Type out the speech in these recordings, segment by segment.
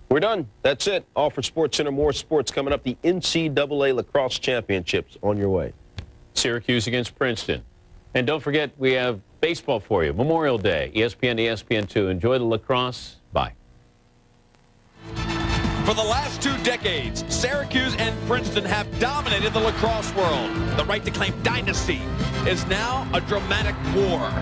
We're done. That's it. All for SportsCenter. More sports coming up. The NCAA Lacrosse Championships on your way. Syracuse against Princeton. And don't forget, we have baseball for you. Memorial Day, ESPN, ESPN2. Enjoy the lacrosse. Bye. For the last 2 decades, Syracuse and Princeton have dominated the lacrosse world. The right to claim dynasty is now a dramatic war.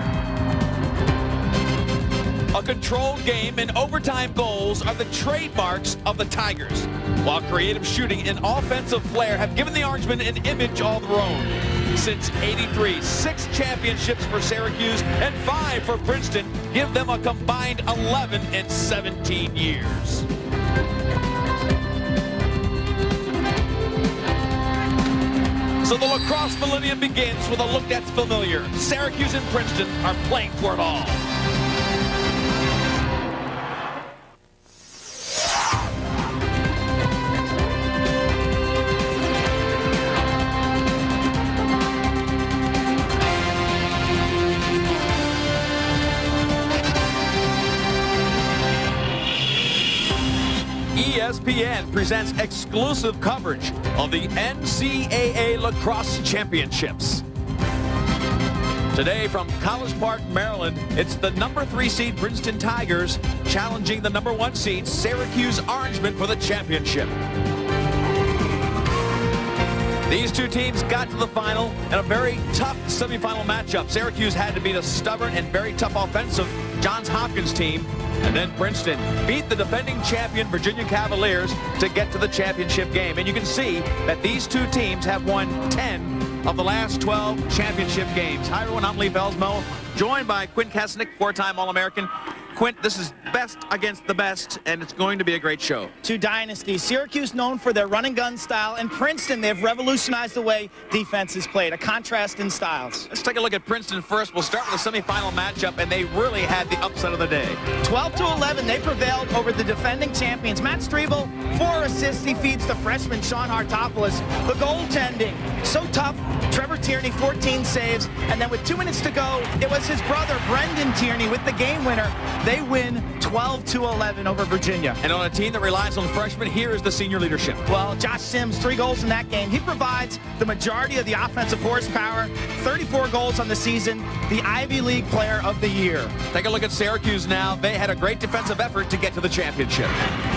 A controlled game and overtime goals are the trademarks of the Tigers, while creative shooting and offensive flair have given the Orangemen an image all their own. Since '83, 6 championships for Syracuse and 5 for Princeton give them a combined 11 in 17 years. So the lacrosse millennium begins with a look that's familiar. Syracuse and Princeton are playing for it all. ESPN presents exclusive coverage of the NCAA Lacrosse Championships. Today from College Park, Maryland, it's the number 3 seed Princeton Tigers challenging the number 1 seed Syracuse Orangemen for the championship. These 2 teams got to the final in a very tough semifinal matchup. Syracuse had to beat a stubborn and very tough offensive Johns Hopkins team. And then Princeton beat the defending champion Virginia Cavaliers to get to the championship game. And you can see that these 2 teams have won 10 of the last 12 championship games. Hi, everyone. I'm Lee Belsmo, joined by Quint Kesnick, 4-time All-American. Quint, this is best against the best, and it's going to be a great show. 2 dynasties. Syracuse known for their run-and-gun style, and Princeton, they've revolutionized the way defense is played, a contrast in styles. Let's take a look at Princeton first. We'll start with the semifinal matchup, and they really had the upset of the day. 12-11, they prevailed over the defending champions. Matt Strebel, 4 assists. He feeds the freshman Sean Hartopoulos. The goaltending, so tough. Trevor Tierney, 14 saves, and then with 2 minutes to go, it was his brother, Brendan Tierney, with the game winner. They win 12-11 over Virginia. And on a team that relies on freshmen, here is the senior leadership. Well, Josh Sims, 3 goals in that game. He provides the majority of the offensive horsepower, 34 goals on the season, the Ivy League Player of the Year. Take a look at Syracuse now. They had a great defensive effort to get to the championship.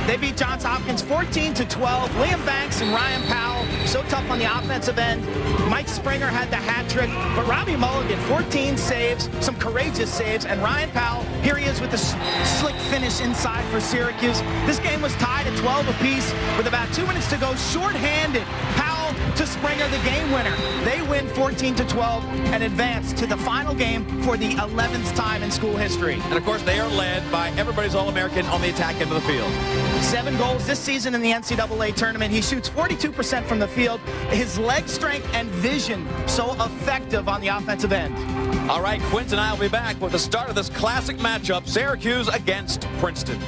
They beat Johns Hopkins 14-12. Liam Banks and Ryan Powell, so tough on the offensive end. Mike Springer had the hat trick, but Robbie Mulligan, 14 saves, some courageous saves, and Ryan Powell, here he is with the slick finish inside for Syracuse. This game was tied at 12 apiece with about 2 minutes to go, shorthanded. Powell to Springer, the game winner. They win 14-12 and advance to the final game for the 11th time in school history. And of course, they are led by everybody's All-American on the attack end of the field. 7 goals this season in the NCAA tournament. He shoots 42% from the field. His leg strength and vision so effective on the offensive end. All right, Quint and I will be back with the start of this classic matchup, Syracuse against Princeton.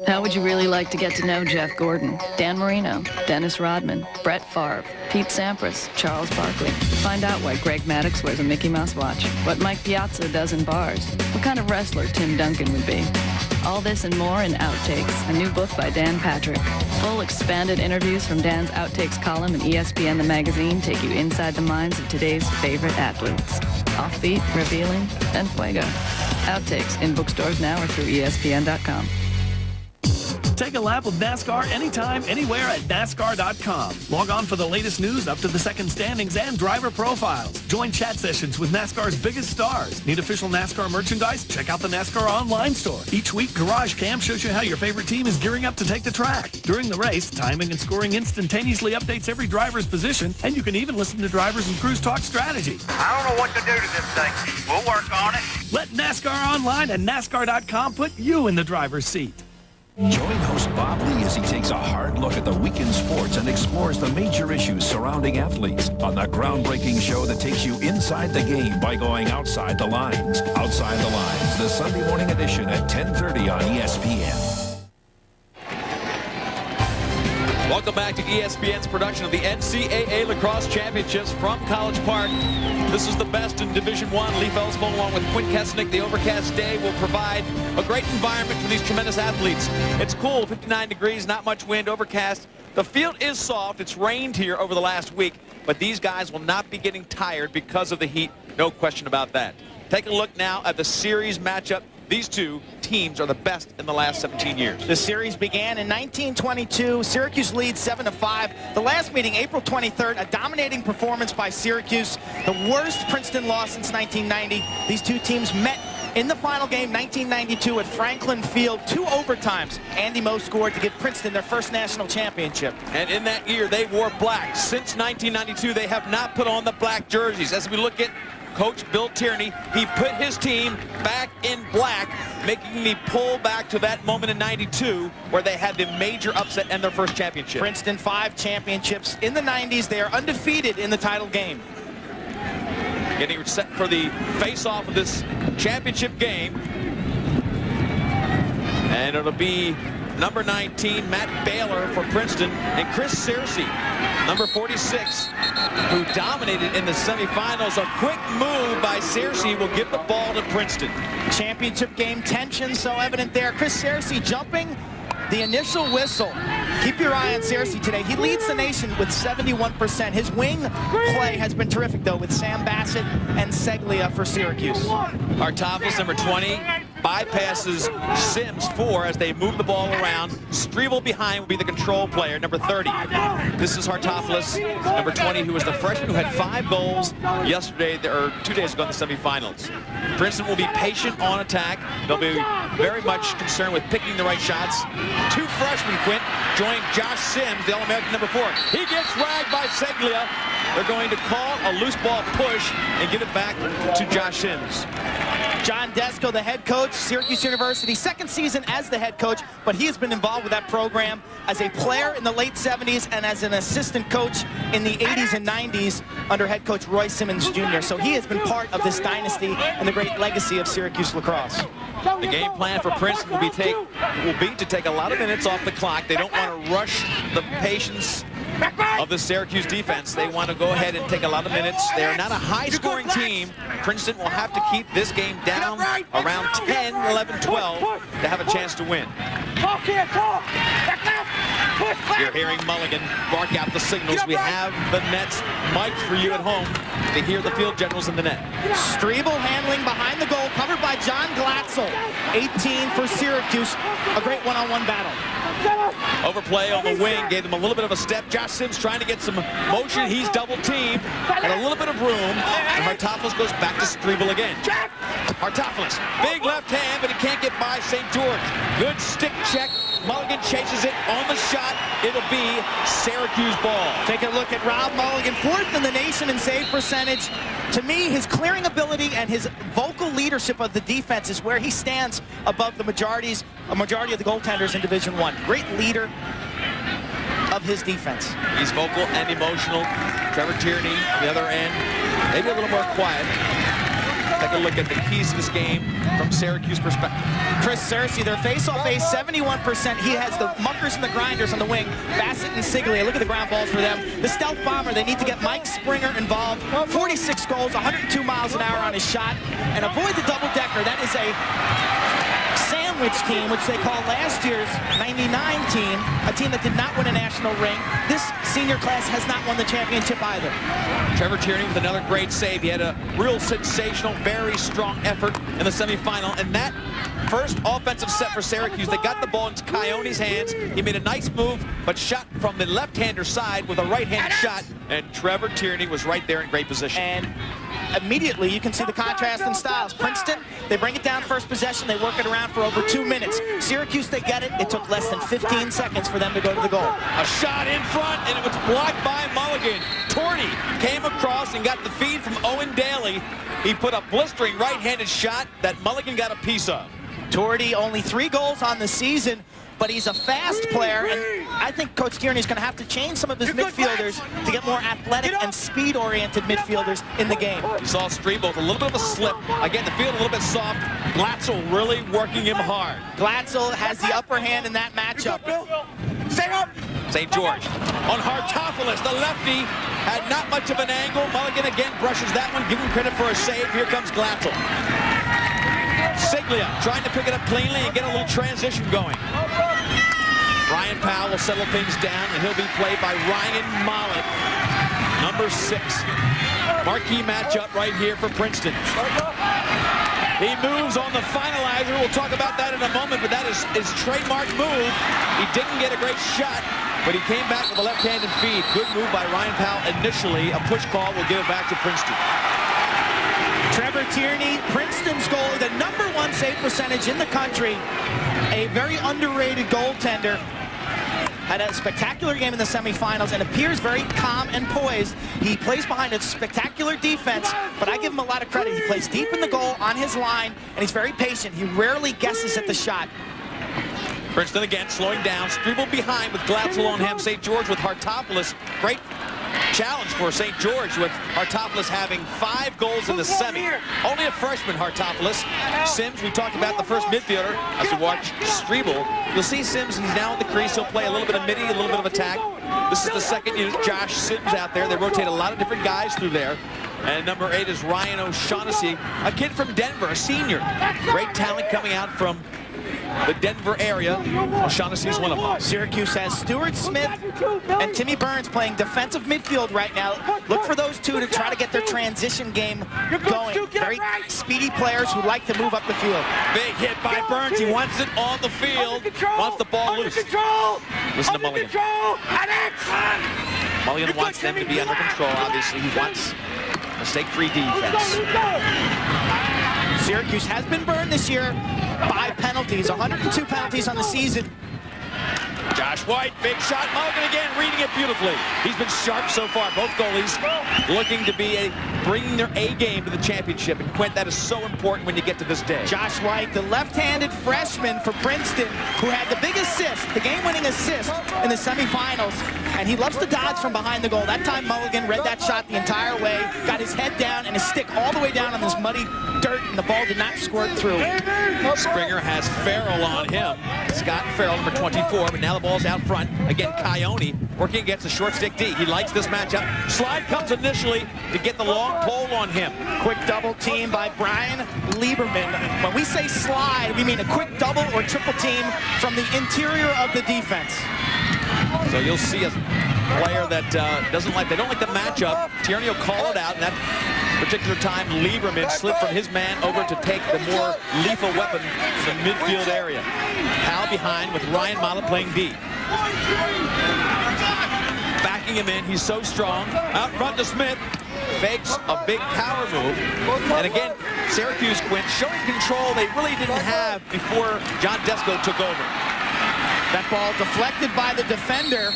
How would you really like to get to know Jeff Gordon, Dan Marino, Dennis Rodman, Brett Favre, Pete Sampras, Charles Barkley? Find out why Greg Maddux wears a Mickey Mouse watch, what Mike Piazza does in bars, what kind of wrestler Tim Duncan would be. All this and more in Outtakes, a new book by Dan Patrick. Full expanded interviews from Dan's Outtakes column in ESPN the magazine take you inside the minds of today's favorite athletes. Offbeat, revealing, and fuego. Outtakes in bookstores now or through ESPN.com. Take a lap with NASCAR anytime, anywhere at NASCAR.com. Log on for the latest news up to the second standings and driver profiles. Join chat sessions with NASCAR's biggest stars. Need official NASCAR merchandise? Check out the NASCAR online store. Each week, Garage Cam shows you how your favorite team is gearing up to take the track. During the race, timing and scoring instantaneously updates every driver's position, and you can even listen to drivers and crews talk strategy. I don't know what to do to this thing. We'll work on it. Let NASCAR Online and NASCAR.com put you in the driver's seat. Join host Bob Lee as he takes a hard look at the weekend sports and explores the major issues surrounding athletes on the groundbreaking show that takes you inside the game by going outside the lines. Outside the Lines, the Sunday morning edition at 10:30 on ESPN. Welcome back to ESPN's production of the NCAA Lacrosse Championships from College Park. This is the best in Division I. Lee Felsbo along with Quinn Kesnick. The overcast day will provide a great environment for these tremendous athletes. It's cool, 59 degrees, not much wind, overcast. The field is soft. It's rained here over the last week, but these guys will not be getting tired because of the heat. No question about that. Take a look now at the series matchup. These two teams are the best in the last 17 years. The series began in 1922. Syracuse leads 7-5. The last meeting, April 23rd, a dominating performance by Syracuse. The worst Princeton loss since 1990. These two teams met in the final game, 1992, at Franklin Field. 2 overtimes. Andy Moe scored to give Princeton their first national championship. And in that year, they wore black. Since 1992, they have not put on the black jerseys. As we look at Coach Bill Tierney, he put his team back in black, making me pull back to that moment in 92 where they had the major upset and their first championship. Princeton 5 championships in the 90s. They are undefeated in the title game. Getting set for the face-off of this championship game. And it'll be number 19, Matt Baylor for Princeton, and Chris Searcy, number 46, who dominated in the semifinals. A quick move by Searcy will give the ball to Princeton. Championship game tension so evident there. Chris Searcy jumping the initial whistle. Keep your eye on Searcy today. He leads the nation with 71%. His wing play has been terrific, though, with Sam Bassett and Seglia for Syracuse. Hartopoulos, number 20, bypasses Sims 4 as they move the ball around. Strebel behind will be the control player, number 30. This is Hartopoulos, number 20, who was the freshman who had 5 goals yesterday, or 2 days ago in the semifinals. Princeton will be patient on attack. They'll be very much concerned with picking the right shots. 2 freshmen, Quint, join Josh Sims, the All-American number 4. He gets ragged by Seglia. They're going to call a loose ball push and give it back to Josh Sims. John Desko, the head coach, Syracuse University, 2nd season as the head coach, but he has been involved with that program as a player in the late 70s and as an assistant coach in the 80s and 90s under head coach Roy Simmons Jr. So he has been part of this dynasty and the great legacy of Syracuse lacrosse. The game plan for Princeton will be to take a lot of minutes off the clock. They don't want to rush the patience of the Syracuse defense. They want to go ahead and take a lot of minutes. They are not a high-scoring team. Princeton will have to keep this game down around 10, 11, 12 to have a chance to win. You're hearing Mulligan bark out the signals. We have the nets mic'd for you at home to hear the field generals in the net. Strebel handling behind the goal, covered by John Glatzel. 18 for Syracuse. A great one-on-one battle. Overplay on the wing gave them a little bit of a step. Josh Sims trying to get some motion. He's double-teamed and a little bit of room. And Hartopoulos goes back to Strebel again. Hartopoulos, big left hand, but he can't get by St. George. Good stick check. Mulligan chases it on the shot. It'll be Syracuse ball. Take a look at Rob Mulligan, 4th in the nation in save percentage. To me, his clearing ability and his vocal leadership of the defense is where he stands above the majority of the goaltenders in Division I. Great leader of his defense. He's vocal and emotional. Trevor Tierney on the other end, maybe a little more quiet. Take a look at the keys to this game from Syracuse perspective. Chris Searcy, their face-off ace, 71%. He has the muckers and the grinders on the wing. Bassett and Seglia, look at the ground balls for them. The stealth bomber, they need to get Mike Springer involved. 46 goals, 102 miles an hour on his shot. And avoid the double-decker. That is a sandwich team, which they call last year's 99 team, a team that did not win a national ring. This senior class has not won the championship either. Trevor Tierney with another great save. He had a real sensational, very strong effort in the semifinal. And that first offensive set for Syracuse, they got the ball into Coyone's hands. He made a nice move, but shot from the left-hander side with a right-handed shot. And Trevor Tierney was right there in great position. And immediately you can see the contrast in styles. Princeton, they bring it down first possession. They work it around for over 2 minutes. Syracuse, they get it. It took less than 15 seconds for them to go to the goal. A shot in front, and it was blocked by Mulligan. Torney came across and got the feed from Owen Daly. He put a blistering right-handed shot that Mulligan got a piece of. Torney, only 3 goals on the season, but he's a fast player, and I think Coach Tierney's going to have to change some of his midfielders to get more athletic and speed-oriented midfielders in the game. You saw Strebel with a little bit of a slip. Again, the field a little bit soft. Glatzel really working him hard. Glatzel has the upper hand in that matchup. Stay up! St. George. On Hartopoulos, the lefty had not much of an angle. Mulligan again brushes that one. Give him credit for a save. Here comes Glatzel. Siglia trying to pick it up cleanly and get a little transition going. Ryan Powell will settle things down, and he'll be played by Ryan Mollett, number 6. Marquee matchup right here for Princeton. He moves on the finalizer. We'll talk about that in a moment, but that is his trademark move. He didn't get a great shot, but he came back with a left-handed feed. Good move by Ryan Powell initially. A push call will give it back to Princeton. Trevor Tierney, Princeton's goalie, the #1 save percentage in the country. A very underrated goaltender. Had a spectacular game in the semifinals and appears very calm and poised. He plays behind a spectacular defense, but I give him a lot of credit. He plays deep in the goal on his line, and he's very patient. He rarely guesses at the shot. Princeton again slowing down. Strebel behind with Glatzel on him. St. George with Hartopoulos. Great challenge for St. George, with Hartopoulos having 5 goals in the semi. Only a freshman, Hartopoulos. Sims, we talked about the first midfielder. As we watch Strebel, you'll see Sims, he's now in the crease. He'll play a little bit of midi, a little bit of attack. This is the second unit, Josh Sims out there. They rotate a lot of different guys through there. And number 8 is Ryan O'Shaughnessy, a kid from Denver, a senior. Great talent coming out from the Denver area. O'Shaughnessy is one of them. Syracuse has Stuart Smith and Timmy Burns playing defensive midfield right now. Look for those two to try to get their transition game going. Very speedy players who like to move up the field. Big hit by Burns. He wants it on the field. Wants the ball loose. Listen to Mulligan. Mulligan wants them to be under control, obviously. He wants mistake-free defense. Syracuse has been burned this year. 5 penalties, 102 penalties on the season. Josh White, big shot. Mulligan again, reading it beautifully. He's been sharp so far. Both goalies looking to be bringing their A game to the championship. And Quint, that is so important when you get to this day. Josh White, the left-handed freshman for Princeton, who had the big assist, the game-winning assist in the semifinals. And he loves to dodge from behind the goal. That time Mulligan read that shot the entire way, got his head down and his stick all the way down on this muddy dirt, and the ball did not squirt through. Springer has Farrell on him. Scott Farrell, number 24, but now the ball's out front. Again, Coyote working against the short stick D. He likes this matchup. Slide comes initially to get the long pole on him. Quick double team by Brian Lieberman. When we say slide, we mean a quick double or triple team from the interior of the defense. So you'll see a player that they don't like the matchup. Tierney will call it out, and that particular time Lieberman slipped from his man over to take the more lethal weapon in the midfield area. Powell behind with Ryan Mollett playing D. Backing him in, he's so strong. Out front to Smith. Fakes a big power move. And again, Syracuse, Quint, showing control they really didn't have before John Desko took over. That ball deflected by the defender.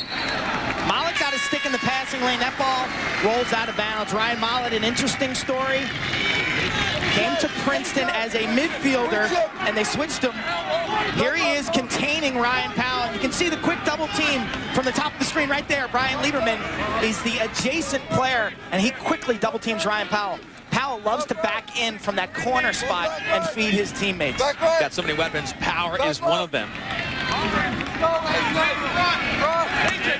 Mollett got his stick in the passing lane. That ball rolls out of bounds. Ryan Mollett, an interesting story. Came to Princeton as a midfielder, and they switched him. Here he is containing Ryan Powell. You can see the quick double team from the top of the screen right there. Brian Lieberman is the adjacent player, and he quickly double teams Ryan Powell. Powell loves to back in from that corner spot and feed his teammates. Got so many weapons. Power is one of them.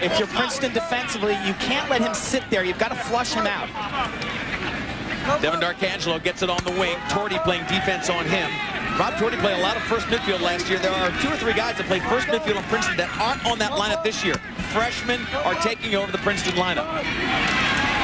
If you're Princeton defensively, you can't let him sit there. You've got to flush him out. Devin D'Arcangelo gets it on the wing. Torty playing defense on him. Rob Torty played a lot of first midfield last year. There are 2 or 3 guys that played first midfield in Princeton that aren't on that lineup this year. Freshmen are taking over the Princeton lineup.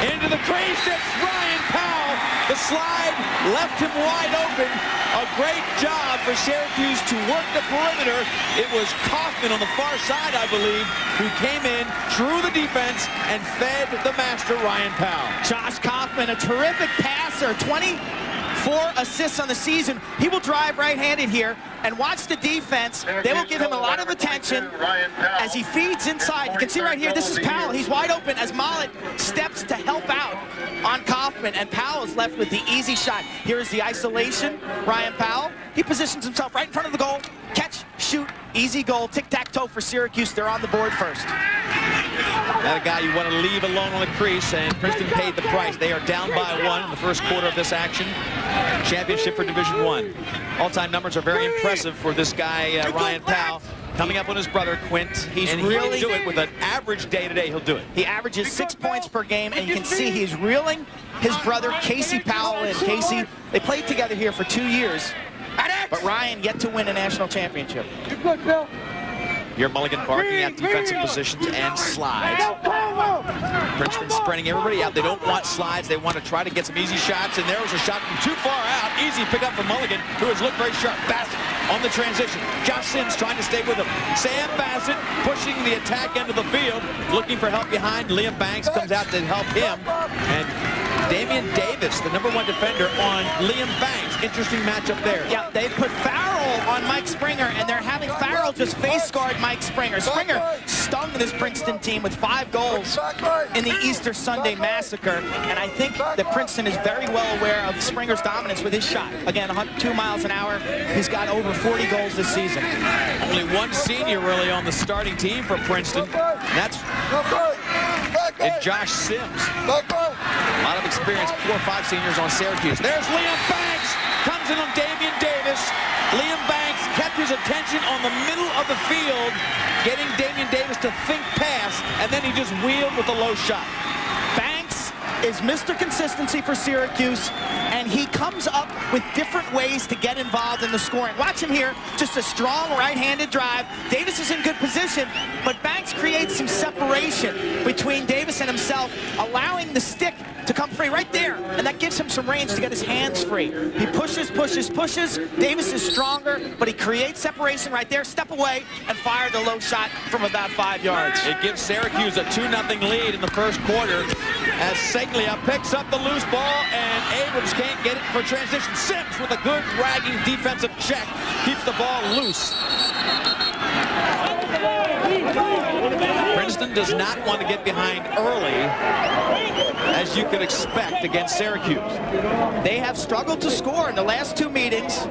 Into the crease, it's Ryan Powell. The slide left him wide open. A great job for Syracuse to work the perimeter. It was Kaufman on the far side, I believe, who came in, drew the defense, and fed the master, Ryan Powell. Josh Kaufman, a terrific passer, 24 assists on the season. He will drive right-handed here, and watch the defense. They will give him a lot of attention as he feeds inside. You can see right here, this is Powell. He's wide open as Mollett steps to help out on Kaufman, and Powell is left with the easy shot. Here is the isolation. Ryan Powell, he positions himself right in front of the goal. Catch, shoot, easy goal. Tic-tac-toe for Syracuse. They're on the board first. That a guy you want to leave alone on the crease, and Princeton paid the price. They are down by 1 in the first quarter of this action. Championship for Division I. All-time numbers are very impressive for this guy, Ryan Powell. Coming up on his brother, Quint. He'll do it with an average day today. He'll do it. He averages 6 points per game, and you can see he's reeling his brother, Casey Powell, in. Casey, they played together here for 2 years, but Ryan yet to win a national championship. Here Mulligan barking at defensive positions and slides. Princeton spreading everybody out. They don't want slides. They want to try to get some easy shots, and there was a shot from too far out. Easy pickup from Mulligan, who has looked very sharp. Bassett on the transition. Josh Sims trying to stay with him. Sam Bassett pushing the attack end of the field, looking for help behind. Liam Banks comes out to help him. And Damian Davis, the #1 defender, on Liam Banks. Interesting matchup there. Yeah, they put Farrell on Mike Springer, and they're having Farrell just face guard Mike Springer. Springer stung this Princeton team with 5 goals in the Easter Sunday massacre, and I think that Princeton is very well aware of Springer's dominance with his shot. Again, 2 miles an hour. He's got over 40 goals this season. Only one senior really on the starting team for Princeton. That's Josh Sims. A lot of experience, 4 or 5 seniors on Syracuse. There's Liam Banks, comes in on Damian Davis. Liam Banks kept his attention on the middle of the field, getting Damian Davis to think pass, and then he just wheeled with a low shot. Banks is Mr. Consistency for Syracuse, and he comes up with different ways to get involved in the scoring. Watch him here, just a strong right-handed drive. Davis is in good position, but Banks creates some separation between Davis and himself, allowing the stick to come free right there, and that gives him some range to get his hands free. He pushes, pushes, pushes. Davis is stronger, but he creates separation right there. Step away and fire the low shot from about 5 yards. It gives Syracuse a 2-0 lead in the first quarter as Seglia picks up the loose ball, and Abrams can't get it for transition. Sims with a good dragging defensive check keeps the ball loose. Princeton does not want to get behind early, as you could expect against Syracuse. They have struggled to score in the last 2 meetings.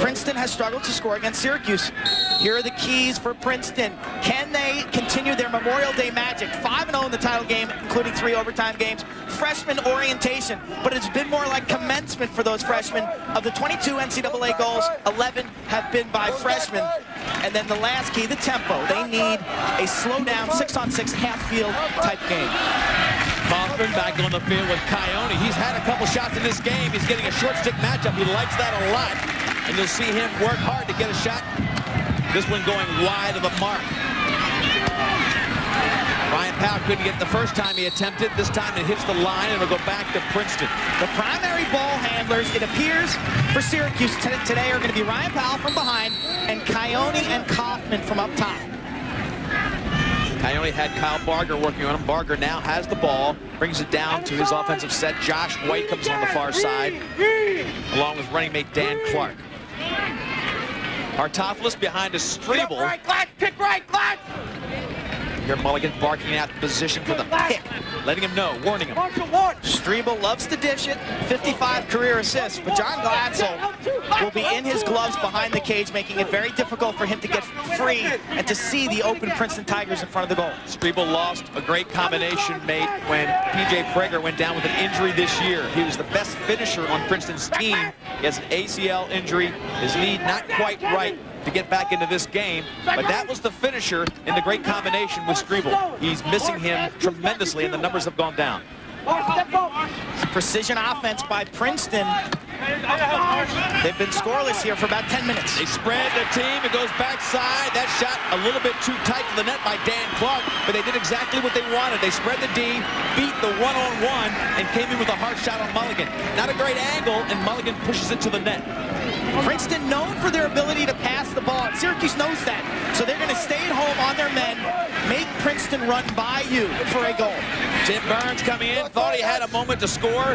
Princeton has struggled to score against Syracuse. Here are the keys for Princeton. Can they continue their Memorial Day magic? 5-0 in the title game, including 3 overtime games. Freshman orientation, but it's been more like commencement for those freshmen. Of the 22 NCAA goals, 11 have been by freshmen. And then the last key, the tempo. They need a slow-down 6-on-6 half-field type game. Kaufman back on the field with Coyote. He's had a couple shots in this game. He's getting a short stick matchup. He likes that a lot. And you'll see him work hard to get a shot. This one going wide of the mark. Ryan Powell couldn't get it the first time he attempted. This time it hits the line and it'll go back to Princeton. The primary ball handlers, it appears, for Syracuse today are going to be Ryan Powell from behind and Coyote and Kaufman from up top. Coyote had Kyle Barger working on him. Barger now has the ball, brings it down to his offensive set. Josh White comes on the far side, along with running mate Dan Clark. Artopoulos behind a Strebel. Right, Clark, pick right, Clark! Here Mulligan barking out the position for the pick, letting him know, warning him. Strebel loves to dish it, 55 career assists, but John Glatzel will be in his gloves behind the cage, making it very difficult for him to get free and to see the open Princeton Tigers in front of the goal. Strebel lost a great combination mate when P.J. Prager went down with an injury this year. He was the best finisher on Princeton's team. He has an ACL injury, his knee not quite right to get back into this game, but that was the finisher in the great combination with Strebel. He's missing him tremendously, and the numbers have gone down. Precision offense by Princeton. They've been scoreless here for about 10 minutes. They spread the team. It goes backside. That shot a little bit too tight to the net by Dan Clark, but they did exactly what they wanted. They spread the D, beat the one-on-one, and came in with a hard shot on Mulligan. Not a great angle, and Mulligan pushes it to the net. Princeton known for their ability to pass the ball. Syracuse knows that, so they're going to stay at home on their men, make Princeton run by you for a goal. Tim Burns coming in, thought he had a moment to score.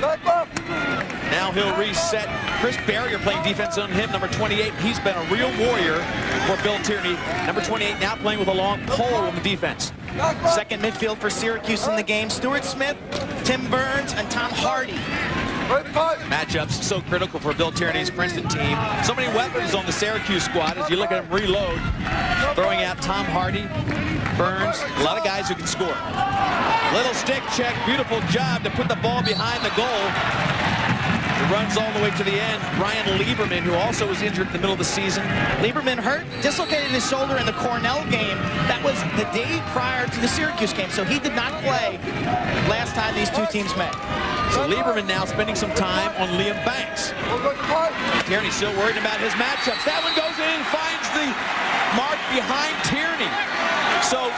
Now he'll reset. Chris Barrier playing defense on him, number 28. He's been a real warrior for Bill Tierney. Number 28 now playing with a long pole on the defense. Second midfield for Syracuse in the game. Stuart Smith, Tim Burns, and Tom Hardy. Matchups so critical for Bill Tierney's Princeton team. So many weapons on the Syracuse squad as you look at them reload. Throwing out Tom Hardy, Burns, a lot of guys who can score. Little stick check, beautiful job to put the ball behind the goal. It runs all the way to the end. Ryan Lieberman, who also was injured in the middle of the season. Lieberman hurt, dislocated his shoulder in the Cornell game. That was the day prior to the Syracuse game, so he did not play last time these two teams met. So Lieberman now spending some time on Liam Banks. Tierney still worried about his matchups. That one goes in and finds the mark behind Tierney. So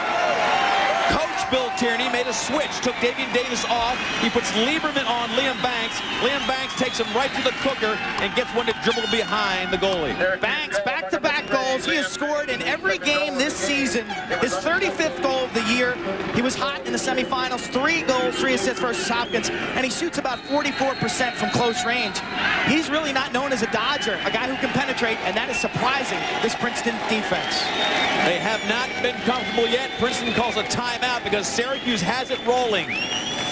Coach Bill Tierney made a switch, took Davian Davis off. He puts Lieberman on Liam Banks. Liam Banks takes him right to the cooker and gets one to dribble behind the goalie. Banks, back-to-back goals. He has scored in every game this season. His 35th goal of the year. He was hot in the semifinals. 3 goals, 3 assists versus Hopkins, and he shoots about 44% from close range. He's really not known as a dodger, a guy who can penetrate, and that is surprising, this Princeton defense. They have not been comfortable yet. Princeton calls a timeout because Syracuse has it rolling.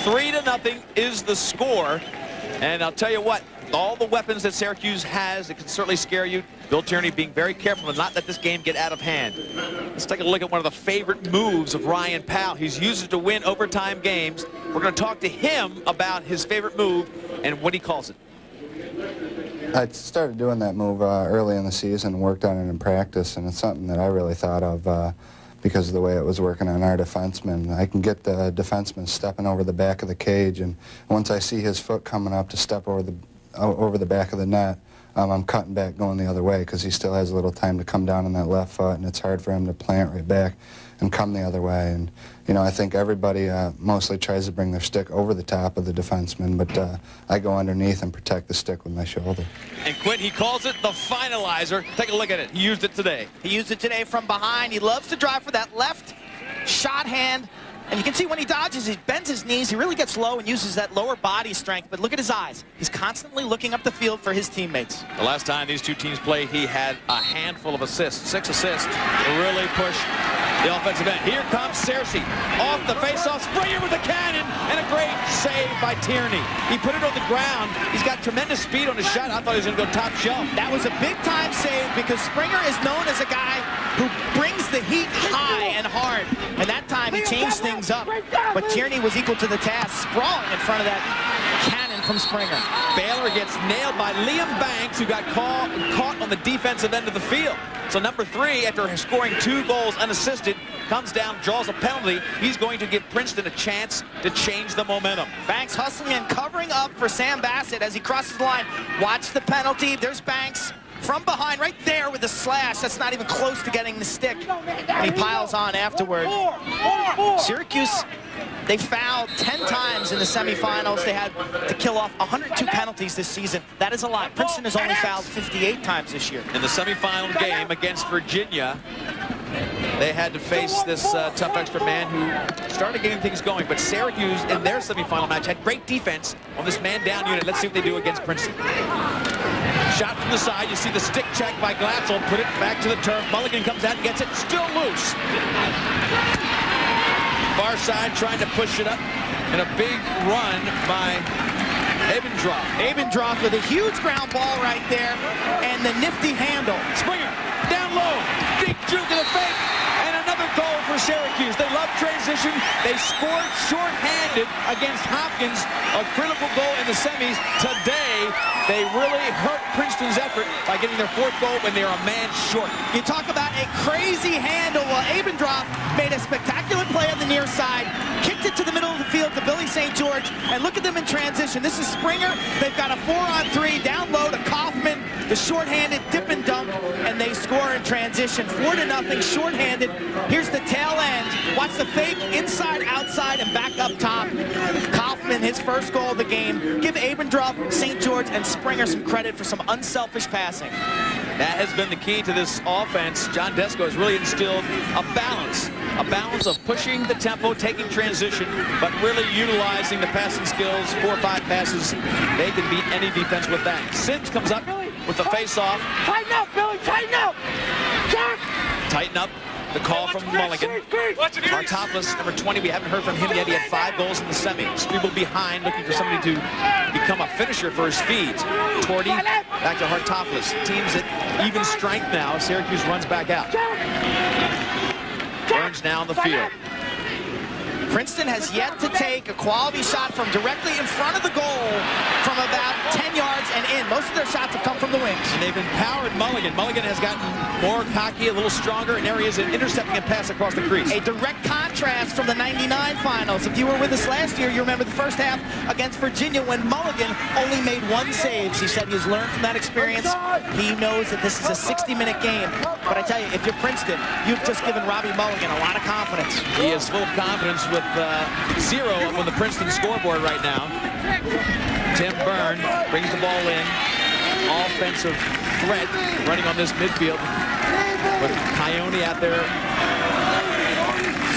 3-0 is the score. And I'll tell you what, all the weapons that Syracuse has, it can certainly scare you. Bill Tierney being very careful to not let this game get out of hand. Let's take a look at one of the favorite moves of Ryan Powell. He's used it to win overtime games. We're going to talk to him about his favorite move and what he calls it. I started doing that move early in the season, worked on it in practice, and it's something that I really thought of because of the way it was working on our defenseman. I can get the defenseman stepping over the back of the cage, and once I see his foot coming up to step over the back of the net, I'm cutting back going the other way because he still has a little time to come down on that left foot, and it's hard for him to plant right back and come the other way. And you know, I think everybody mostly tries to bring their stick over the top of the defenseman, but I go underneath and protect the stick with my shoulder. And Quint, he calls it the finalizer. Take a look at it. He used it today. He used it today from behind. He loves to drive for that left shot hand. And you can see when he dodges, he bends his knees, he really gets low and uses that lower body strength. But look at his eyes. He's constantly looking up the field for his teammates. The last time these two teams played, he had a handful of assists, 6 assists, to really push the offensive end. Here comes Cersei off the faceoff, Springer with a cannon, and a great save by Tierney. He put it on the ground. He's got tremendous speed on his shot. I thought he was going to go top shelf. That was a big-time save because Springer is known as a guy who brings the heat high and hard. And that time he changed things up. But Tierney was equal to the task, sprawling in front of that cannon from Springer. Baylor gets nailed by Liam Banks, who got caught on the defensive end of the field. So number 3, after scoring 2 goals unassisted, comes down, draws a penalty. He's going to give Princeton a chance to change the momentum. Banks hustling and covering up for Sam Bassett as he crosses the line. Watch the penalty. There's Banks from behind right there with the slash. That's not even close to getting the stick. And he piles on afterward. Syracuse, they fouled 10 times in the semifinals. They had to kill off 102 penalties this season. That is a lot. Princeton has only fouled 58 times this year. In the semifinal game against Virginia, they had to face this tough extra man who started getting things going. But Syracuse, in their semifinal match, had great defense on this man-down unit. Let's see what they do against Princeton. Shot from the side. You see the stick check by Glatzel. Put it back to the turf. Mulligan comes out and gets it. Still loose. Far side trying to push it up. And a big run by Abendroth. Abendroth with a huge ground ball right there. And the nifty handle. Springer down low. Big juke in the fake. And another goal for Syracuse. They love transition. They scored short-handed against Hopkins. A critical goal in the semis. Today, they really hurt Princeton's effort by getting their 4th goal when they are a man short. You talk about a crazy handle. Well, Abendroth made a spectacular play on the near side, kicked it to the middle of the field to Billy St. George, and look at them in transition. This is Springer. They've got a 4-on-3 down low to Kaufman, the shorthanded dip and dunk, and they score in transition. 4-0, shorthanded. Here's the tail end. Watch the fake, inside, outside, and back up top. Kaufman, his first goal of the game. Give Abendroth, St. George, and Springer some credit for some unselfish passing. That has been the key to this offense. John Desko has really instilled a balance of pushing the tempo, taking transition, but really utilizing the passing skills. 4 or 5 passes, they can beat any defense with that. Sims comes up with the face-off. Tighten up, Billy, tighten up! Tighten up. The call from Mulligan. Hartopoulos, number 20, we haven't heard from him yet. He had 5 goals in the semi. Strebel behind, looking for somebody to become a finisher for his feeds. Torty, back to Hartopoulos. Teams at even strength now. Syracuse runs back out. Burns now on the field. Princeton has yet to take a quality shot from directly in front of the goal from about 10 yards and in. Most of their shots have come from the wings. And they've empowered Mulligan. Mulligan has gotten more cocky, a little stronger in areas of intercepting and pass across the crease. A direct contrast from the '99 finals. If you were with us last year, you remember the first half against Virginia when Mulligan only made 1 save. He said he's learned from that experience. He knows that this is a 60-minute game. But I tell you, if you're Princeton, you've just given Robbie Mulligan a lot of confidence. He is full of confidence with 0 up on the Princeton scoreboard right now. Tim Byrne brings the ball in. Offensive threat running on this midfield. With Coyote out there.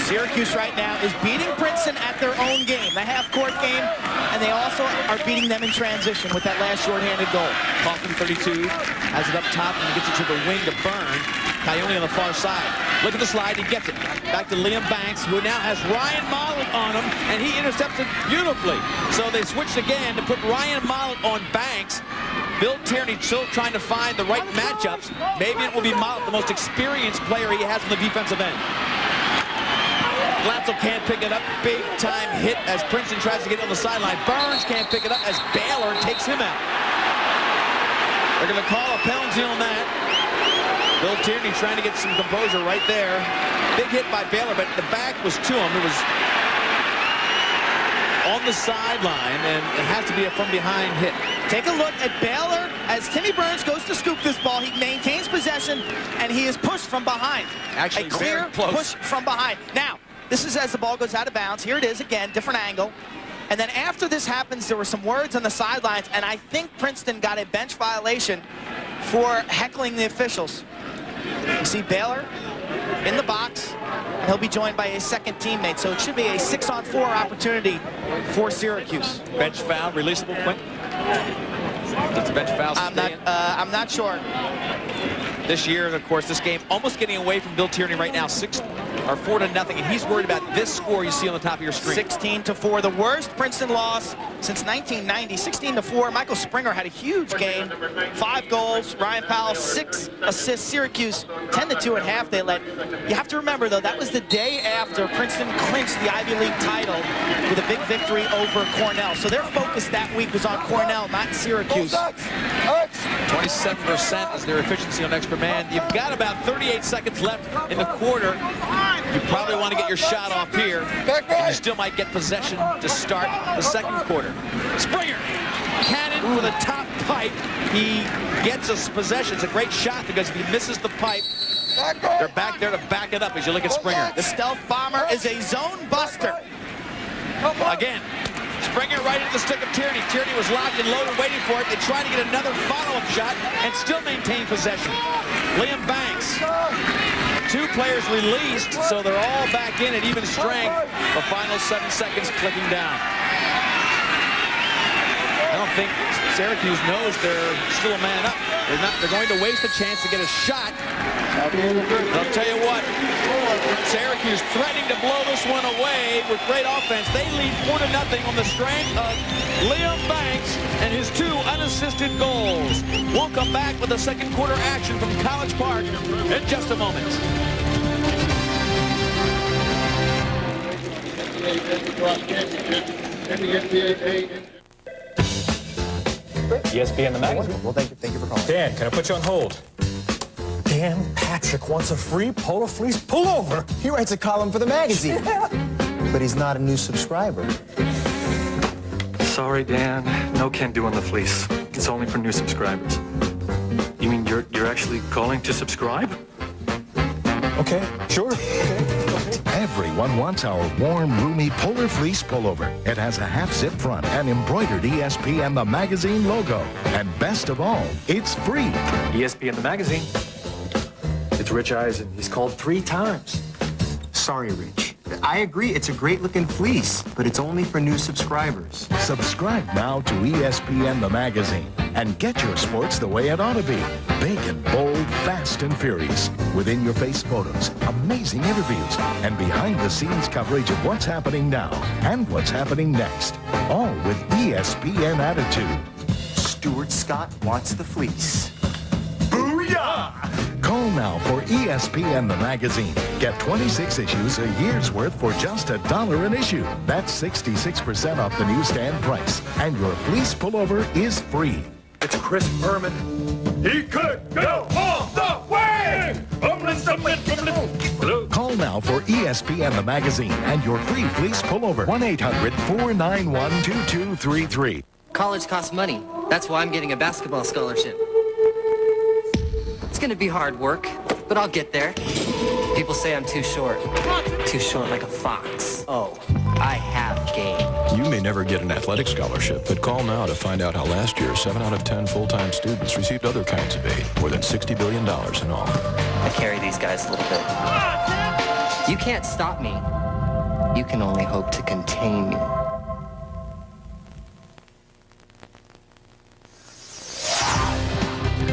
Syracuse right now is beating Princeton at their own game, the half-court game, and they also are beating them in transition with that last shorthanded goal. Kaufman, 32, has it up top and gets it to the wing to Byrne. Coyote on the far side. Look at the slide, he gets it. Back to Liam Banks, who now has Ryan Mollett on him, and he intercepts it beautifully. So they switched again to put Ryan Mollett on Banks. Bill Tierney still trying to find the right matchups. Maybe it will be Mollett, the most experienced player he has on the defensive end. Glatzel can't pick it up. Big time hit as Princeton tries to get it on the sideline. Burns can't pick it up as Baylor takes him out. They're going to call a penalty on that. Bill Tierney trying to get some composure right there. Big hit by Baylor, but the back was to him. It was on the sideline, and it has to be a from-behind hit. Take a look at Baylor as Timmy Burns goes to scoop this ball. He maintains possession, and he is pushed from behind. Actually, a clear push from behind. Now, this is as the ball goes out of bounds. Here it is again, different angle. And then after this happens, there were some words on the sidelines, and I think Princeton got a bench violation for heckling the officials. You see Baylor in the box, and he'll be joined by a second teammate. So it should be a 6-on-4 opportunity for Syracuse. Bench foul, releasable, Quint? It's a bench foul. I'm not sure. This year, of course, this game almost getting away from Bill Tierney right now, 4-0, and he's worried about this score you see on the top of your screen. 16-4, the worst Princeton loss since 1990. 16-4. Michael Springer had a huge game, 5 goals. Ryan Powell 6 assists. Syracuse 10-2 at half. They led. You have to remember though, that was the day after Princeton clinched the Ivy League title with a big victory over Cornell. So their focus that week was on Cornell, not Syracuse. 27% is their efficiency on extra man. You've got about 38 seconds left in the quarter. You probably want to get your shot off here, and you still might get possession to start the second quarter. Springer, cannon for the top pipe. He gets us possession. It's a great shot because if he misses the pipe, they're back there to back it up as you look at Springer. The stealth bomber is a zone buster. Again, Springer right into the stick of Tierney. Tierney was locked and loaded, waiting for it. They tried to get another follow-up shot and still maintain possession. Liam Banks. 2 players released, so they're all back in at even strength. The final 7 seconds clicking down. I don't think Syracuse knows they're still a man up. They're going to waste a chance to get a shot. I'll tell you what, Syracuse threatening to blow this one away with great offense. They lead 4-0 on the strength of Liam Banks and his 2 unassisted goals. We'll come back with the second quarter action from College Park in just a moment. ESPN the magazine. Well, thank you for calling. Dan, can I put you on hold? Dan Patrick wants a free Polar Fleece pullover. He writes a column for the magazine. But he's not a new subscriber. Sorry, Dan. No can do on the fleece. It's only for new subscribers. You mean you're actually calling to subscribe? Okay, sure. Everyone wants our warm, roomy Polar Fleece pullover. It has a half-zip front and embroidered ESPN the magazine logo. And best of all, it's free. ESPN the magazine. It's Rich Eisen. He's called 3 times. Sorry, Rich. I agree, it's a great-looking fleece, but it's only for new subscribers. Subscribe now to ESPN the magazine and get your sports the way it ought to be. Big and bold, fast and furious. With in-your-face photos, amazing interviews, and behind-the-scenes coverage of what's happening now and what's happening next. All with ESPN attitude. Stuart Scott wants the fleece. Booyah! Call now for ESPN the magazine. Get 26 issues, a year's worth for just $1 an issue. That's 66% off the newsstand price. And your fleece pullover is free. It's Chris Berman. He could go all the way! Call now for ESPN the magazine and your free fleece pullover. 1-800-491-2233. College costs money. That's why I'm getting a basketball scholarship. It's gonna be hard work, but I'll get there. People say I'm too short. Too short like a fox. Oh, I have game. You may never get an athletic scholarship, but call now to find out how last year 7 out of 10 full-time students received other kinds of aid, more than $60 billion in all. I carry these guys a little bit. You can't stop me. You can only hope to contain me.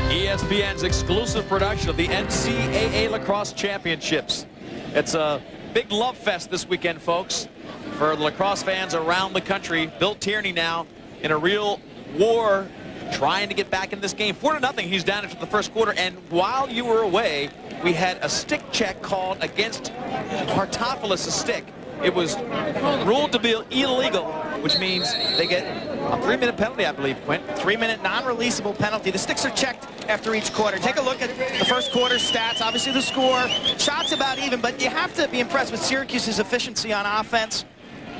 ESPN's exclusive production of the NCAA Lacrosse Championships. It's a big love fest this weekend, folks, for the lacrosse fans around the country. Bill Tierney now in a real war trying to get back in this game. 4-0, he's down after the first quarter, and while you were away, we had a stick check called against Partopoulos' stick. It was ruled to be illegal, which means they get a 3-minute penalty, I believe, Quint. 3-minute non-releasable penalty. The sticks are checked after each quarter. Take a look at the first quarter stats. Obviously the score, shots about even, but you have to be impressed with Syracuse's efficiency on offense.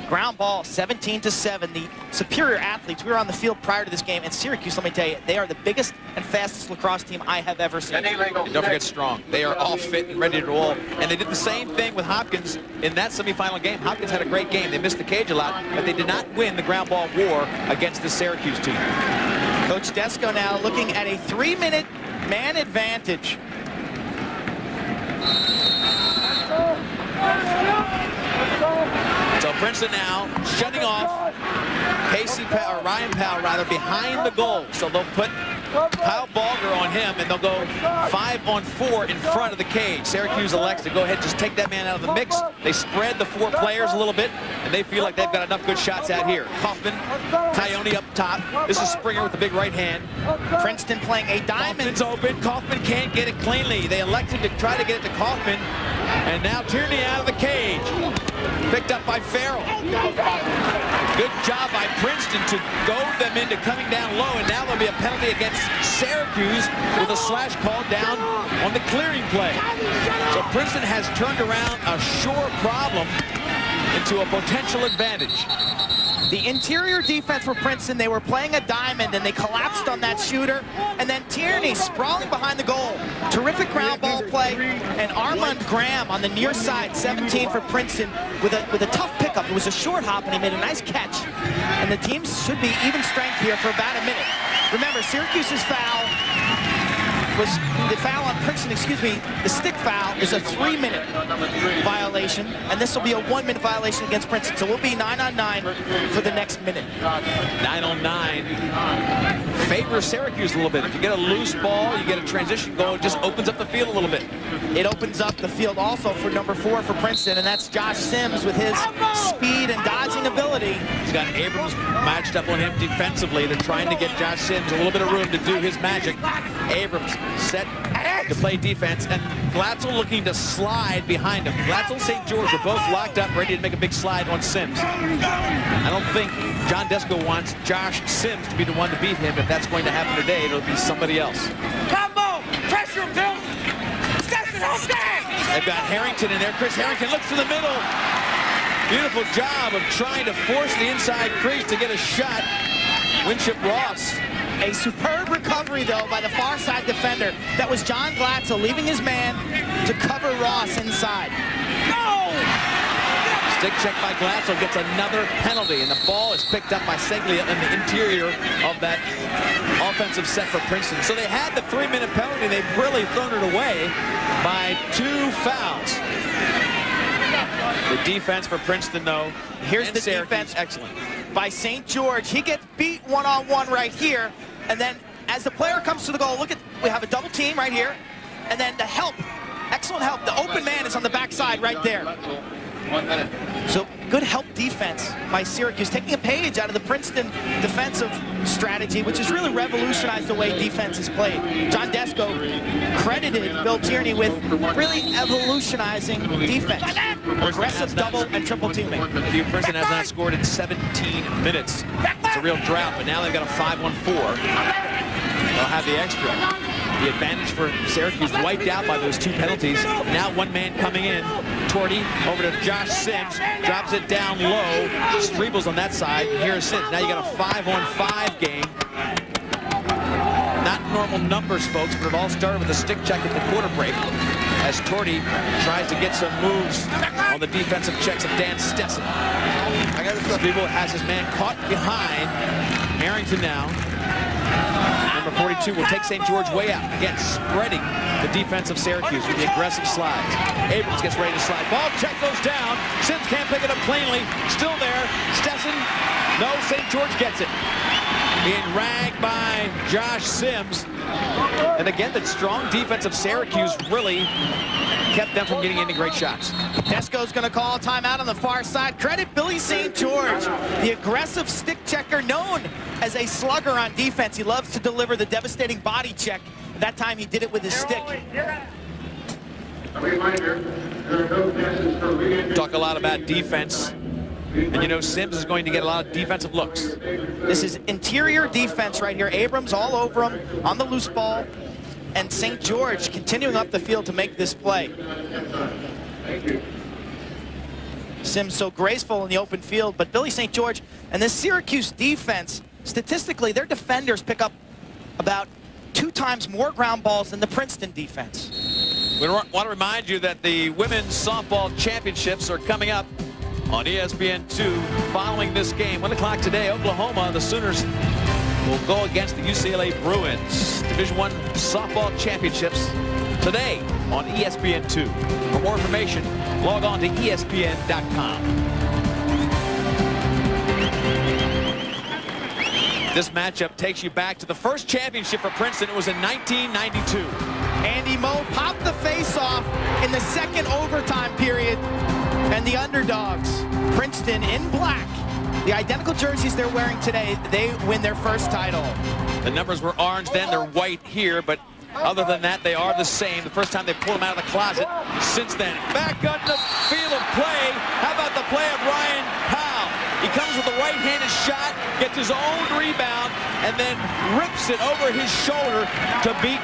Ground ball, 17-7. The superior athletes. We were on the field prior to this game, and Syracuse, let me tell you, they are the biggest and fastest lacrosse team I have ever seen. And don't forget strong. They are all fit and ready to roll. And they did the same thing with Hopkins in that semifinal game. Hopkins had a great game. They missed the cage a lot, but they did not win the ground ball war against the Syracuse team. Coach Desko now looking at a 3-minute man advantage. So Princeton now shutting off Ryan Powell behind the goal. So they'll put Kyle Balger on him, and they'll go 5-on-4 in front of the cage. Syracuse elects to go ahead and just take that man out of the mix. They spread the 4 players a little bit, and they feel like they've got enough good shots out here. Kaufman, Tyone up top. This is Springer with the big right hand. Princeton playing a diamond. Kaufman's open. Kaufman can't get it cleanly. They elected to try to get it to Kaufman, and now Tierney out of the cage. Picked up by Farrell. Good job by Princeton to goad them into coming down low, and now there'll be a penalty against Syracuse with a slash called down on the clearing play. So Princeton has turned around a sure problem into a potential advantage. The interior defense for Princeton, they were playing a diamond, and they collapsed on that shooter. And then Tierney sprawling behind the goal. Terrific ground ball play. And Armand Graham on the near side, 17 for Princeton, with a tough pickup. It was a short hop, and he made a nice catch. And the teams should be even strength here for about a minute. Remember, Syracuse's foul was the foul on Princeton, the stick foul is a 3-minute violation, and this will be a 1-minute violation against Princeton. So we'll be 9-on-9 for the next minute. 9-on-9 favors Syracuse a little bit. If you get a loose ball, you get a transition goal, it just opens up the field a little bit. It opens up the field also for number 4 for Princeton, and that's Josh Sims with his speed and dodging ability. He's got Abrams matched up on him defensively. They're trying to get Josh Sims a little bit of room to do his magic. Abrams set to play defense, and Glatzel looking to slide behind him. Glatzel, St. George are both locked up, ready to make a big slide on Sims. I don't think John Desko wants Josh Sims to be the one to beat him. If that's going to happen today, it'll be somebody else. Combo! Pressure, Bill! They've got Harrington in there. Chris Harrington looks to the middle. Beautiful job of trying to force the inside crease to get a shot. Winship Ross. A superb recovery, though, by the far side defender. That was John Glatzel leaving his man to cover Ross inside. No! Stick check by Glatzel gets another penalty, and the ball is picked up by Seglia in the interior of that offensive set for Princeton. So they had the 3-minute penalty. They've really thrown it away by 2 fouls. The defense for Princeton, though. Here's the defense. Excellent. By St. George. He gets beat one-on-one right here. And then as the player comes to the goal, look at, we have a double team right here. And then the help, excellent help. The open man is on the backside right there. 1 minute. So good help defense by Syracuse, taking a page out of the Princeton defensive strategy, which has really revolutionized the way defense is played. John Desko credited Bill Tierney with really evolutionizing defense. Aggressive double and triple teaming. Princeton has not scored in 17 minutes. It's a real drought, but now they've got a 5-1-4. They'll have the extra. The advantage for Syracuse wiped out by those 2 penalties. Now one man coming in. Torty over to Josh Sims. Drops it down low. Streebles on that side. Here's Sims. Now you got a 5-on-5 game. Not normal numbers, folks, but it all started with a stick check at the quarter break as Torty tries to get some moves on the defensive checks of Dan Stessen. Streeble has his man caught behind. Arrington now. Number 42 will take St. George way out. Again, spreading the defense of Syracuse with the aggressive slides. Abrams gets ready to slide. Ball check goes down. Sims can't pick it up cleanly. Still there. Stessen. No, St. George gets it. Being ragged by Josh Sims. And again, the strong defense of Syracuse really kept them from getting any great shots. Desko's going to call a timeout on the far side. Credit Billy St. George, the aggressive stick checker known as a slugger on defense. He loves to deliver the devastating body check. That time he did it with his stick. Talk a lot about defense. And you know Sims is going to get a lot of defensive looks. This is interior defense right here. Abrams all over him on the loose ball. And St. George continuing up the field to make this play. Sims so graceful in the open field, but Billy St. George and this Syracuse defense, statistically, their defenders pick up about 2 times more ground balls than the Princeton defense. We want to remind you that the women's softball championships are coming up on ESPN2 following this game. 1 o'clock today, Oklahoma, the Sooners will go against the UCLA Bruins. Division I softball championships today on ESPN2. For more information, log on to ESPN.com. This matchup takes you back to the first championship for Princeton. It was in 1992. Andy Moe popped the face-off in the second overtime period. And the underdogs, Princeton in black, the identical jerseys they're wearing today, they win their first title. The numbers were orange then, they're white here, but other than that, they are the same. The first time they pulled them out of the closet since then. Back on the field of play. How about the play of Ryan Powell? He comes with a right-handed shot, gets his own rebound, and then rips it over his shoulder to beat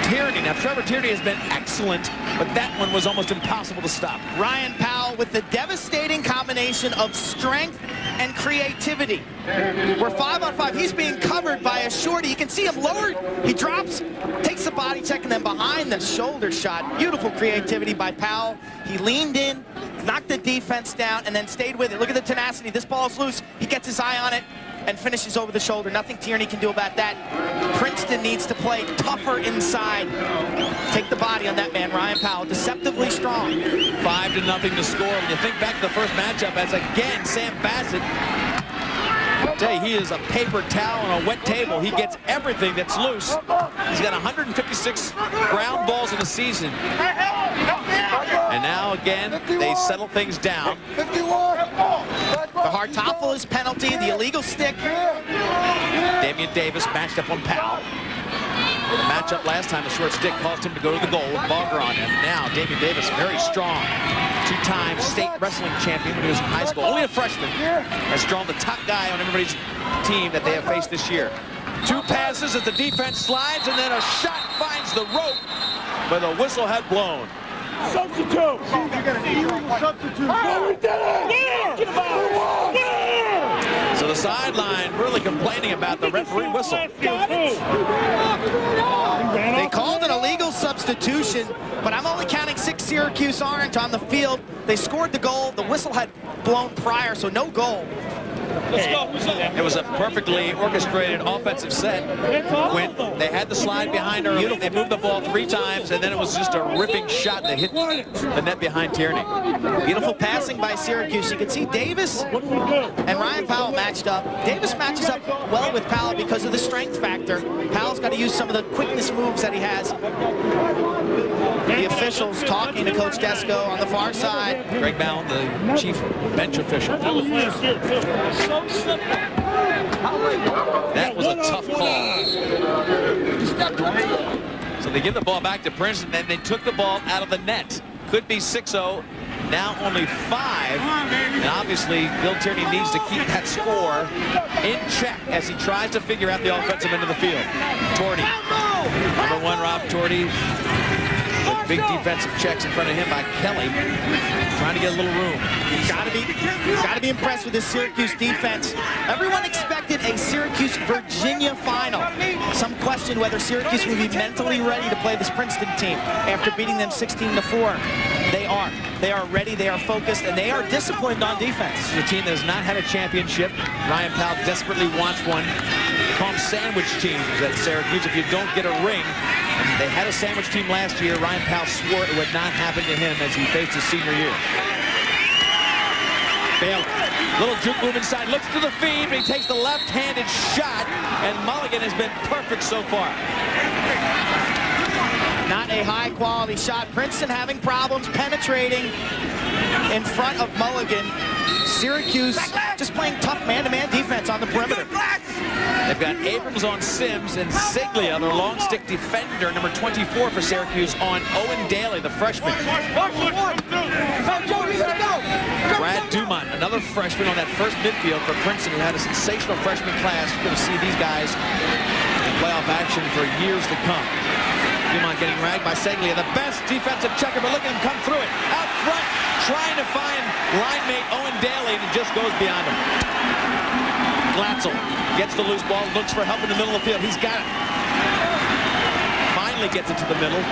Tierney. Now, Trevor Tierney has been excellent, but that one was almost impossible to stop. Ryan Powell with the devastating combination of strength and creativity. We're 5-on-5. He's being covered by a shorty. You can see him lowered. He drops, takes the body check, and then behind the shoulder shot. Beautiful creativity by Powell. He leaned in, knocked the defense down, and then stayed with it. Look at the tenacity. This ball is loose. He gets his eye on it and finishes over the shoulder. Nothing Tierney can do about that. Princeton needs to play tougher inside. Take the body on that man, Ryan Powell. Deceptively strong. 5-0 to score. When you think back to the first matchup, as again, Sam Bassett, I tell you, he is a paper towel on a wet table. He gets everything that's loose. He's got 156 ground balls in the season. And now, again, they settle things down. The Hartopolis penalty, the illegal stick. Damian Davis matched up on Powell. The matchup last time, the short stick caused him to go to the goal with Bogron. And now, Damian Davis, very strong. 2-time state wrestling champion when he was in high school. Only a freshman has drawn the top guy on everybody's team that they have faced this year. 2 passes as the defense slides, and then a shot finds the rope, but the whistle had blown. Substitute! You're going to need a substitute. No, we did it! So the sideline really complaining about the referee whistle. They called an illegal substitution, but I'm only counting 6 Syracuse Orange on the field. They scored the goal. The whistle had blown prior, so no goal. It was a perfectly orchestrated offensive set. When they had the slide behind early, they moved the ball 3 times, and then it was just a ripping shot that hit the net behind Tierney. Beautiful passing by Syracuse. You can see Davis and Ryan Powell matched up. Davis matches up well with Powell because of the strength factor. Powell's got to use some of the quickness moves that he has. The officials talking to Coach Desco on the far side. Greg Ballin, the chief bench official. That was a tough call. So they give the ball back to Princeton, and they took the ball out of the net. Could be 6-0. Now only 5. And obviously, Bill Tierney needs to keep that score in check as he tries to figure out the offensive end of the field. Torty. Number 1, Rob Torty. Big defensive checks in front of him by Kelly, trying to get a little room. You've got to be impressed with this Syracuse defense. Everyone expected a Syracuse-Virginia final. Some question whether Syracuse will be mentally ready to play this Princeton team after beating them 16-4. They are. They are ready, they are focused, and they are disciplined on defense. This is a team that has not had a championship. Ryan Powell desperately wants one. They call them sandwich teams at Syracuse. If you don't get a ring, and they had a sandwich team last year. Ryan Powell swore it would not happen to him as he faced his senior year. Baylor, little juke move inside, looks to the feed, but he takes the left-handed shot, and Mulligan has been perfect so far. Not a high-quality shot. Princeton having problems penetrating in front of Mulligan. Syracuse just playing tough man-to-man defense on the perimeter. They've got Abrams on Sims and Siglia, their long stick defender, number 24 for Syracuse, on Owen Daly, the freshman. Brad Dumont, another freshman on that first midfield for Princeton, who had a sensational freshman class. You're going to see these guys in playoff action for years to come. Dumont getting ragged by Seglia, the best defensive checker, but look at him come through it. Out front, trying to find line mate Owen Daly, and it just goes beyond him. Glatzel gets the loose ball, looks for help in the middle of the field. He's got it. Finally gets it to the middle.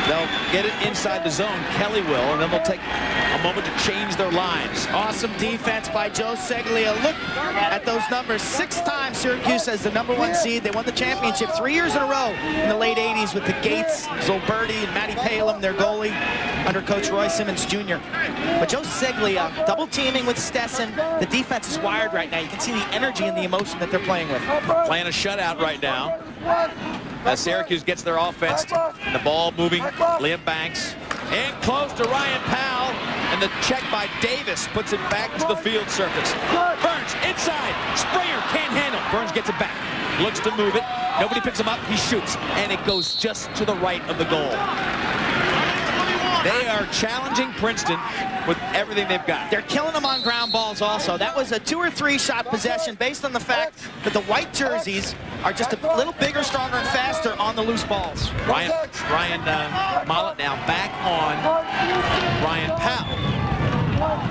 They'll get it inside the zone. Kelly will, and then they'll take a moment to change their lines. Awesome defense by Joe Seglia. Look at those numbers. 6 times Syracuse as the #1 seed. They won the championship 3 years in a row in the late 80s with the Gates, Zolberti, and Matty Palem, their goalie, under Coach Roy Simmons Jr. But Joe Seglia double teaming with Stetson. The defense is wired right now. You can see the energy and the emotion that they're playing with. Playing a shutout right now. As Syracuse gets their offense, and the ball moving. Liam Banks in close to Ryan Powell, and the check by Davis puts it back to the field surface. Burns inside, Springer can't handle. Burns gets it back, looks to move it. Nobody picks him up, he shoots, and it goes just to the right of the goal. They are challenging Princeton with everything they've got. They're killing them on ground balls also. That was a 2 or 3 shot possession based on the fact that the white jerseys are just a little bigger, stronger, and faster on the loose balls. Ryan Mollett now back on Ryan Powell.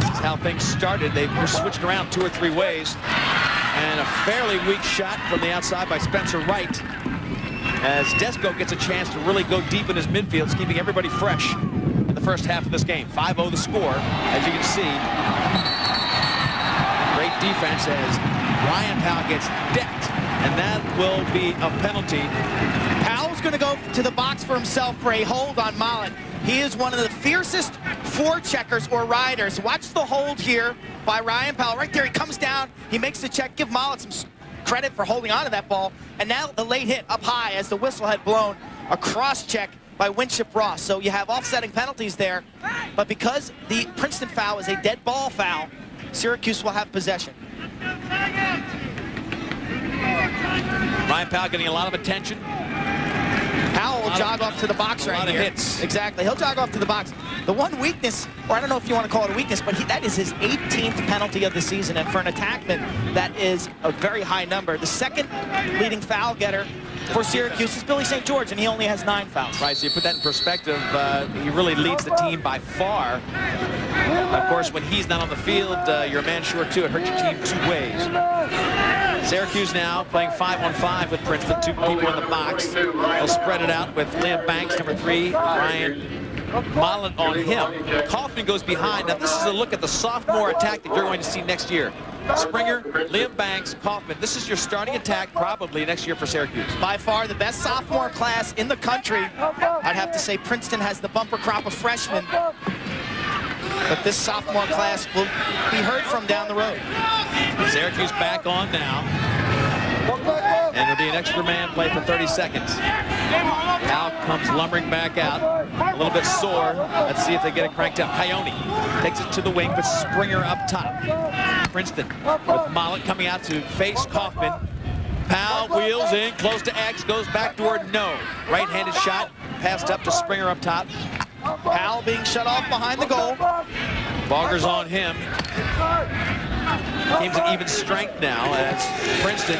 That's how things started. They were switched around 2 or 3 ways. And a fairly weak shot from the outside by Spencer Wright, as Desco gets a chance to really go deep in his midfield, keeping everybody fresh in the first half of this game. 5-0 the score, as you can see. Great defense as Ryan Powell gets decked, and that will be a penalty. Powell's going to go to the box for himself for a hold on Mollett. He is one of the fiercest forecheckers or riders. Watch the hold here by Ryan Powell. Right there, he comes down, he makes the check. Give Mollett some credit for holding on to that ball. And now the late hit up high as the whistle had blown. A cross check by Winship Ross. So you have offsetting penalties there. But because the Princeton foul is a dead ball foul, Syracuse will have possession. Ryan Powell getting a lot of attention. Powell will jog off to the box right here. A lot of hits. Exactly. He'll jog off to the box. The one weakness, or I don't know if you want to call it a weakness, but that is his 18th penalty of the season. And for an attackman, that is a very high number. The second leading foul getter for Syracuse is Billy St. George, and he only has 9 fouls. Right, so you put that in perspective, he really leads the team by far. Of course, when he's not on the field, you're a man short too. It hurts your team 2 ways. Syracuse now playing 5-on-5 with Princeton, 2 people in the box. They'll spread it out with Liam Banks, number 3, Ryan Mullet on him. Kaufman goes behind. Now, this is a look at the sophomore attack that you're going to see next year. Springer, Liam Banks, Kaufman. This is your starting attack probably next year for Syracuse. By far the best sophomore class in the country. I'd have to say Princeton has the bumper crop of freshmen. But this sophomore class will be heard from down the road. Syracuse back on now. And it'll be an extra man play for 30 seconds. Now comes lumbering back out. A little bit sore. Let's see if they get it cranked up. Coyote takes it to the wing, but Springer up top. Princeton with Mullet coming out to face Kaufman. Powell wheels in, close to X, goes backdoor, no. Right-handed shot, passed up to Springer up top. Powell being shut off behind the goal. Bogger's on him. Team's at even strength now as Princeton,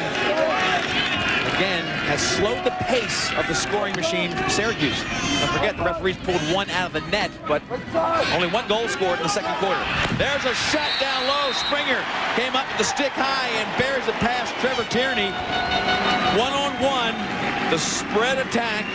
again, has slowed the pace of the scoring machine from Syracuse. Don't forget, the referees pulled one out of the net, but only one goal scored in the second quarter. There's a shot down low. Springer came up with the stick high and bears it past Trevor Tierney. One-on-one, the spread attack,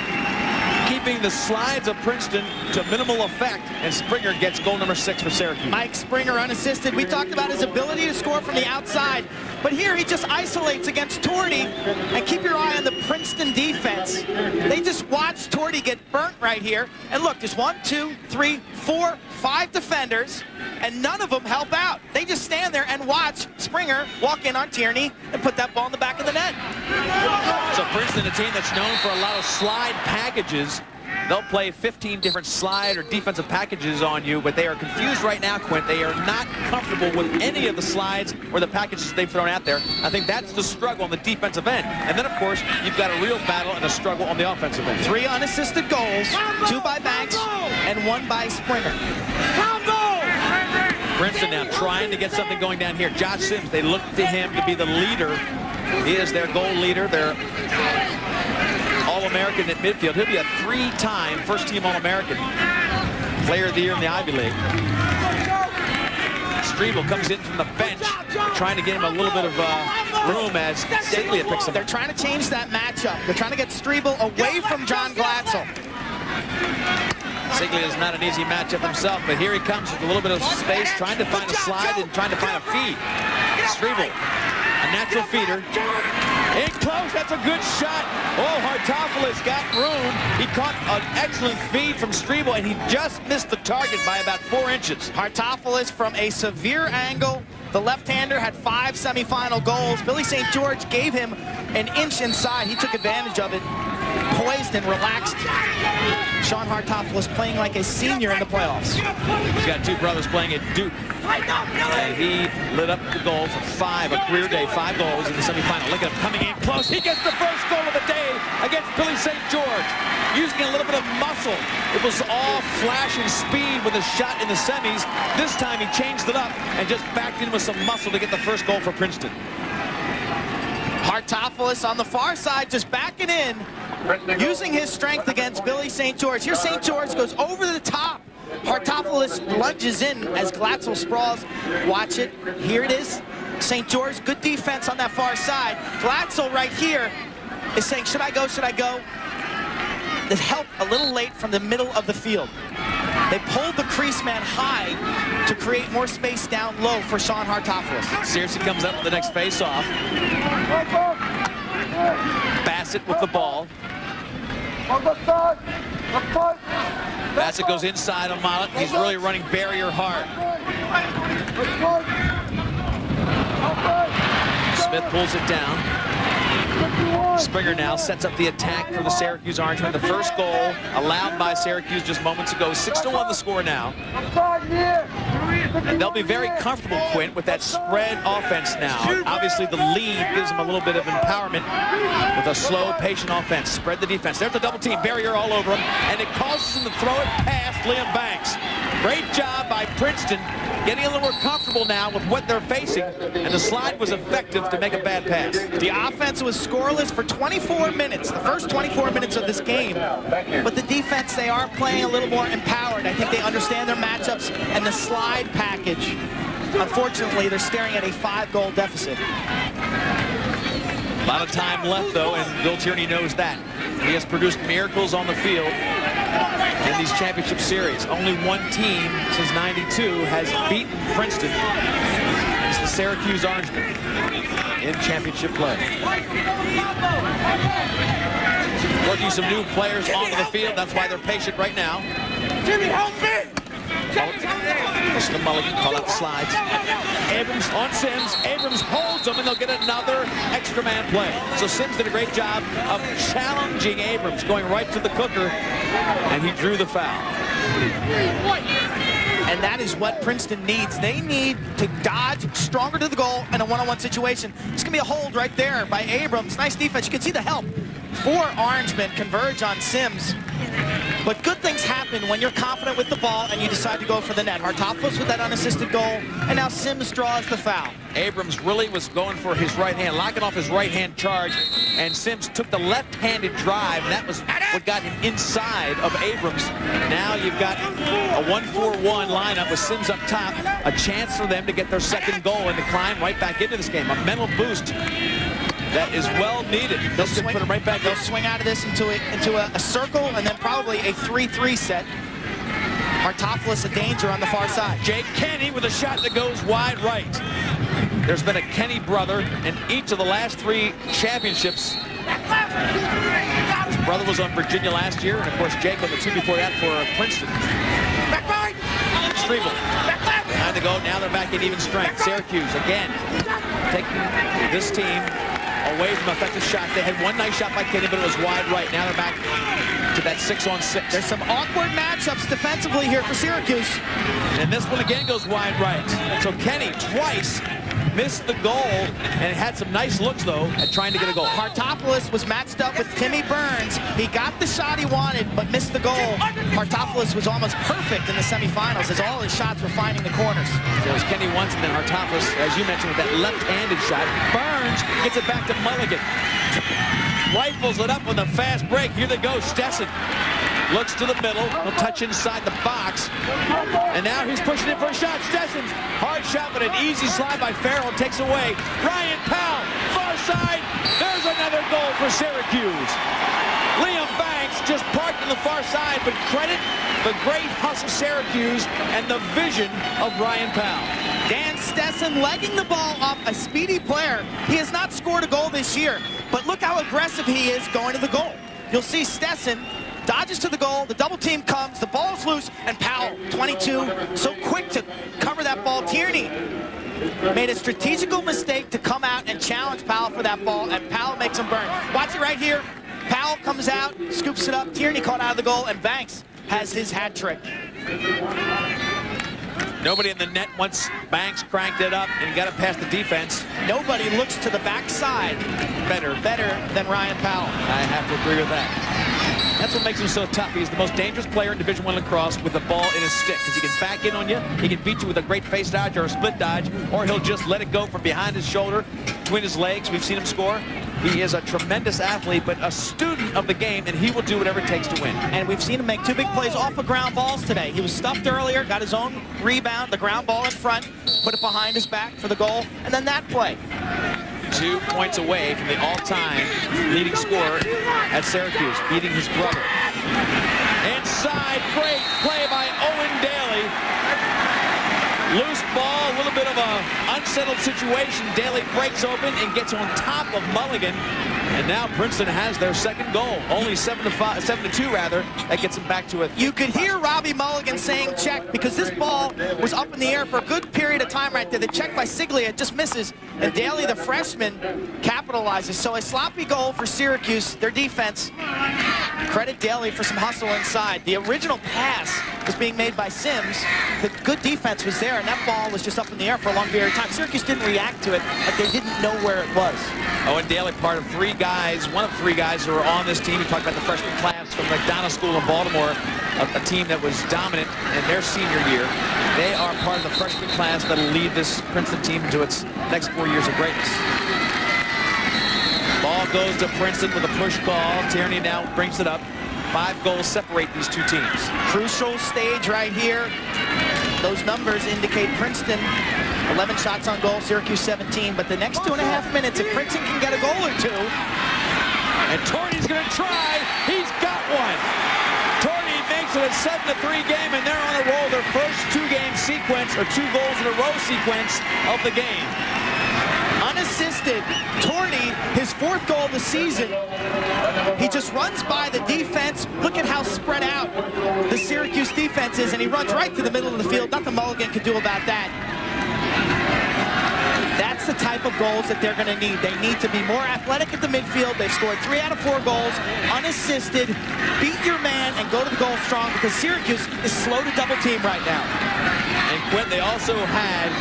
keeping the slides of Princeton to minimal effect, and Springer gets goal number 6 for Syracuse. Mike Springer unassisted. We talked about his ability to score from the outside, but here he just isolates against Torty, and keep your eye on the Princeton defense. They just watch Torty get burnt right here, and look, there's 1, 2, 3, 4, 5 defenders, and none of them help out. They just stand there and watch Springer walk in on Tierney and put that ball in the back of the net. So Princeton, a team that's known for a lot of slide packages, they'll play 15 different slide or defensive packages on you, but they are confused right now, Quint. They are not comfortable with any of the slides or the packages they've thrown out there. I think that's the struggle on the defensive end. And then, of course, you've got a real battle and a struggle on the offensive end. 3 unassisted goals, 2 by Banks and 1 by Springer. Princeton now trying to get something going down here. Josh Sims, they look to him to be the leader. He is their goal leader. They're All-American at midfield. He'll be a 3-time first-team All-American. Player of the year in the Ivy League. Strebel comes in from the bench, trying to get him a little bit of room as Siglia picks him up. They're trying to change that matchup. They're trying to get Strebel away from John Glatzel. Siglia is not an easy matchup himself, but here he comes with a little bit of space, trying to find a slide and trying to find a feed. Strebel, a natural feeder. In close, that's a good shot. Oh, Hartopoulos got room. He caught an excellent feed from Strebel, and he just missed the target by about 4 inches. Hartopoulos from a severe angle. The left-hander had 5 semifinal goals. Billy St. George gave him an inch inside. He took advantage of it. Poised and relaxed. Sean Hartopoulos playing like a senior in the playoffs. He's got 2 brothers playing at Duke. And he lit up the goal for 5, a career day, 5 goals in the semifinal. Look at him coming in close. He gets the first goal of the day against Billy St. George. Using a little bit of muscle. It was all flash and speed with a shot in the semis. This time he changed it up and just backed in with some muscle to get the first goal for Princeton. Hartopoulos on the far side just backing in, using his strength against Billy St. George. Here St. George goes over the top. Hartopoulos lunges in as Glatzel sprawls. Watch it. Here it is. St. George, good defense on that far side. Glatzel right here is saying, should I go, should I go? The help a little late from the middle of the field. They pulled the crease man high to create more space down low for Sean Hartopoulos. Searcy comes up with the next face-off. Bassett with the ball. Bassett goes inside on Mullet. He's really running barrier hard. Smith pulls it down. Springer now sets up the attack for the Syracuse Orangemen. The first goal allowed by Syracuse just moments ago. 6-1 the score now. And they'll be very comfortable, Quint, with that spread offense now. Obviously, the lead gives them a little bit of empowerment with a slow, patient offense. Spread the defense. There's the double team. Barrier all over them. And it causes them to throw it past Liam Banks. Great job by Princeton, getting a little more comfortable now with what they're facing. And the slide was effective to make a bad pass. The offense was scoreless for 24 minutes, the first 24 minutes of this game. But the defense, they are playing a little more empowered. I think they understand their matchups and the slide package. Unfortunately, they're staring at a 5-goal deficit. A lot of time left, though, and Bill Tierney knows that. He has produced miracles on the field. in these championship series. Only one team since '92 has beaten Princeton. It's the Syracuse Orangemen in championship play. Working some new players onto the field. That's why they're patient right now. Jimmy, help me! Listen to Mulligan call out the slides. Abrams on Sims. Abrams holds them, and they'll get another extra man play. So Sims did a great job of challenging Abrams, going right to the cooker, and he drew the foul. And that is what Princeton needs. They need to dodge stronger to the goal in a one-on-one situation. It's going to be a hold right there by Abrams. Nice defense. You can see the help. 4 Orangemen converge on Sims. But good things happen when you're confident with the ball and you decide to go for the net. Hartopoulos with that unassisted goal, and now Sims draws the foul. Abrams really was going for his right hand, locking off his right-hand charge, and Sims took the left-handed drive, and that was what got him inside of Abrams. Now you've got a 1-4-1 lineup with Sims up top, a chance for them to get their second goal and to climb right back into this game. A mental boost that is well needed. They'll put him right back. They'll swing out of this into a circle and then probably a 3-3 set. Hartopoulos a danger on the far side. Jake Kenny with a shot that goes wide right. There's been a Kenny brother in each of the last 3 championships. His brother was on Virginia last year, and of course Jake on the 2 before that for Princeton. Striegel behind the goal. Now they're back in even strength. Syracuse again taking this team away from effective shots. They had one nice shot by Kenny, but it was wide right. Now they're back to that 6-on-6. There's some awkward matchups defensively here for Syracuse. And this one again goes wide right. So Kenny twice missed the goal, and it had some nice looks, though, at trying to get a goal. Hartopoulos was matched up with Timmy Burns. He got the shot he wanted, but missed the goal. Hartopoulos was almost perfect in the semifinals as all his shots were finding the corners. There was Kenny once, and then Hartopoulos, as you mentioned, with that left-handed shot. Burns gets it back to Mulligan. Rifles it up with a fast break. Here they go, Stetson. Looks to the middle. He'll touch inside the box. And now he's pushing in for a shot. Stetson's hard shot, but an easy slide by Farrell takes away. Ryan Powell, far side. There's another goal for Syracuse. Liam Banks just parked on the far side, but credit the great hustle Syracuse and the vision of Ryan Powell. Dan Stetson legging the ball off a speedy player. He has not scored a goal this year, but look how aggressive he is going to the goal. You'll see Stetson dodges to the goal, the double team comes, the ball's loose, and Powell, 22, so quick to cover that ball. Tierney made a strategical mistake to come out and challenge Powell for that ball, and Powell makes him burn. Watch it right here. Powell comes out, scoops it up, Tierney caught out of the goal, and Banks has his hat trick. Nobody in the net once Banks cranked it up and got it past the defense. Nobody looks to the backside better than Ryan Powell. I have to agree with that. That's what makes him so tough. He's the most dangerous player in Division I lacrosse with the ball in his stick, because he can back in on you, he can beat you with a great face dodge or a split dodge, or he'll just let it go from behind his shoulder, between his legs. We've seen him score. He is a tremendous athlete, but a student of the game, and he will do whatever it takes to win. And we've seen him make 2 big plays off of ground balls today. He was stuffed earlier, got his own rebound, the ground ball in front, put it behind his back for the goal, and then that play. 2 points away from the all-time leading scorer at Syracuse, beating his brother. Inside, great play by Owen Daly. Loose ball, a little bit of a unsettled situation. Daly breaks open and gets on top of Mulligan. And now Princeton has their second goal. Only 7-2 rather. That gets them back to it. You could hear Robbie Mulligan saying check, because this ball was up in the air for a good period of time right there. The check by Siglia just misses, and Daly, the freshman, capitalizes. So a sloppy goal for Syracuse, their defense. Credit Daly for some hustle inside. The original pass was being made by Sims. The good defense was there, and that ball was just up in the air for a long period of time. Syracuse didn't react to it, but they didn't know where it was. Owen Daly, part of 3 guys, one of 3 guys who are on this team. We talked about the freshman class from McDonough School in Baltimore, a team that was dominant in their senior year. They are part of the freshman class that will lead this Princeton team into its next 4 years of greatness. Ball goes to Princeton with a push call. Tierney now brings it up. 5 goals separate these 2 teams. Crucial stage right here. Those numbers indicate Princeton 11 shots on goal, Syracuse 17, but the next 2.5 minutes, if Princeton can get a goal or 2. And Torney's going to try. He's got one. Torney makes it a 7-3 game, and they're on a roll. Their first two-game sequence, or 2 goals in a row sequence of the game. Unassisted, Torney, his 4th goal of the season. He just runs by the defense. Look at how spread out the Syracuse defense is, and he runs right to the middle of the field. Nothing Mulligan could do about that. That's the type of goals that they're going to need. They need to be more athletic at the midfield. They've scored 3 out of 4 goals, unassisted. Beat your man and go to the goal strong, because Syracuse is slow to double team right now. And Quinn, they also had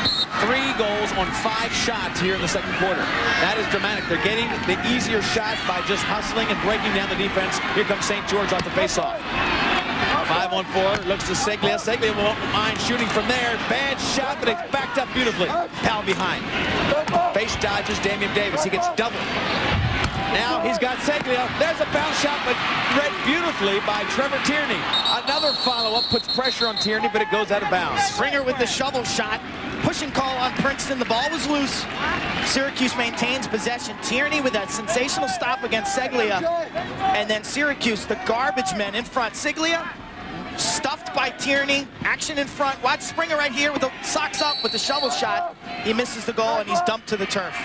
3 goals on 5 shots here in the second quarter. That is dramatic. They're getting the easier shots by just hustling and breaking down the defense. Here comes St. George off the faceoff. 5-on-4, looks to Seglia. Seglia won't mind shooting from there. Bad shot, but it's backed up beautifully. Powell behind. Face dodges Damian Davis. He gets doubled. Now he's got Seglia. There's a bounce shot, but read beautifully by Trevor Tierney. Another follow-up puts pressure on Tierney, but it goes out of bounds. Springer with the shovel shot. Pushing call on Princeton. The ball was loose. Syracuse maintains possession. Tierney with that sensational stop against Seglia. And then Syracuse, the garbage men in front. Seglia stuffed by Tierney. Action in front. Watch Springer right here with the socks up with the shovel shot. He misses the goal, and he's dumped to the turf.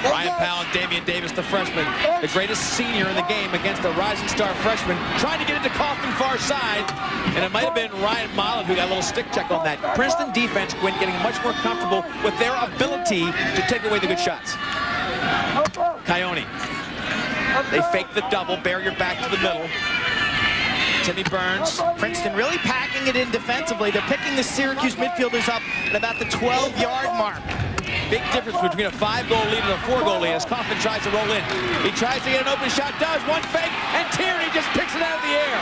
Ryan Powell and Damian Davis, the freshman, the greatest senior in the game against the rising star freshman, trying to get into Kaufman far side, and it might have been Ryan Mollen who got a little stick check on that. Princeton defense, Quinn, getting much more comfortable with their ability to take away the good shots. Coyote. They fake the double, barrier back to the middle. Timmy Burns. Princeton really packing it in defensively. They're picking the Syracuse midfielders up at about the 12-yard mark. Big difference between a 5-goal lead and a 4-goal lead as Kaufman tries to roll in. He tries to get an open shot, does one fake, and Tierney just picks it out of the air.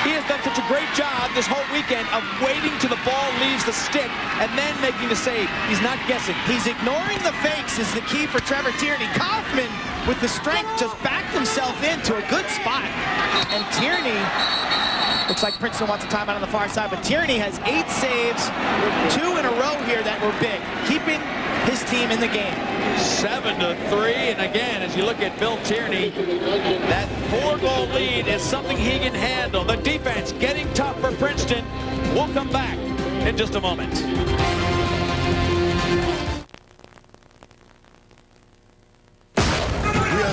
He has done such a great job this whole weekend of waiting till the ball leaves the stick and then making the save. He's not guessing. He's ignoring the fakes is the key for Trevor Tierney. Kaufman, with the strength, just backed himself into a good spot. And Tierney, looks like Princeton wants a timeout on the far side, but Tierney has 8 saves, 2 in a row here that were big, keeping his team in the game. 7-3, and again, as you look at Bill Tierney, that 4-goal lead is something he can handle. The defense getting tough for Princeton. We'll come back in just a moment.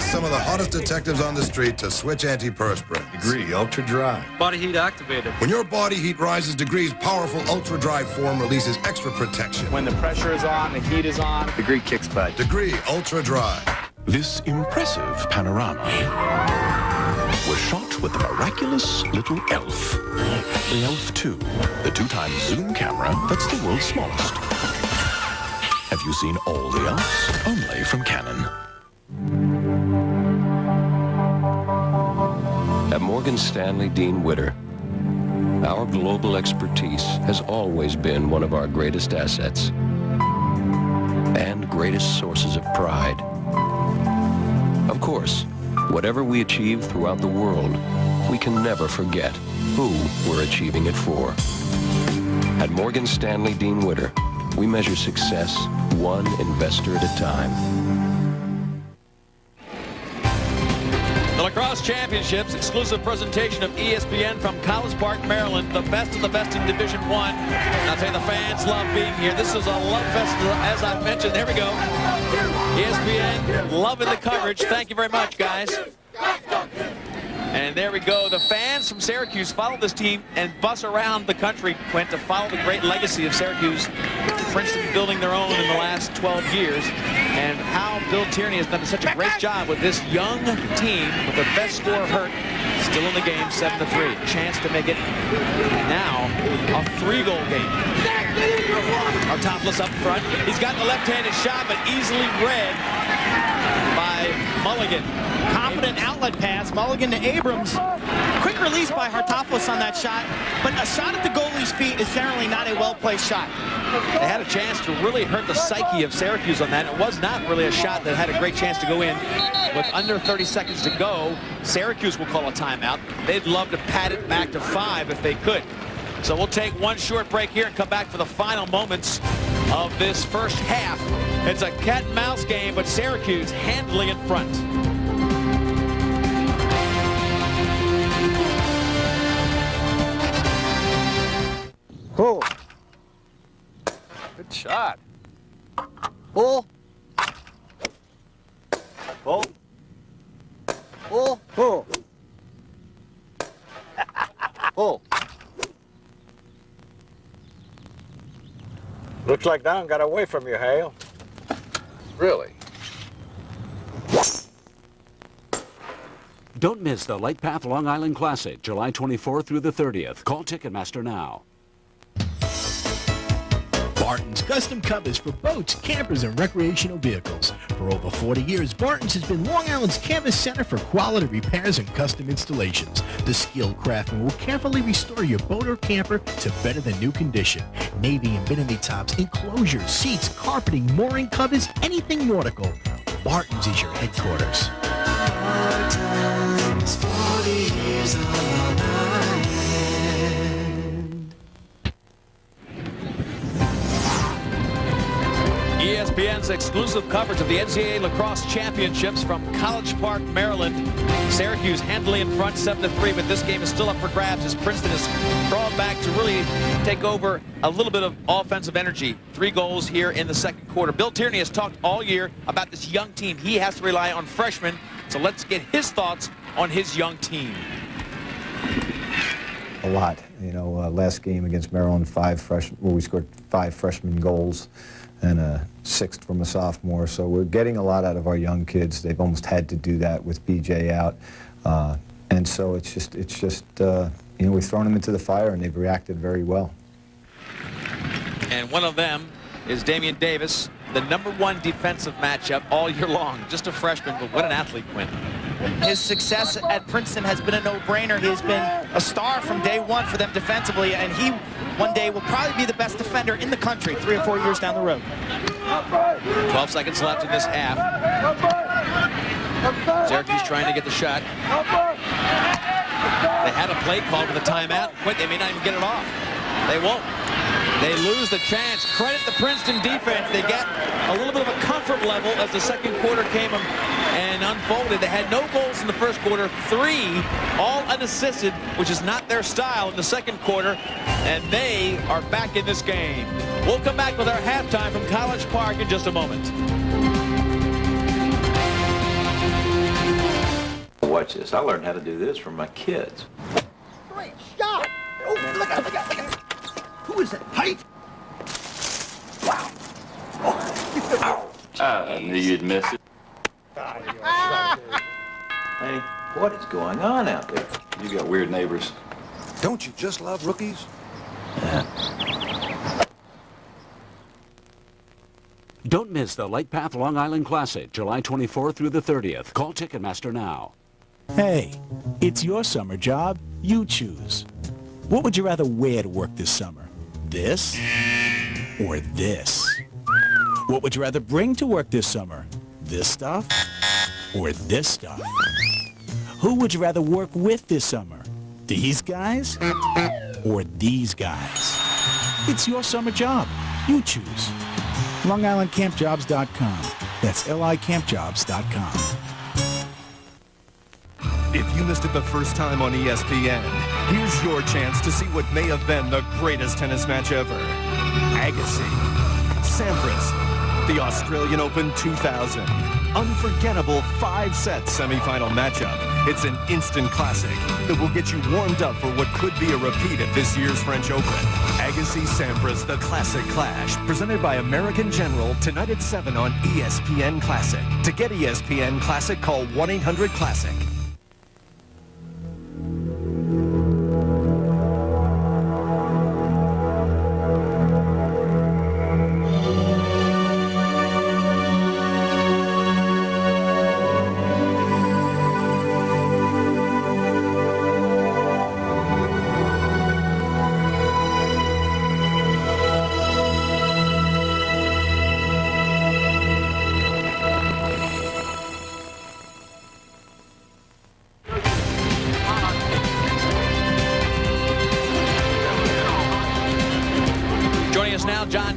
Some of the hottest detectives on the street to switch antiperspirant. Degree Ultra Dry. Body heat activated. When your body heat rises, Degree's powerful Ultra Dry form releases extra protection. When the pressure is on, the heat is on, Degree kicks butt. Degree Ultra Dry. This impressive panorama was shot with the miraculous little ELF. The ELF 2, the 2-time zoom camera that's the world's smallest. Have you seen all the ELFs? Only from Canon. At Morgan Stanley Dean Witter, our global expertise has always been one of our greatest assets and greatest sources of pride. Of course, whatever we achieve throughout the world, we can never forget who we're achieving it for. At Morgan Stanley Dean Witter, we measure success one investor at a time. The Lacrosse Championships, exclusive presentation of ESPN from College Park, Maryland. The best of the best in Division I. I'll tell you, the fans love being here. This is a love fest, as I mentioned. There we go. ESPN loving the coverage. Thank you very much, guys. And there we go. The fans from Syracuse follow this team and bus around the country, Quint, to follow the great legacy of Syracuse. Princeton building their own in the last 12 years. And how Bill Tierney has done such a great job with this young team with the best score hurt. Still in the game, 7-3. Chance to make it now a 3-goal game. Hartopoulos up front. He's got the left-handed shot, but easily read by Mulligan. Confident outlet pass. Mulligan to Abrams. Quick release by Hartopoulos on that shot. But a shot at the goalie's feet is generally not a well-placed shot. They had a chance to really hurt the psyche of Syracuse on that. It was not really a shot that had a great chance to go in. With under 30 seconds to go, Syracuse will call a timeout. They'd love to pad it back to 5 if they could. So we'll take one short break here and come back for the final moments of this first half. It's a cat and mouse game, but Syracuse handling in front. Pull. Good shot. Pull. Pull. Pull. Pull. Pull. Looks like Don got away from you, Hale. Really? Don't miss the Light Path Long Island Classic, July 24th through the 30th. Call Ticketmaster now. Barton's custom covers for boats, campers, and recreational vehicles. For over 40 years, Barton's has been Long Island's canvas center for quality repairs and custom installations. The skilled craftsman will carefully restore your boat or camper to better than new condition. Navy and bimini tops, enclosures, seats, carpeting, mooring covers, anything nautical. Barton's is your headquarters. Barton's, 40 years on Long Island. ESPN's exclusive coverage of the NCAA Lacrosse Championships from College Park, Maryland. Syracuse handily in front 7-3, but this game is still up for grabs as Princeton is crawled back to really take over a little bit of offensive energy. 3 goals here in the second quarter. Bill Tierney has talked all year about this young team. He has to rely on freshmen, so let's get his thoughts on his young team. A lot. You know, last game against Maryland, we scored 5 freshman goals and a 6th from a sophomore. So we're getting a lot out of our young kids. They've almost had to do that with BJ out. And so it's just you know, we've thrown them into the fire and they've reacted very well. And one of them is Damian Davis, the #1 defensive matchup all year long. Just a freshman, but what an athlete, Quinn. His success at Princeton has been a no-brainer. He has been a star from day one for them defensively, and he one day will probably be the best defender in the country 3 or 4 years down the road. 12 seconds left in this half. Syracuse trying to get the shot. They had a play called with a timeout. Quit, they may not even get it off. They won't. They lose the chance. Credit the Princeton defense. They get a little bit of a comfort level as the second quarter came and unfolded. They had no goals in the first quarter, 3 all unassisted, which is not their style in the second quarter, and they are back in this game. We'll come back with our halftime from College Park in just a moment. Watch this. I learned how to do this from my kids. Great shot! Oh, look out, look out, look out. Who is that? Height? Wow. Oh. I knew you'd miss it. Hey, what is going on out there? You got weird neighbors. Don't you just love rookies? Don't miss the Light Path Long Island Classic, July 24th through the 30th. Call Ticketmaster now. Hey, it's your summer job. You choose. What would you rather wear to work this summer? This or this? What would you rather bring to work this summer? This stuff or this stuff? Who would you rather work with this summer? These guys or these guys? It's your summer job. You choose. LongIslandCampJobs.com. That's LICampJobs.com. If you missed it the first time on ESPN, here's your chance to see what may have been the greatest tennis match ever. Agassi, Sampras, the Australian Open 2000. Unforgettable 5-set semifinal matchup. It's an instant classic that will get you warmed up for what could be a repeat at this year's French Open. Agassi Sampras, the Classic Clash, presented by American General, tonight at 7 on ESPN Classic. To get ESPN Classic, call 1-800-CLASSIC.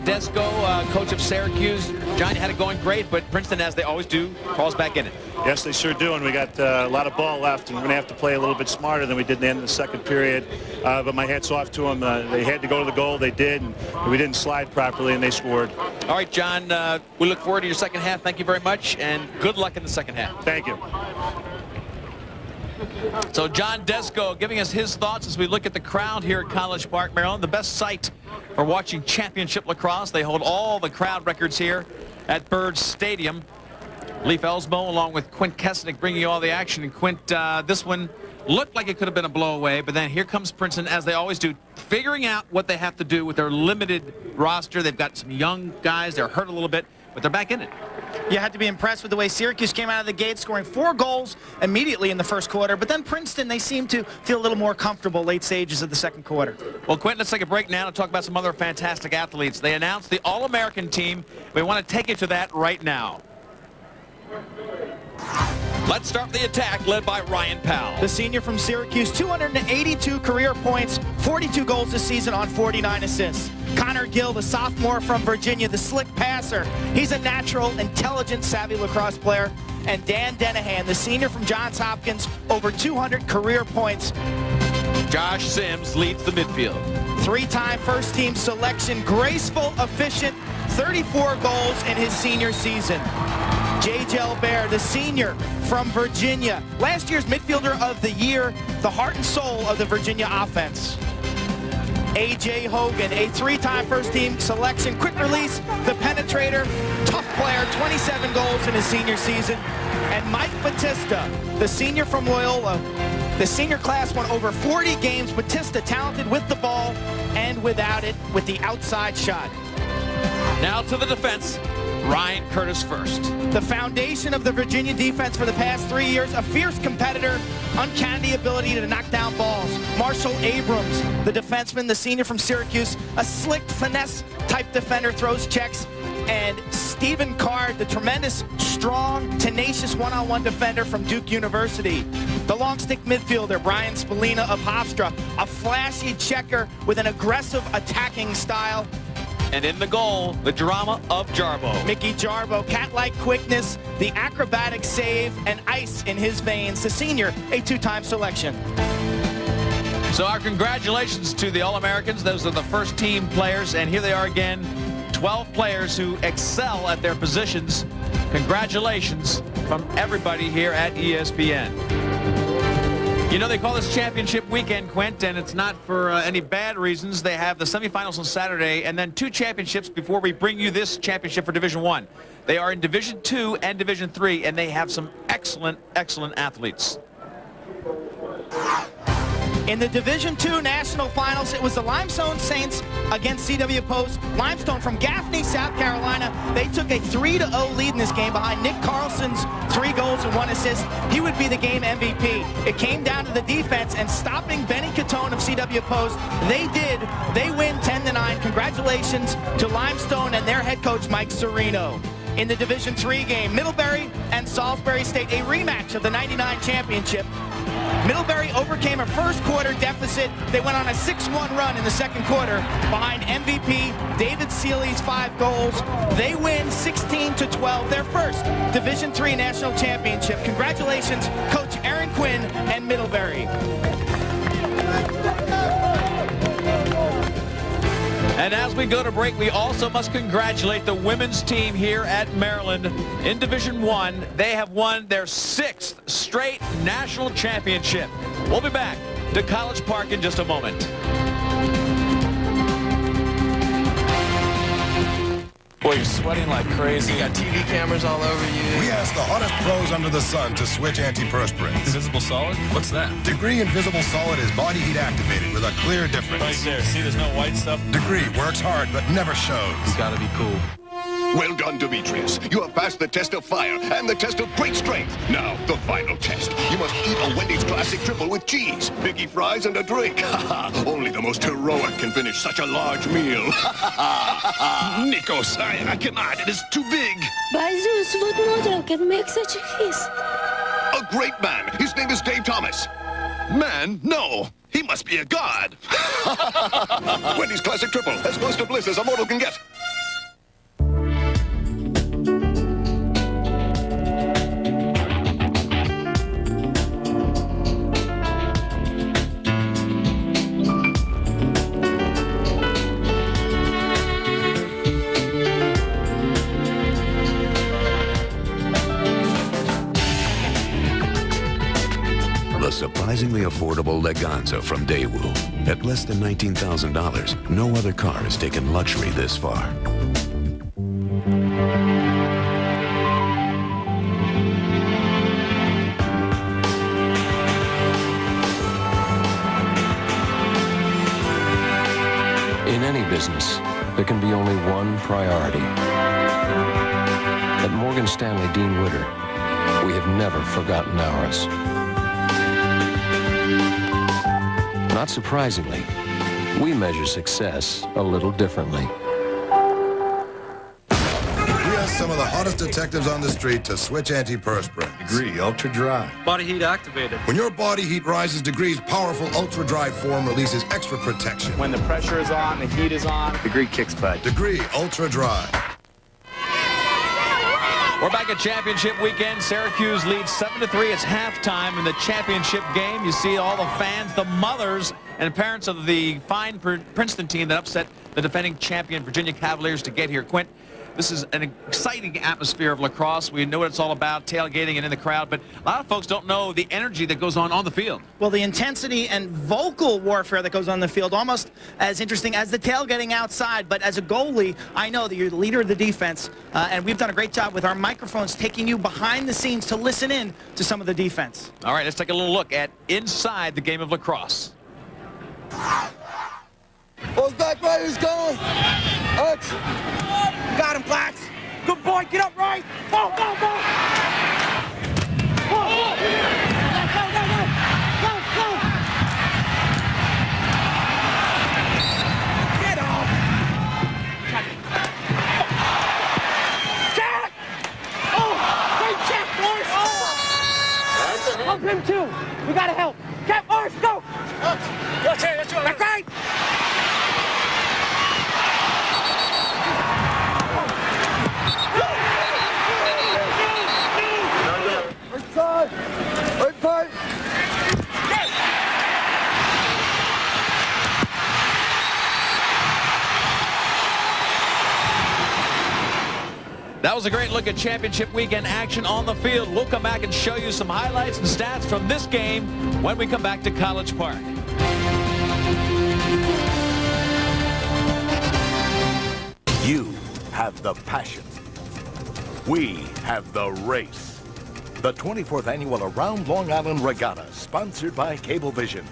Desko, coach of Syracuse. John, you had it going great, but Princeton, as they always do, crawls back in it. Yes, they sure do, and we got a lot of ball left, and we're going to have to play a little bit smarter than we did at the end of the second period. But my hat's off to them. They had to go to the goal. They did, and we didn't slide properly, and they scored. All right, John, we look forward to your second half. Thank you very much, and good luck in the second half. Thank you. So John Desko giving us his thoughts as we look at the crowd here at College Park, Maryland, the best site for watching championship lacrosse. They hold all the crowd records here at Byrd Stadium. Leif Elsmo along with Quint Kesnick bringing you all the action. And Quint, this one looked like it could have been a blowaway, but then here comes Princeton, as they always do, figuring out what they have to do with their limited roster. They've got some young guys. They're hurt a little bit, but they're back in it. You had to be impressed with the way Syracuse came out of the gate, scoring 4 goals immediately in the first quarter. But then Princeton, they seemed to feel a little more comfortable late stages of the second quarter. Well, Quentin, let's take a break now to talk about some other fantastic athletes. They announced the All-American team. We want to take you to that right now. Let's start the attack, led by Ryan Powell. The senior from Syracuse, 282 career points, 42 goals this season on 49 assists. Connor Gill, the sophomore from Virginia, the slick passer. He's a natural, intelligent, savvy lacrosse player. And Dan Denahan, the senior from Johns Hopkins, over 200 career points. Josh Sims leads the midfield. 3-time first-team selection, graceful, efficient, 34 goals in his senior season. J.J. Albert, the senior from Virginia. Last year's midfielder of the year, the heart and soul of the Virginia offense. A.J. Hogan, a 3-time first-team selection, quick release, the penetrator, tough player, 27 goals in his senior season. And Mike Batista, the senior from Loyola. The senior class won over 40 games. Batista talented with the ball and without it with the outside shot. Now to the defense. Ryan Curtis first. The foundation of the Virginia defense for the past 3 years, a fierce competitor, uncanny ability to knock down balls. Marshall Abrams, the defenseman, the senior from Syracuse, a slick finesse-type defender, throws checks. And Stephen Card, the tremendous, strong, tenacious one-on-one defender from Duke University. The long-stick midfielder, Brian Spalina of Hofstra, a flashy checker with an aggressive attacking style. And in the goal, the drama of Jarbo. Mickey Jarbo, cat-like quickness, the acrobatic save, and ice in his veins. The senior, a 2-time selection. So our congratulations to the All-Americans. Those are the first-team players, and here they are again, 12 players who excel at their positions. Congratulations from everybody here at ESPN. You know, they call this championship weekend, Quint, and it's not for any bad reasons. They have the semifinals on Saturday and then 2 championships before we bring you this championship for Division I. They are in Division II and Division III, and they have some excellent, excellent athletes. In the Division II National Finals, it was the Limestone Saints against CW Post. Limestone from Gaffney, South Carolina. They took a 3-0 lead in this game behind Nick Carlson's 3 goals and 1 assist. He would be the game MVP. It came down to the defense and stopping Benny Catone of CW Post. They did. They win 10-9. Congratulations to Limestone and their head coach, Mike Serino. In the Division III game, Middlebury and Salisbury State, a rematch of the '99 championship. Middlebury overcame a first quarter deficit. They went on a 6-1 run in the second quarter behind MVP David Seeley's 5 goals. They win 16-12, their first Division III national championship. Congratulations, Coach Aaron Quinn and Middlebury. And as we go to break, we also must congratulate the women's team here at Maryland. In Division I, they have won their 6th straight national championship. We'll be back to College Park in just a moment. Boy, you're sweating like crazy. You got TV cameras all over you. We asked the hottest pros under the sun to switch antiperspirants. Visible solid? What's that? Degree Invisible Solid is body heat activated with a clear difference. Right there. See, there's no white stuff. Degree works hard but never shows. You gotta be cool. Well done, Demetrius. You have passed the test of fire and the test of great strength. Now, the final test. You must eat a Wendy's Classic Triple with cheese, biggie fries, and a drink. Only the most heroic can finish such a large meal. Nikos, I cannot. It is too big. By Zeus, what mortal can make such a feast? A great man. His name is Dave Thomas. Man? No. He must be a god. Wendy's Classic Triple, as close to bliss as a mortal can get. surprisingly affordable Leganza from Daewoo. At less than $19,000, no other car has taken luxury this far. In any business, there can be only one priority. At Morgan Stanley Dean Witter, we have never forgotten ours. Not surprisingly, we measure success a little differently. We asked some of the hottest detectives on the street to switch antiperspirant. Degree Ultra Dry. Body heat activated. When your body heat rises, Degree's powerful Ultra Dry form releases extra protection. When the pressure is on, the heat is on. Degree kicks butt. Degree Ultra Dry. We're back at championship weekend. Syracuse leads 7-3. It's halftime in the championship game. You see all the fans, the mothers and parents of the fine Princeton team that upset the defending champion Virginia Cavaliers to get here. Quint, this is an exciting atmosphere of lacrosse. We know what it's all about, tailgating and in the crowd, but a lot of folks don't know the energy that goes on the field. Well, the intensity and vocal warfare that goes on the field, almost as interesting as the tailgating outside. But as a goalie, I know that you're the leader of the defense, and we've done a great job with our microphones taking you behind the scenes to listen in to some of the defense. All right, let's take a little look at inside the game of lacrosse. Boys back right, who's going? X. Got him, Blacks. Good boy, get up right. Go, go, go. Go, go, go, go. Get off. Jack. Oh, great check, boys. Help him too. We gotta help. Get Morris, go. Let's hear it. That's right. That was a great look at championship weekend action on the field. We'll come back and show you some highlights and stats from this game when we come back to College Park. You have the passion. We have the race. The 24th annual Around Long Island Regatta, sponsored by Cablevision.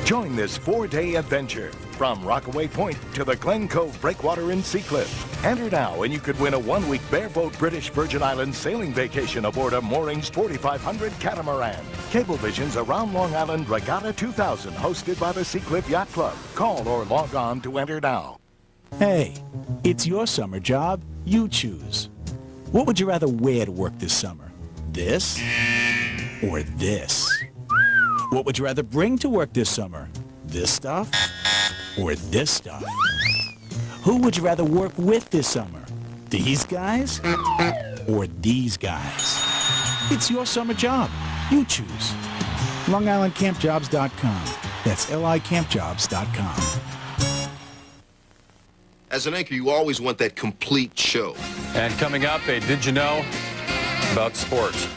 Join this 4-day adventure from Rockaway Point to the Glen Cove Breakwater in Seacliff. Enter now and you could win a 1-week bareboat British Virgin Islands sailing vacation aboard a Moorings 4500 catamaran. Cablevision's Around Long Island Regatta 2000, hosted by the Seacliff Yacht Club. Call or log on to enter now. Hey, it's your summer job. You choose. What would you rather wear to work this summer? This or this? What would you rather bring to work this summer? This stuff or this stuff? Who would you rather work with this summer? These guys or these guys? It's your summer job. You choose. LongIslandCampJobs.com. That's LICampJobs.com. As an anchor, you always want that complete show. And coming up, a Did You Know about sports.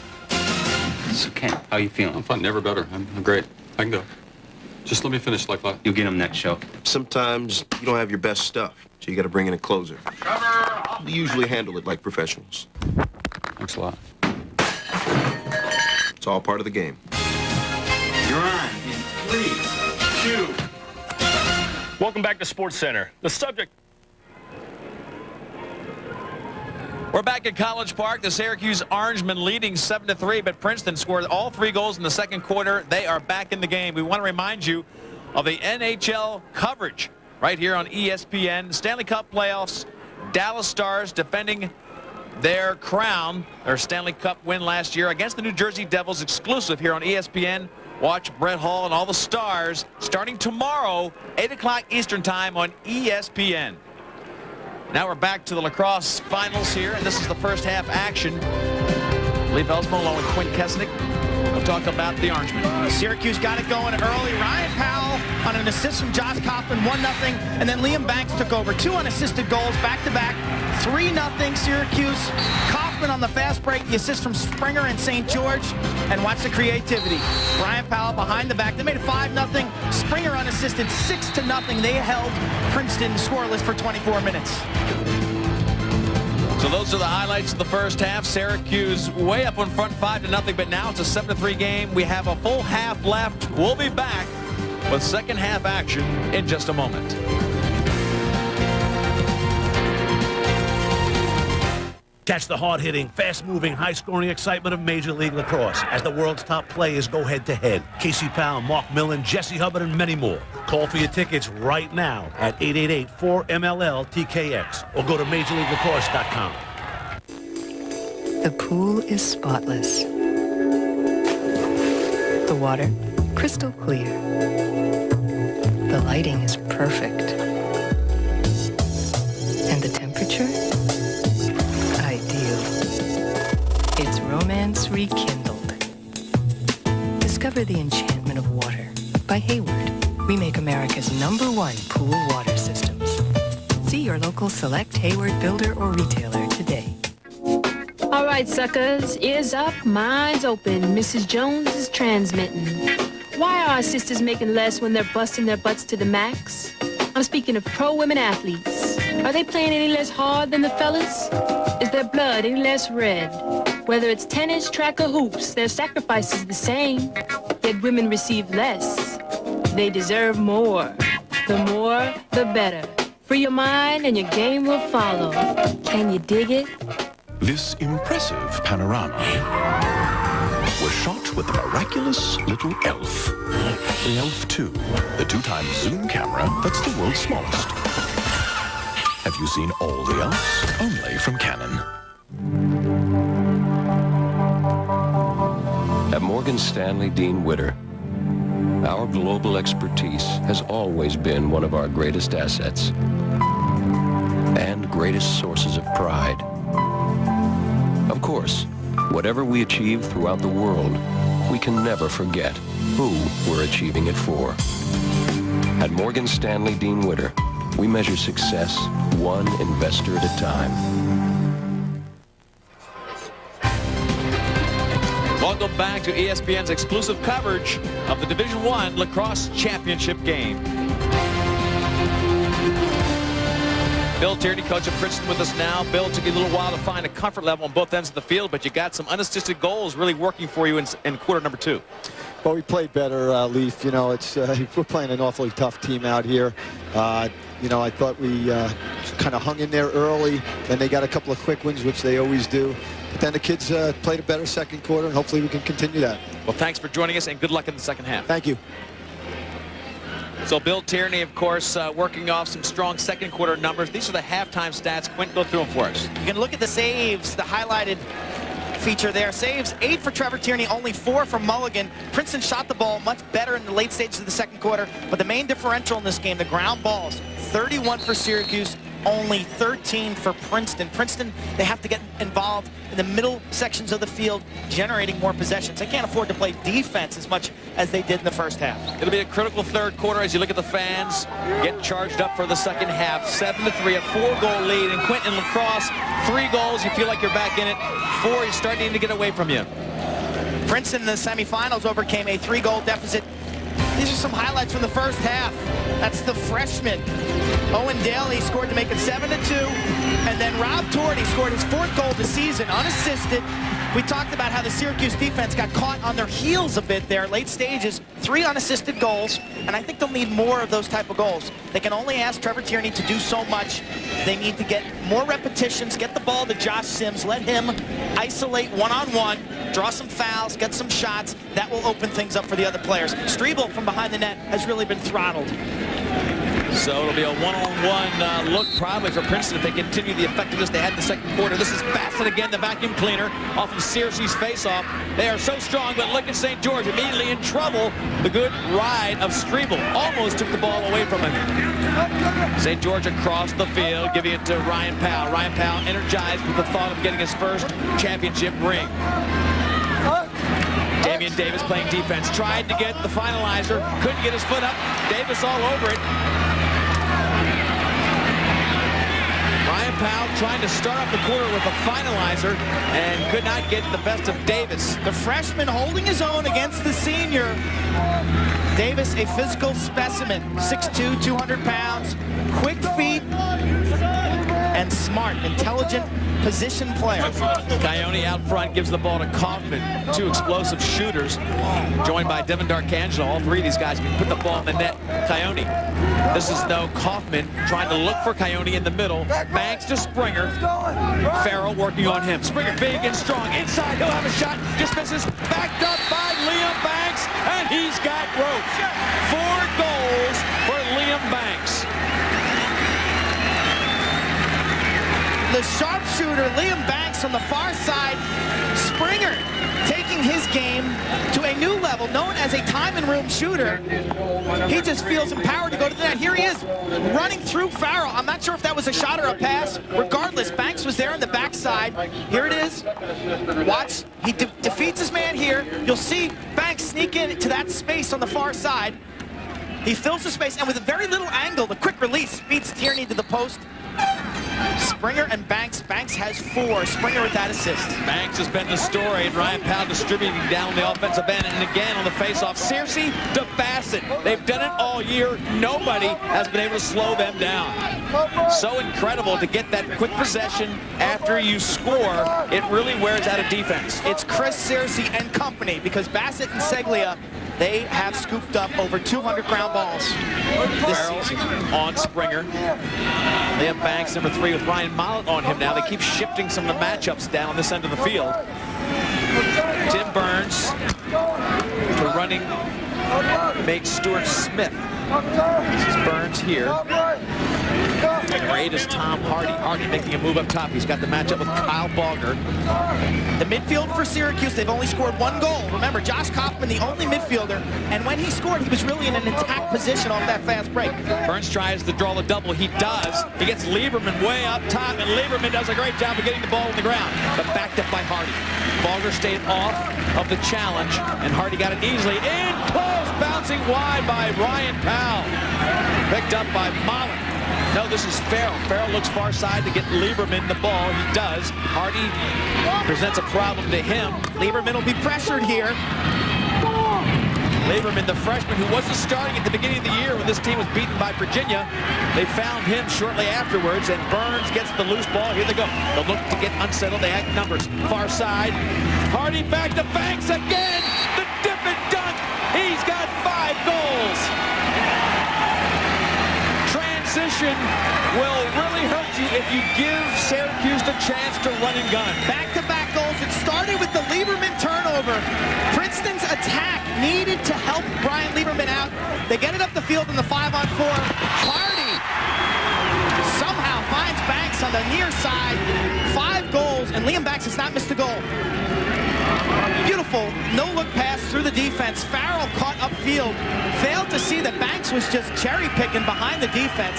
It's okay. How you feeling? I'm fine. Never better. I'm great. I can go. Just let me finish like that. You'll get him next show. Sometimes you don't have your best stuff, so you got to bring in a closer. We usually handle it like professionals. Thanks a lot. It's all part of the game. You're on in 3, 2. Welcome back to Sports Center. The subject... We're back at College Park. The Syracuse Orangemen leading 7-3, but Princeton scored all 3 goals in the second quarter. They are back in the game. We want to remind you of the NHL coverage right here on ESPN. Stanley Cup playoffs, Dallas Stars defending their crown, their Stanley Cup win last year against the New Jersey Devils, exclusive here on ESPN. Watch Brett Hall and all the Stars starting tomorrow, 8 o'clock Eastern time on ESPN. Now we're back to the lacrosse finals here, and this is the first half action. Lee Belsmo along with Quinn Kesnick. We'll talk about the Orangemen. Syracuse got it going early. Ryan Powell on an assist from Josh Kaufman, 1-0. And then Liam Banks took over. 2 unassisted goals back-to-back. 3-0 Syracuse. Kaufman on the fast break. The assist from Springer and St. George. And watch the creativity. Ryan Powell behind the back. They made it 5-0. Springer unassisted 6-0. They held Princeton scoreless for 24 minutes. So those are the highlights of the first half. Syracuse way up in front 5-0, but now it's a 7-3 game. We have a full half left. We'll be back with second half action in just a moment. Catch the hard-hitting, fast-moving, high-scoring excitement of Major League Lacrosse as the world's top players go head-to-head. Casey Powell, Mark Millen, Jesse Hubbard, and many more. Call for your tickets right now at 888-4MLL-TKX or go to MajorLeagueLacrosse.com. The pool is spotless. The water, crystal clear. The lighting is perfect. And the temperature? Ideal. It's romance rekindled. Discover the enchantment of water by Hayward. We make America's #1 pool water systems. See your local Select Hayward builder or retailer today. All right, suckers, ears up, minds open. Mrs. Jones is transmitting. Why are our sisters making less when they're busting their butts to the max? I'm speaking of pro women athletes. Are they playing any less hard than the fellas? Is their blood any less red? Whether it's tennis, track, or hoops, their sacrifice is the same. Yet women receive less. They deserve more. The more, the better. Free your mind and your game will follow. Can you dig it? This impressive panorama was shot with the miraculous little ELF. The ELF 2, the 2x zoom camera that's the world's smallest. Have you seen all the ELFs? Only from Canon. At Morgan Stanley Dean Witter, our global expertise has always been one of our greatest assets and greatest sources of pride. Of course, whatever we achieve throughout the world, we can never forget who we're achieving it for. At Morgan Stanley Dean Witter, we measure success one investor at a time. Welcome back to ESPN's exclusive coverage of the Division I Lacrosse Championship game. Bill Tierney, coach of Princeton, with us now. Bill, it took you a little while to find a comfort level on both ends of the field, but you got some unassisted goals really working for you in quarter number 2. Well, we played better, Leaf. You know, it's we're playing an awfully tough team out here. You know, I thought we kind of hung in there early. Then they got a couple of quick wins, which they always do. But then the kids played a better second quarter, and hopefully we can continue that. Well, thanks for joining us, and good luck in the second half. Thank you. So Bill Tierney, of course, working off some strong second quarter numbers. These are the halftime stats. Quint, go through them for us. You can look at the saves, the highlighted feature there. Saves, 8 for Trevor Tierney, only 4 for Mulligan. Princeton shot the ball much better in the late stages of the second quarter, but the main differential in this game, the ground balls, 31 for Syracuse, only 13 for Princeton. Princeton, they have to get involved in the middle sections of the field, generating more possessions. They can't afford to play defense as much as they did in the first half. It'll be a critical third quarter as you look at the fans get charged up for the second half. 7-3, a 4-goal lead. And Quentin Lacrosse, 3 goals. You feel like you're back in it. 4 is starting to get away from you. Princeton in the semifinals overcame a 3-goal deficit. These are some highlights from the first half. That's the freshman. Owen Daly scored to make it 7-2. And then Rob Torty scored his 4th goal of the season, unassisted. We talked about how the Syracuse defense got caught on their heels a bit there. Late stages, 3 unassisted goals. And I think they'll need more of those type of goals. They can only ask Trevor Tierney to do so much. They need to get more repetitions, get the ball to Josh Sims, let him isolate one-on-one, draw some fouls, get some shots. That will open things up for the other players. Strebel from behind the net has really been throttled. So it'll be a one-on-one look probably for Princeton if they continue the effectiveness they had in the second quarter. This is Bassett again, the vacuum cleaner off of Syracuse's face-off. They are so strong, but look at St. George immediately in trouble. The good ride of Strebel almost took the ball away from him. St. George across the field, giving it to Ryan Powell. Ryan Powell energized with the thought of getting his first championship ring. Damian Davis playing defense, tried to get the finalizer, couldn't get his foot up. Davis all over it. Ryan Powell trying to start up the quarter with a finalizer and could not get the best of Davis. The freshman holding his own against the senior. Davis, a physical specimen, 6'2", 200 pounds, quick feet, and smart, intelligent position player. Coyote out front gives the ball to Kaufman. Two explosive shooters, joined by Devin Darkangelo. All three of these guys can put the ball in the net. Coyote. This is, though, Kaufman trying to look for Coyote in the middle. Banks to Springer. Farrell working on him. Springer big and strong. Inside, he'll have a shot. Just misses. Backed up by Liam Banks, and he's got rope. 4 goals for Liam Banks. The sharpshooter, Liam Banks, on the far side. Springer taking his game to a new level, known as a time and room shooter. He just feels empowered to go to the net. Here he is, running through Farrell. I'm not sure if that was a shot or a pass. Regardless, Banks was there on the backside. Here it is. Watch. He defeats his man here. You'll see Banks sneak into that space on the far side. He fills the space, and with a very little angle, the quick release beats Tierney to the post. Springer and Banks. Banks has 4. Springer with that assist. Banks has been the story, and Ryan Powell distributing down the offensive end. And again on the faceoff, Searcy to Bassett. They've done it all year. Nobody has been able to slow them down. So incredible to get that quick possession after you score. It really wears out a defense. It's Chris Searcy and company, because Bassett and Seglia, they have scooped up over 200 ground balls this season. On Springer. Liam Banks, number 3, with Ryan Mollett on him now. They keep shifting some of the matchups down on this end of the field. Tim Burns to running makes Stuart Smith. This is Burns here. Number 8 is Tom Hardy. Hardy making a move up top. He's got the matchup with Kyle Balger. The midfield for Syracuse, they've only scored 1 goal. Remember, Josh Kaufman, the only midfielder, and when he scored, he was really in an attack position off that fast break. Burns tries to draw the double. He does. He gets Lieberman way up top, and Lieberman does a great job of getting the ball on the ground, but backed up by Hardy. Balger stayed off of the challenge, and Hardy got it easily. In close, bouncing wide by Ryan Powell. Picked up by Mollett. No, this is Farrell. Farrell looks far side to get Lieberman the ball. He does. Hardy presents a problem to him. Lieberman will be pressured here. Lieberman, the freshman who wasn't starting at the beginning of the year when this team was beaten by Virginia. They found him shortly afterwards, and Burns gets the loose ball. Here they go. They'll look to get unsettled. They act numbers. Far side. Hardy back to Banks again. The dip and dunk. He's got 5 goals. Transition will really hurt you if you give Syracuse the chance to run and gun. Back-to-back goals. It started with the Lieberman turnover. Princeton's attack needed to help Brian Lieberman out. They get it up the field in the 5-on-4. Hardy somehow finds Banks on the near side. 5 goals, and Liam Banks has not missed a goal. Beautiful no-look pass through the defense. Farrell caught upfield. Failed to see that Banks was just cherry-picking behind the defense.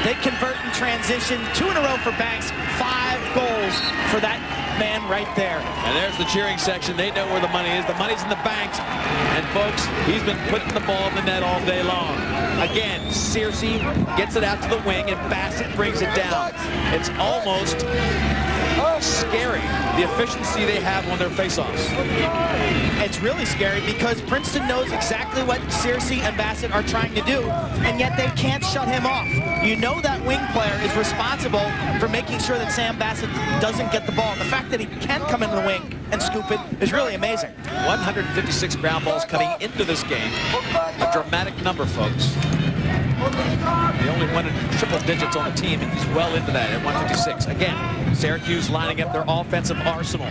They convert in transition. 2 in a row for Banks. 5 goals for that man right there. And there's the cheering section. They know where the money is. The money's in the Banks. And, folks, he's been putting the ball in the net all day long. Again, Searcy gets it out to the wing, and Bassett brings it down. It's almost scary, the efficiency they have on their face-offs. It's really scary because Princeton knows exactly what Searcy and Bassett are trying to do, and yet they can't shut him off. You know that wing player is responsible for making sure that Sam Bassett doesn't get the ball. The fact that he can come into the wing and scoop it is really amazing. 156 ground balls coming into this game. A dramatic number, folks. The only one in triple digits on the team, and he's well into that at 156. Again, Syracuse lining up their offensive arsenal.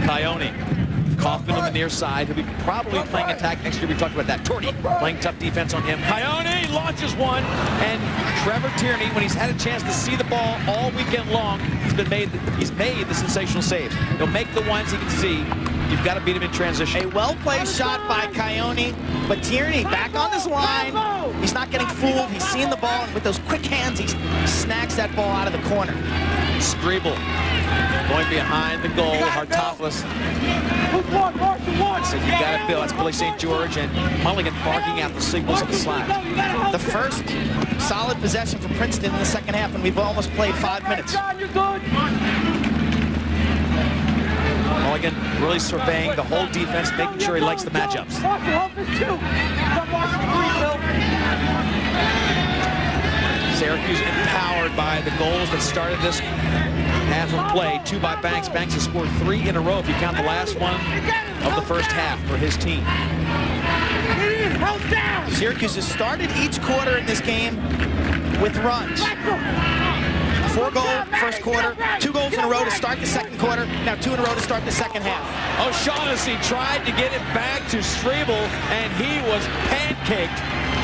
Coyote Kaufman on the near side. He'll be probably playing attack next year. We talked about that. Torney playing tough defense on him. Coyote launches one. And Trevor Tierney, when he's had a chance to see the ball all weekend long, he's made the sensational saves. He'll make the ones he can see. You've got to beat him in transition. A well-placed shot by Coyote, but Tierney back on his line. He's not getting fooled. He's seeing the ball, and with those quick hands, he snacks that ball out of the corner. Strebel going behind the goal. Hartopoulos said, you got it, Bill. That's Billy St. George, and Mulligan barking out the signals of the slack. The first solid possession for Princeton in the second half, and we've almost played 5 minutes. Mulligan really surveying the whole defense, making sure he likes the matchups. Syracuse empowered by the goals that started this half of play. 2 by Banks. Banks has scored 3 in a row if you count the last one of the first half for his team. Syracuse has started each quarter in this game with runs. 4-goal first quarter, 2 goals in a row to start the second quarter, now 2 in a row to start the second half. O'Shaughnessy tried to get it back to Strebel, and he was pancaked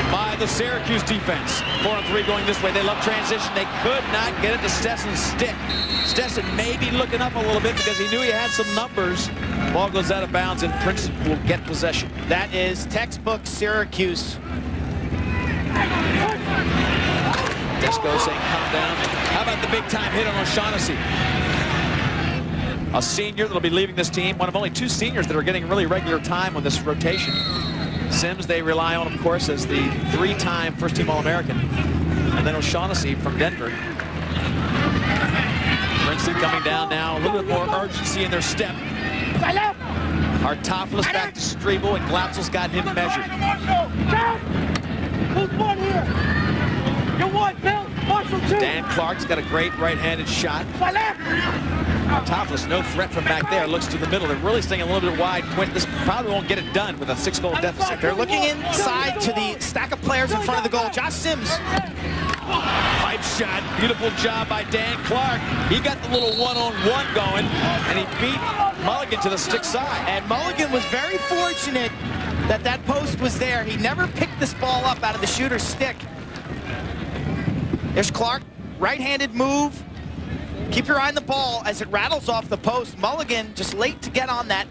by the Syracuse defense. 4-on-3 going this way. They love transition. They could not get it to Stesson's stick. Stetson may be looking up a little bit because he knew he had some numbers. Ball goes out of bounds, and Princeton will get possession. That is textbook Syracuse. Desco saying, come down. How about the big-time hit on O'Shaughnessy? A senior that'll be leaving this team. One of only 2 seniors that are getting really regular time on this rotation. Sims they rely on, of course, as the 3-time first-team All-American. And then O'Shaughnessy from Denver. Princeton coming down now. A little bit more urgency in their step. Hartopoulos back to Strebel, and Glatzel's got him measured. Who's one here? You're one, Bill. Marshall, 2. Dan Clark's got a great right-handed shot. Hartopoulos, no threat from back there. Looks to the middle. They're really staying a little bit wide. Quint, this probably won't get it done with a 6-goal deficit. They're looking inside to the stack of players in front of the goal. Josh Sims. Pipe shot. Beautiful job by Dan Clark. He got the little one-on-one going, and he beat Mulligan to the stick side. And Mulligan was very fortunate that that post was there. He never picked this ball up out of the shooter's stick. There's Clark, right-handed move. Keep your eye on the ball as it rattles off the post. Mulligan just late to get on that.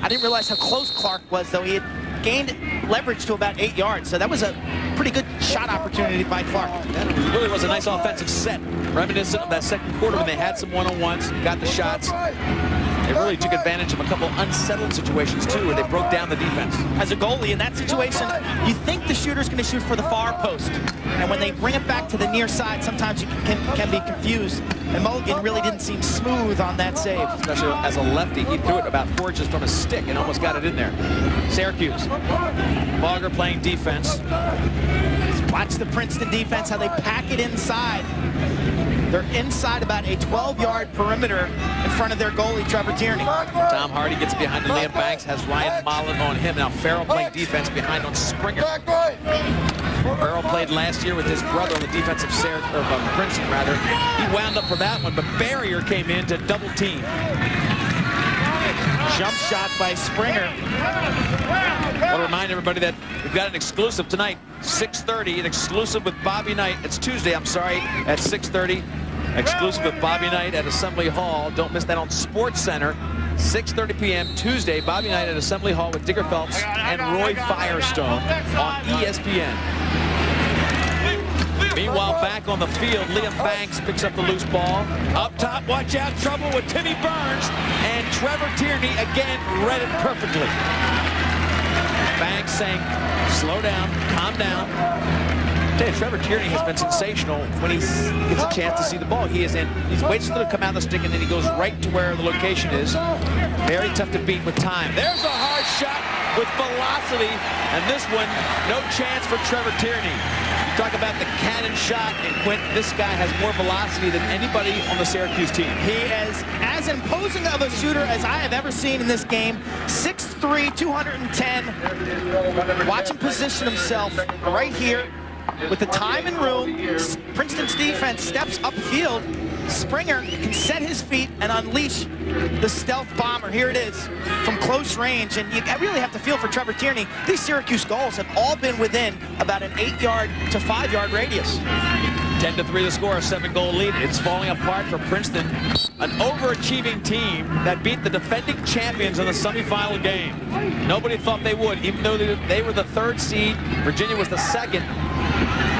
I didn't realize how close Clark was, though. He had gained leverage to about 8 yards, so that was a pretty good shot opportunity by Clark. That really was a nice offensive set, reminiscent of that second quarter when they had some one-on-ones, got the shots. They really took advantage of a couple unsettled situations, too, where they broke down the defense. As a goalie in that situation, you think the shooter's going to shoot for the far post. And when they bring it back to the near side, sometimes you can be confused. And Mulligan really didn't seem smooth on that save. Especially as a lefty, he threw it about 4 inches from his stick and almost got it in there. Syracuse. Bogger playing defense. Watch the Princeton defense, how they pack it inside. They're inside about a 12-yard perimeter in front of their goalie, Trevor Tierney. Tom Hardy gets behind Liam Banks, has Ryan Mullen on him. Now Farrell playing defense behind on Springer. Farrell played last year with his brother on the defensive Princeton, rather. He wound up for that one, but Barrier came in to double team. Jump shot by Springer. I want to remind everybody that we've got an exclusive tonight, 6:30, an exclusive with Bobby Knight. It's Tuesday, I'm sorry, at 6:30. Exclusive with Bobby Knight at Assembly Hall. Don't miss that on Sports Center. 6:30 p.m. Tuesday, Bobby Knight at Assembly Hall with Digger Phelps and Roy Firestone on ESPN. Meanwhile, back on the field, Liam Banks picks up the loose ball. Up top, watch out, trouble with Timmy Burns. And Trevor Tierney again read it perfectly. Banks saying, slow down, calm down. I tell you, Trevor Tierney has been sensational when he gets a chance to see the ball. He waits for it to come out of the stick, and then he goes right to where the location is. Very tough to beat with time. There's a hard shot with velocity, and this one, no chance for Trevor Tierney. You talk about the cannon shot, and Quint, this guy has more velocity than anybody on the Syracuse team. He is as imposing of a shooter as I have ever seen in this game. 6'3", 210. Watch him position himself right here. With the time and room, Princeton's defense steps upfield. Springer can set his feet and unleash the stealth bomber. Here it is from close range, and you really have to feel for Trevor Tierney. These Syracuse goals have all been within about an 8-yard to 5-yard radius. 10-3 the score, a 7-goal lead. It's falling apart for Princeton, an overachieving team that beat the defending champions in the semifinal game. Nobody thought they would, even though they were the 3rd seed. Virginia was the 2nd.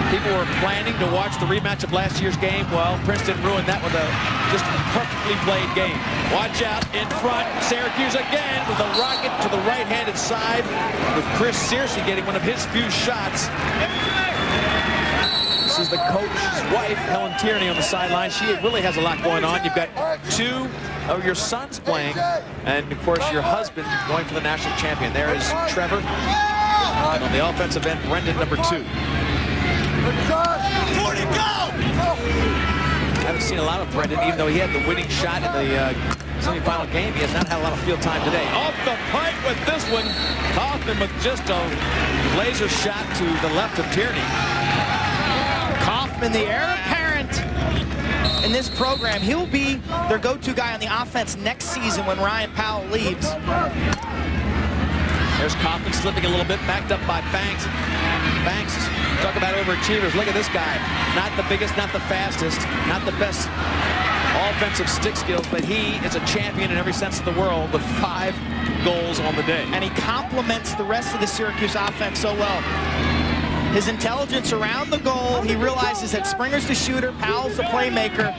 People were planning to watch the rematch of last year's game. Well, Princeton ruined that with a just perfectly played game. Watch out in front. Syracuse again with a rocket to the right-handed side, with Chris Searcy getting one of his few shots. This is the coach's wife, Helen Tierney, on the sideline. She really has a lot going on. You've got 2 of your sons playing, and of course your husband going for the national champion. There is Trevor, and on the offensive end, Brendan, number 2. 40, go! I haven't seen a lot of Brendan, even though he had the winning shot in the semifinal game. He has not had a lot of field time today. Off the pipe with this one. Kaufman with just a laser shot to the left of Tierney. Kaufman, the heir apparent in this program. He'll be their go-to guy on the offense next season when Ryan Powell leaves. There's Kaufman slipping a little bit, backed up by Banks. Banks, talk about overachievers. Look at this guy. Not the biggest, not the fastest, not the best offensive stick skills, but he is a champion in every sense of the world with 5 goals on the day. And he complements the rest of the Syracuse offense so well. His intelligence around the goal, he realizes that Springer's the shooter, Powell's the playmaker.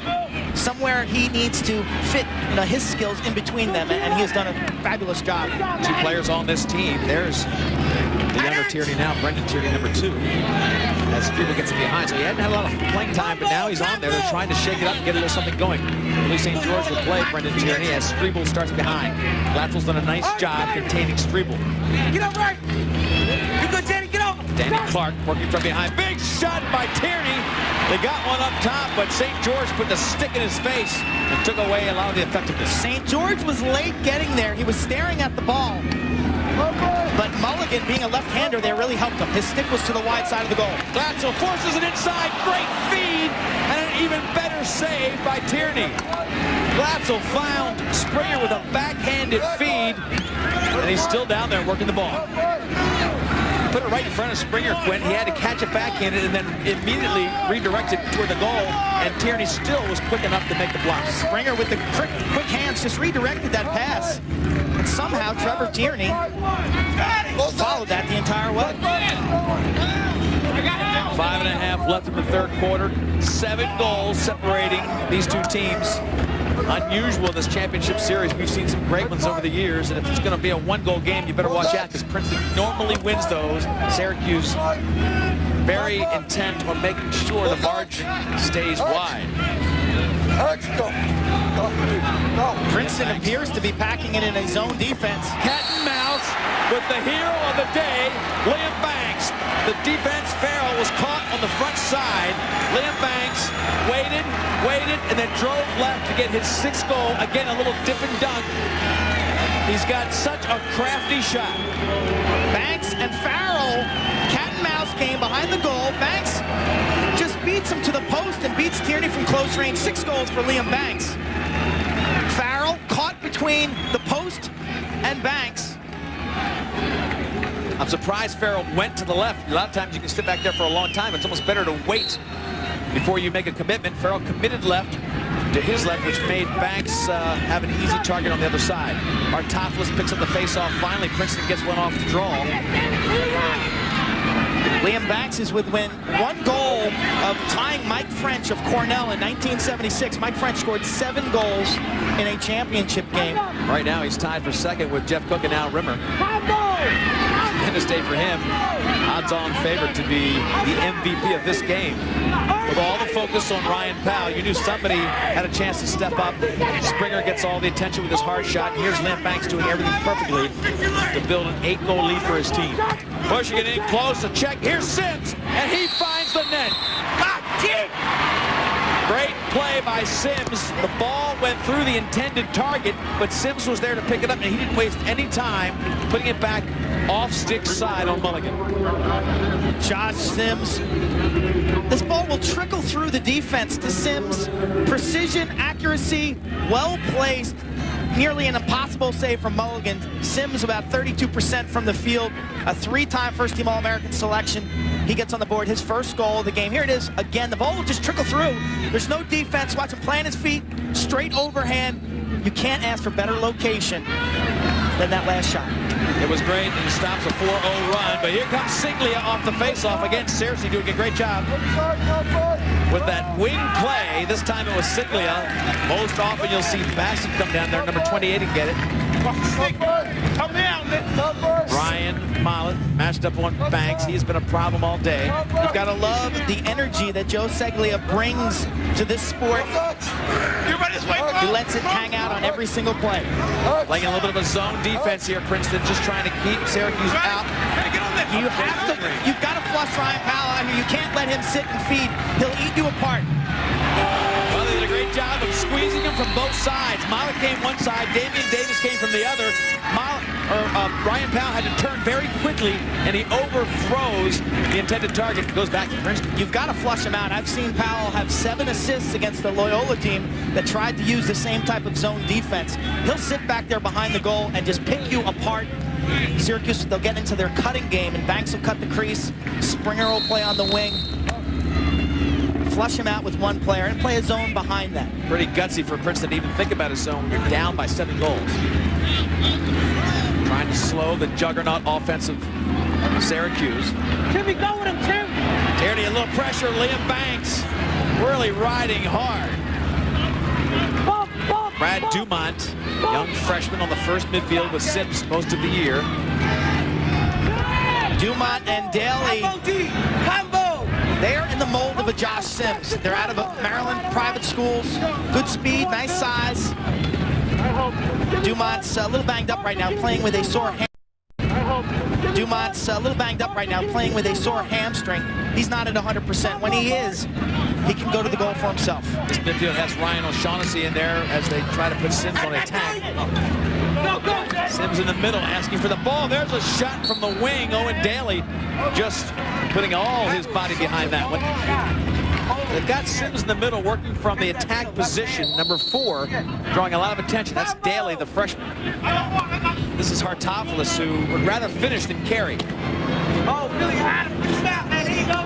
Somewhere he needs to fit his skills in between them, and he has done a fabulous job. 2 players on this team. There's the younger Tierney now, Brendan Tierney, number 2. As Strebel gets him behind, so he hadn't had a lot of playing time, but now he's on there. They're trying to shake it up and get a little something going. Louis St. George will play Brendan Tierney as Strebel starts behind. Glatzel's done a nice job containing Strebel. Get up right! You good, Danny? Get up! Danny Clark working from behind. Big shot by Tierney. They got one up top, but St. George put the stick in his face and took away a lot of the effectiveness. St. George was late getting there. He was staring at the ball. But Mulligan, being a left-hander there, really helped him. His stick was to the wide side of the goal. Glatzel forces it inside. Great feed and an even better save by Tierney. Glatzel found Springer with a backhanded feed, and he's still down there working the ball. Put it right in front of Springer, Quinn. He had to catch it backhanded and then immediately redirect it toward the goal, and Tierney still was quick enough to make the block. Springer with the quick hands just redirected that pass. And somehow Trevor Tierney followed that the entire way. 5.5 left in the 3rd quarter. 7 goals separating these 2 teams. Unusual in this championship series. We've seen some great ones over the years, and if it's going to be a 1-goal game, you better watch out, because Princeton normally wins those. Syracuse very intent on making sure the margin stays wide. Princeton appears to be packing it in a zone defense. Cat and mouse with the hero of the day, Liam Banks. The defense, Farrell, was caught on the front side. Liam Banks waited, and then drove left to get his 6th goal. Again, a little dip and dunk. He's got such a crafty shot. Banks and Farrell, cat and mouse game behind the goal. Banks just beats him to the post and beats Tierney from close range. 6 goals for Liam Banks. Farrell caught between the post and Banks. I'm surprised Farrell went to the left. A lot of times you can sit back there for a long time. It's almost better to wait before you make a commitment. Farrell committed left to his left, which made Banks have an easy target on the other side. Artopoulos picks up the face-off. Finally, Princeton gets one off the draw. Liam Banks is within 1 goal of tying Mike French of Cornell in 1976. Mike French scored 7 goals in a championship game. Right now, he's tied for 2nd with Jeff Cook and Al Rimmer. Tremendous day for him. Odds-on favorite to be the MVP of this game. With all the focus on Ryan Powell, you knew somebody had a chance to step up. Springer gets all the attention with his hard shot. And here's Liam Banks doing everything perfectly to build an 8-goal lead for his team. Pushing it in close, a check. Here's Sims, and he finds the net. Great play by Sims. The ball went through the intended target, but Sims was there to pick it up, and he didn't waste any time putting it back off stick side on Mulligan. Josh Sims. This ball will trickle through the defense to Sims. Precision, accuracy, well placed. Nearly an impossible save from Mulligan. Sims about 32% from the field. A 3-time first-team All-American selection. He gets on the board, his first goal of the game. Here it is again. The ball will just trickle through. There's no defense. Watch him plant his feet, straight overhand. You can't ask for better location than that last shot. It was great, and he stops a 4-0 run, but here comes Siglia off the faceoff. Again, Syracuse doing a great job with that wing play. This time it was Siglia. Most often you'll see Bassett come down there, number 28, and get it. Come down, Ryan Mollett matched up on Banks. He's been a problem all day. You've got to love the energy that Joe Siglia brings to this sport. He lets it hang out on every single play. Playing a little bit of a zone defense here, Princeton, just trying to keep Syracuse out. You've got to flush Ryan Powell out here. You can't let him sit and feed. He'll eat you apart. Well, they did a great job of squeezing him from both sides. Mollett came one side, Damian Davis came from the other. Ryan Powell had to turn very quickly, and he overthrows the intended target. Goes back to Princeton. You've got to flush him out. I've seen Powell have 7 assists against the Loyola team that tried to use the same type of zone defense. He'll sit back there behind the goal and just pick you apart. Syracuse, they'll get into their cutting game, and Banks will cut the crease. Springer will play on the wing. Flush him out with one player and play a zone behind that. Pretty gutsy for Princeton to even think about a zone. You're down by 7 goals. Trying to slow the juggernaut offense of Syracuse. Timmy, go with him, Tim. Tierney, a little pressure. Liam Banks really riding hard. Brad Dumont, young freshman on the first midfield with Sims most of the year. Dumont and Daly. They're in the mold of a Josh Sims. They're out of Maryland private schools. Good speed, nice size. Dumont's a little banged up right now, playing with a sore hamstring. He's not at 100%. When he is, he can go to the goal for himself. This midfield has Ryan O'Shaughnessy in there as they try to put Sims on attack. Sims in the middle asking for the ball. There's a shot from the wing. Owen Daly just putting all his body behind that one. They've got Sims in the middle working from the attack position, number 4, drawing a lot of attention. That's Daly, the freshman. This is Hartopoulos, who would rather finish than carry. Oh, Billy Adam, snap, man, here you go.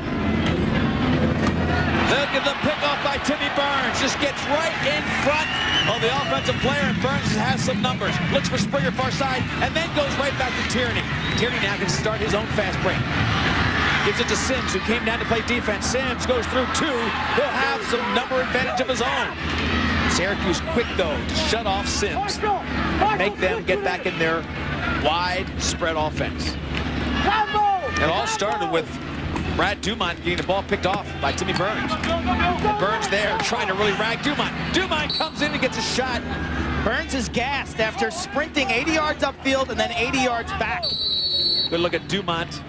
Look at the pickoff by Timmy Burns. Just gets right in front of the offensive player, and Burns has some numbers. Looks for Springer far side, and then goes right back to Tierney. Tierney now can start his own fast break. Gives it to Sims, who came down to play defense. Sims goes through 2. He'll have some number advantage of his own. Syracuse quick, though, to shut off Sims and make them get back in their wide spread offense. It all started with Brad Dumont getting the ball picked off by Timmy Burns. And Burns there trying to really rag Dumont. Dumont comes in and gets a shot. Burns is gassed after sprinting 80 yards upfield and then 80 yards back. Good look at Dumont.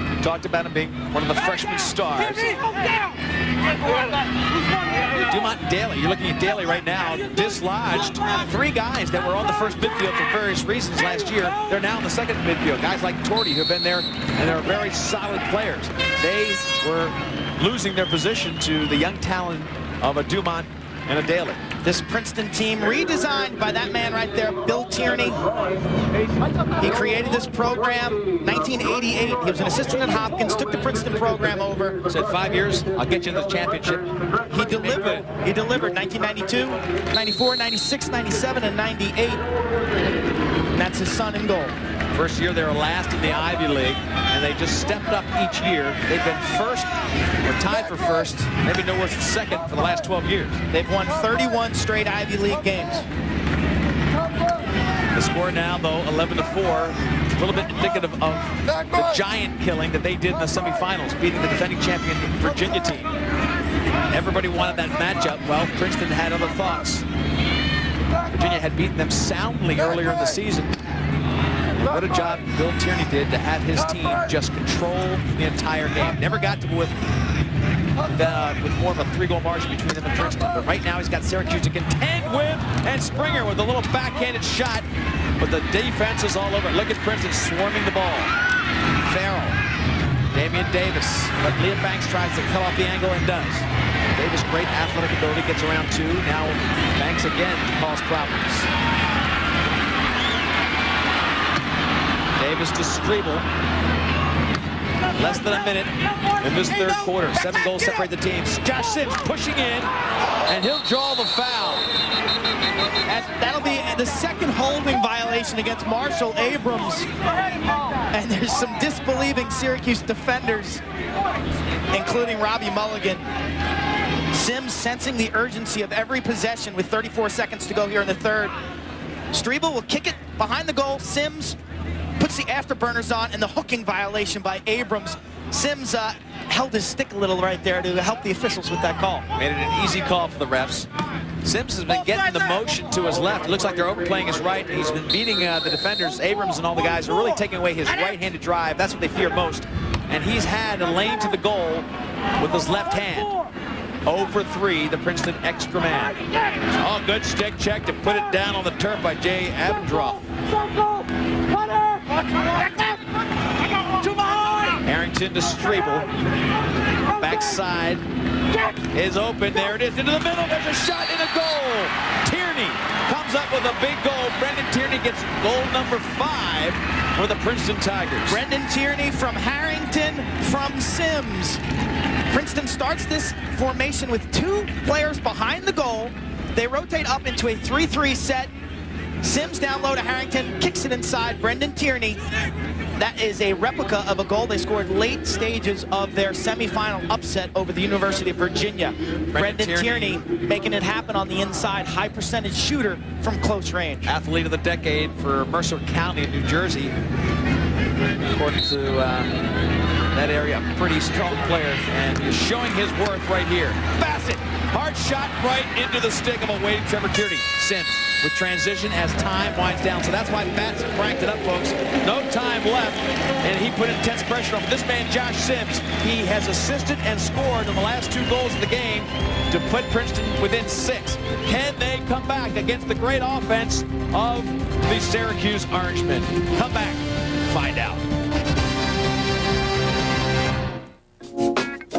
We talked about him being one of the freshman stars. Dumont and Daly, you're looking at Daly right now, dislodged 3 guys that were on the first midfield for various reasons last year. They're now in the second midfield. Guys like Torty who have been there, and they're very solid players. They were losing their position to the young talent of a Dumont and a Daly. This Princeton team redesigned by that man right there, Bill Tierney. He created this program 1988. He was an assistant at Hopkins, took the Princeton program over. Said 5 years, I'll get you to the championship. He delivered. He delivered 1992, 94, 96, 97, and 98. And that's his son in goal. First year they were last in the Ivy League, and they just stepped up each year. They've been first or tied for first, maybe no worse than second for the last 12 years. They've won 31 straight Ivy League games. The score now, though, 11-4, a little bit indicative of the giant killing that they did in the semifinals, beating the defending champion Virginia team. Everybody wanted that matchup. Well, Princeton had other thoughts. Virginia had beaten them soundly earlier in the season. What a job Bill Tierney did to have his team just control the entire game. Never got to with with more of a 3-goal margin between them and Princeton. But right now he's got Syracuse to contend with, and Springer with a little backhanded shot. But the defense is all over it. Look at Princeton swarming the ball. Farrell, Damian Davis, but Liam Banks tries to cut off the angle and does. Davis, great athletic ability, gets around 2. Now Banks again calls problems. Davis to Strebel. Less than a minute in this third quarter. 7 goals separate the teams. Josh Sims pushing in, and he'll draw the foul. And that'll be the second holding violation against Marshall Abrams. And there's some disbelieving Syracuse defenders, including Robbie Mulligan. Sims sensing the urgency of every possession with 34 seconds to go here in the third. Strebel will kick it behind the goal. Sims puts the afterburners on, and the hooking violation by Abrams. Sims held his stick a little right there to help the officials with that call. Made it an easy call for the refs. Sims has been getting the motion to his left. It looks like they're overplaying his right. He's been beating the defenders. Abrams and all the guys are really taking away his right-handed drive. That's what they fear most. And he's had a lane to the goal with his left hand. 0 for 3, the Princeton extra man. Oh, good stick check to put it down on the turf by Jay Abendroth. Harrington to Strebel. Backside is open. There it is. Into the middle. There's a shot and a goal. Tierney comes up with a big goal. Brendan Tierney gets goal number 5 for the Princeton Tigers. Brendan Tierney from Harrington from Sims. Princeton starts this formation with 2 players behind the goal. They rotate up into a 3-3 set. Sims down low to Harrington, kicks it inside. Brendan Tierney. That is a replica of a goal they scored late stages of their semifinal upset over the University of Virginia. Brendan Tierney making it happen on the inside. High percentage shooter from close range. Athlete of the decade for Mercer County in New Jersey. According to that area, a pretty strong player, and he's showing his worth right here. Bassett, hard shot right into the stick of a waiting Trevor Tierney. Sims with transition as time winds down. So that's why Bassett cranked it up, folks. No time left, and he put intense pressure on this man, Josh Sims. He has assisted and scored in the last 2 goals of the game to put Princeton within 6. Can they come back against the great offense of the Syracuse Orangemen? Come back, find out.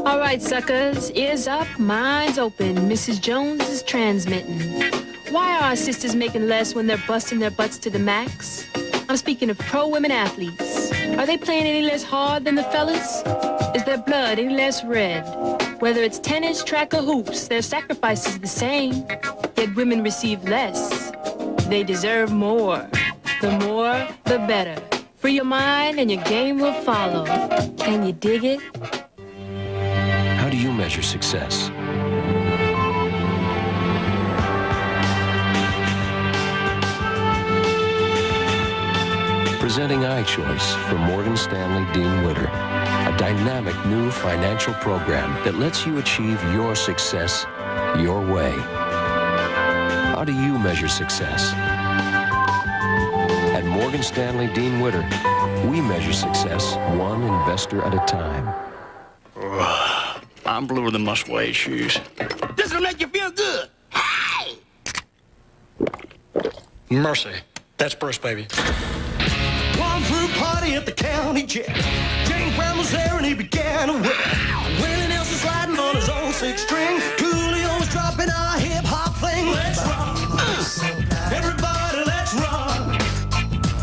All right, suckers, ears up, minds open. Mrs. Jones is transmitting. Why are our sisters making less when they're busting their butts to the max? I'm speaking of pro women athletes. Are they playing any less hard than the fellas? Is their blood any less red? Whether it's tennis, track, or hoops, their sacrifice is the same. Yet women receive less. They deserve more. The more, the better. Free your mind and your game will follow. Can you dig it? How do you measure success? Presenting iChoice from Morgan Stanley Dean Witter, a dynamic new financial program that lets you achieve your success your way. How do you measure success? At Morgan Stanley Dean Witter, we measure success one investor at a time. I'm bluer than my suede shoes. This'll make you feel good. Hey! Mercy. That's Bruce, baby. One fruit party at the county jail. James Brown was there and he began to whip. Willie Nelson sliding on his own 6-string. Coolio was dropping our hip-hop thing. Let's run. Everybody, let's run.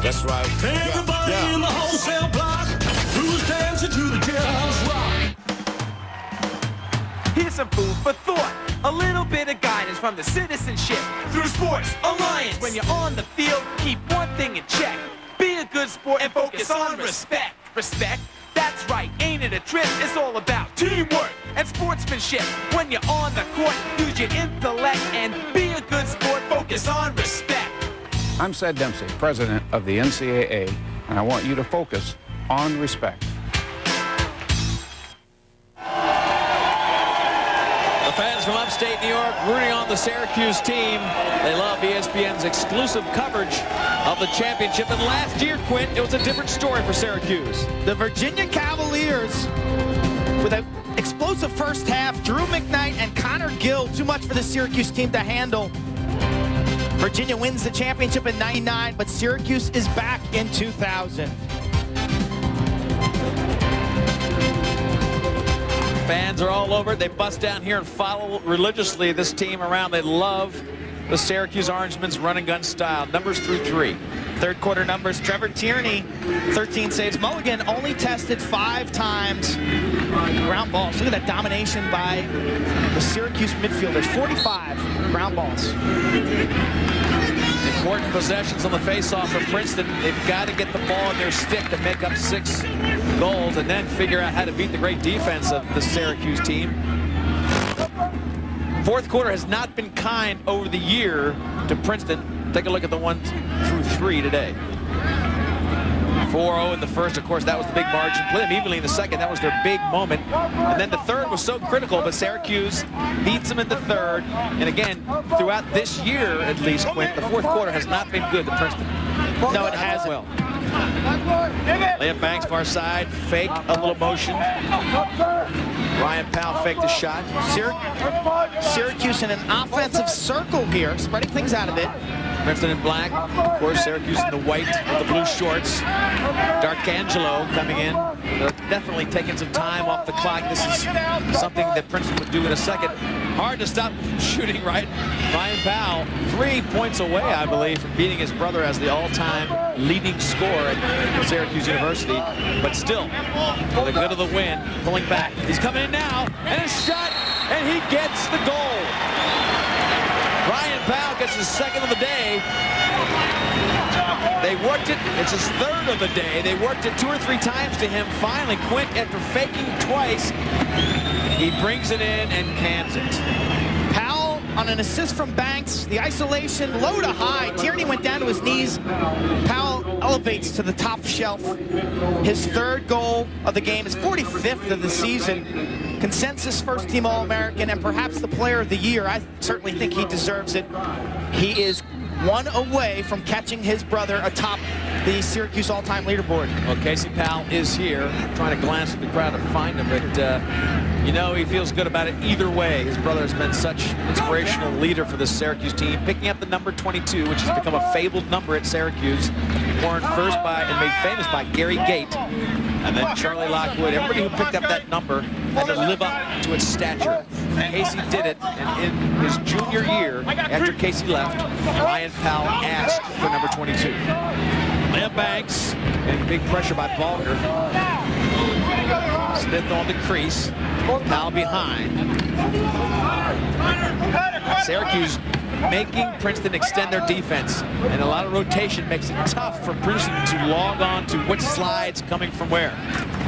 That's right. Everybody in the wholesale block who's dancing to the jailhouse rock. Here's some food for thought. A little bit of guidance from the citizenship through Sports Alliance. When you're on the field, keep one thing in check. Be a good sport and focus on respect. Respect? That's right, ain't it a trip? It's all about teamwork and sportsmanship. When you're on the court, use your intellect and be a good sport, focus on respect. I'm Sid Dempsey, president of the NCAA, and I want you to focus on respect. Fans from upstate New York rooting on the Syracuse team. They love ESPN's exclusive coverage of the championship. And last year, Quint, it was a different story for Syracuse. The Virginia Cavaliers, with a explosive first half. Drew McKnight and Connor Gill, too much for the Syracuse team to handle. Virginia wins the championship in '99, but Syracuse is back in 2000. Fans are all over it. They bust down here and follow religiously this team around. They love the Syracuse Orangemen's run and gun style. Numbers through 3. Third quarter numbers, Trevor Tierney, 13 saves. Mulligan only tested 5 times. Ground balls. Look at that domination by the Syracuse midfielders. 45 ground balls. Important possessions on the face-off for Princeton. They've got to get the ball in their stick to make up 6 goals and then figure out how to beat the great defense of the Syracuse team. Fourth quarter has not been kind over the year to Princeton. Take a look at the 1 through 3 today. 4-0 in the first, of course, that was the big margin. Play them evenly in the second, that was their big moment. And then the third was so critical, but Syracuse beats them in the third. And again, throughout this year, at least, Quint, the fourth quarter has not been good to Princeton. No, it hasn't. Well. Layup Banks, far side, fake, a little motion. Ryan Powell faked a shot. Syracuse in an offensive circle here, spreading things out a bit. Princeton in black, of course, Syracuse in the white with the blue shorts. D'Arcangelo coming in. They're definitely taking some time off the clock. This is something that Princeton would do in a second. Hard to stop shooting, right? Ryan Powell, 3 points away, I believe, from beating his brother as the all-time leading scorer at Syracuse University. But still, for the good of the win, pulling back. He's coming in now, and a shot, and he gets the goal. Ryan Powell gets his second of the day. They worked it. It's his third of the day. They worked it 2 or 3 times to him. Finally, Quint, after faking twice, he brings it in and cans it. Powell on an assist from Banks. The isolation, low to high. Tierney went down to his knees. Powell elevates to the top shelf. His 3rd goal of the game, his 45th of the season. Consensus first-team All-American and perhaps the player of the year. I certainly think he deserves it. He is 1 away from catching his brother atop the Syracuse all-time leaderboard. Well, Casey Powell is here. Trying to glance at the crowd to find him, but you know he feels good about it either way. His brother has been such an inspirational leader for the Syracuse team, picking up the number 22, which has become a fabled number at Syracuse, worn first by and made famous by Gary Gait. And then Charlie Lockwood. Everybody who picked up that number had to live up to its stature. Casey did it, and in his junior year, after Casey left, Ryan Powell asked for number 22. Layup Banks, and big pressure by Balger. Smith on the crease. Powell behind. Syracuse making Princeton extend their defense, and a lot of rotation makes it tough for Princeton to log on to which slide's coming from where.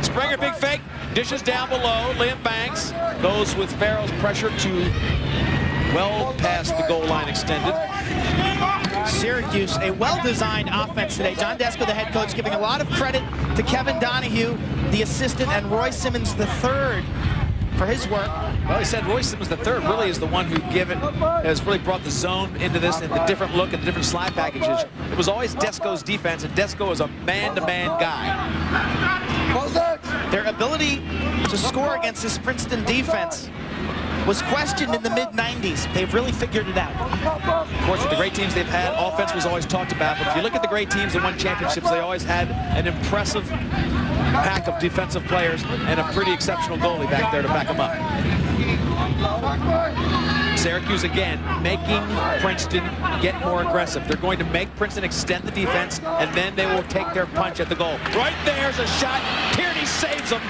Springer, big fake, dishes down below. Liam Banks goes with Farrell's pressure to well past the goal line extended. Syracuse, a well-designed offense today. John Desko, the head coach, giving a lot of credit to Kevin Donahue, the assistant, and Roy Simmons III for his work. Well, he said Roy Simmons III really is the one who has really brought the zone into this and the different look and the different slide packages. It was always Desko's defense, and Desko is a man-to-man guy. Their ability to score against this Princeton defense was questioned in the mid-90s. They've really figured it out. Of course, with the great teams they've had, offense was always talked about, but if you look at the great teams that won championships, they always had an impressive pack of defensive players and a pretty exceptional goalie back there to back them up. Syracuse again making Princeton get more aggressive. They're going to make Princeton extend the defense, and then they will take their punch at the goal. Right there's a shot. Tierney saves him,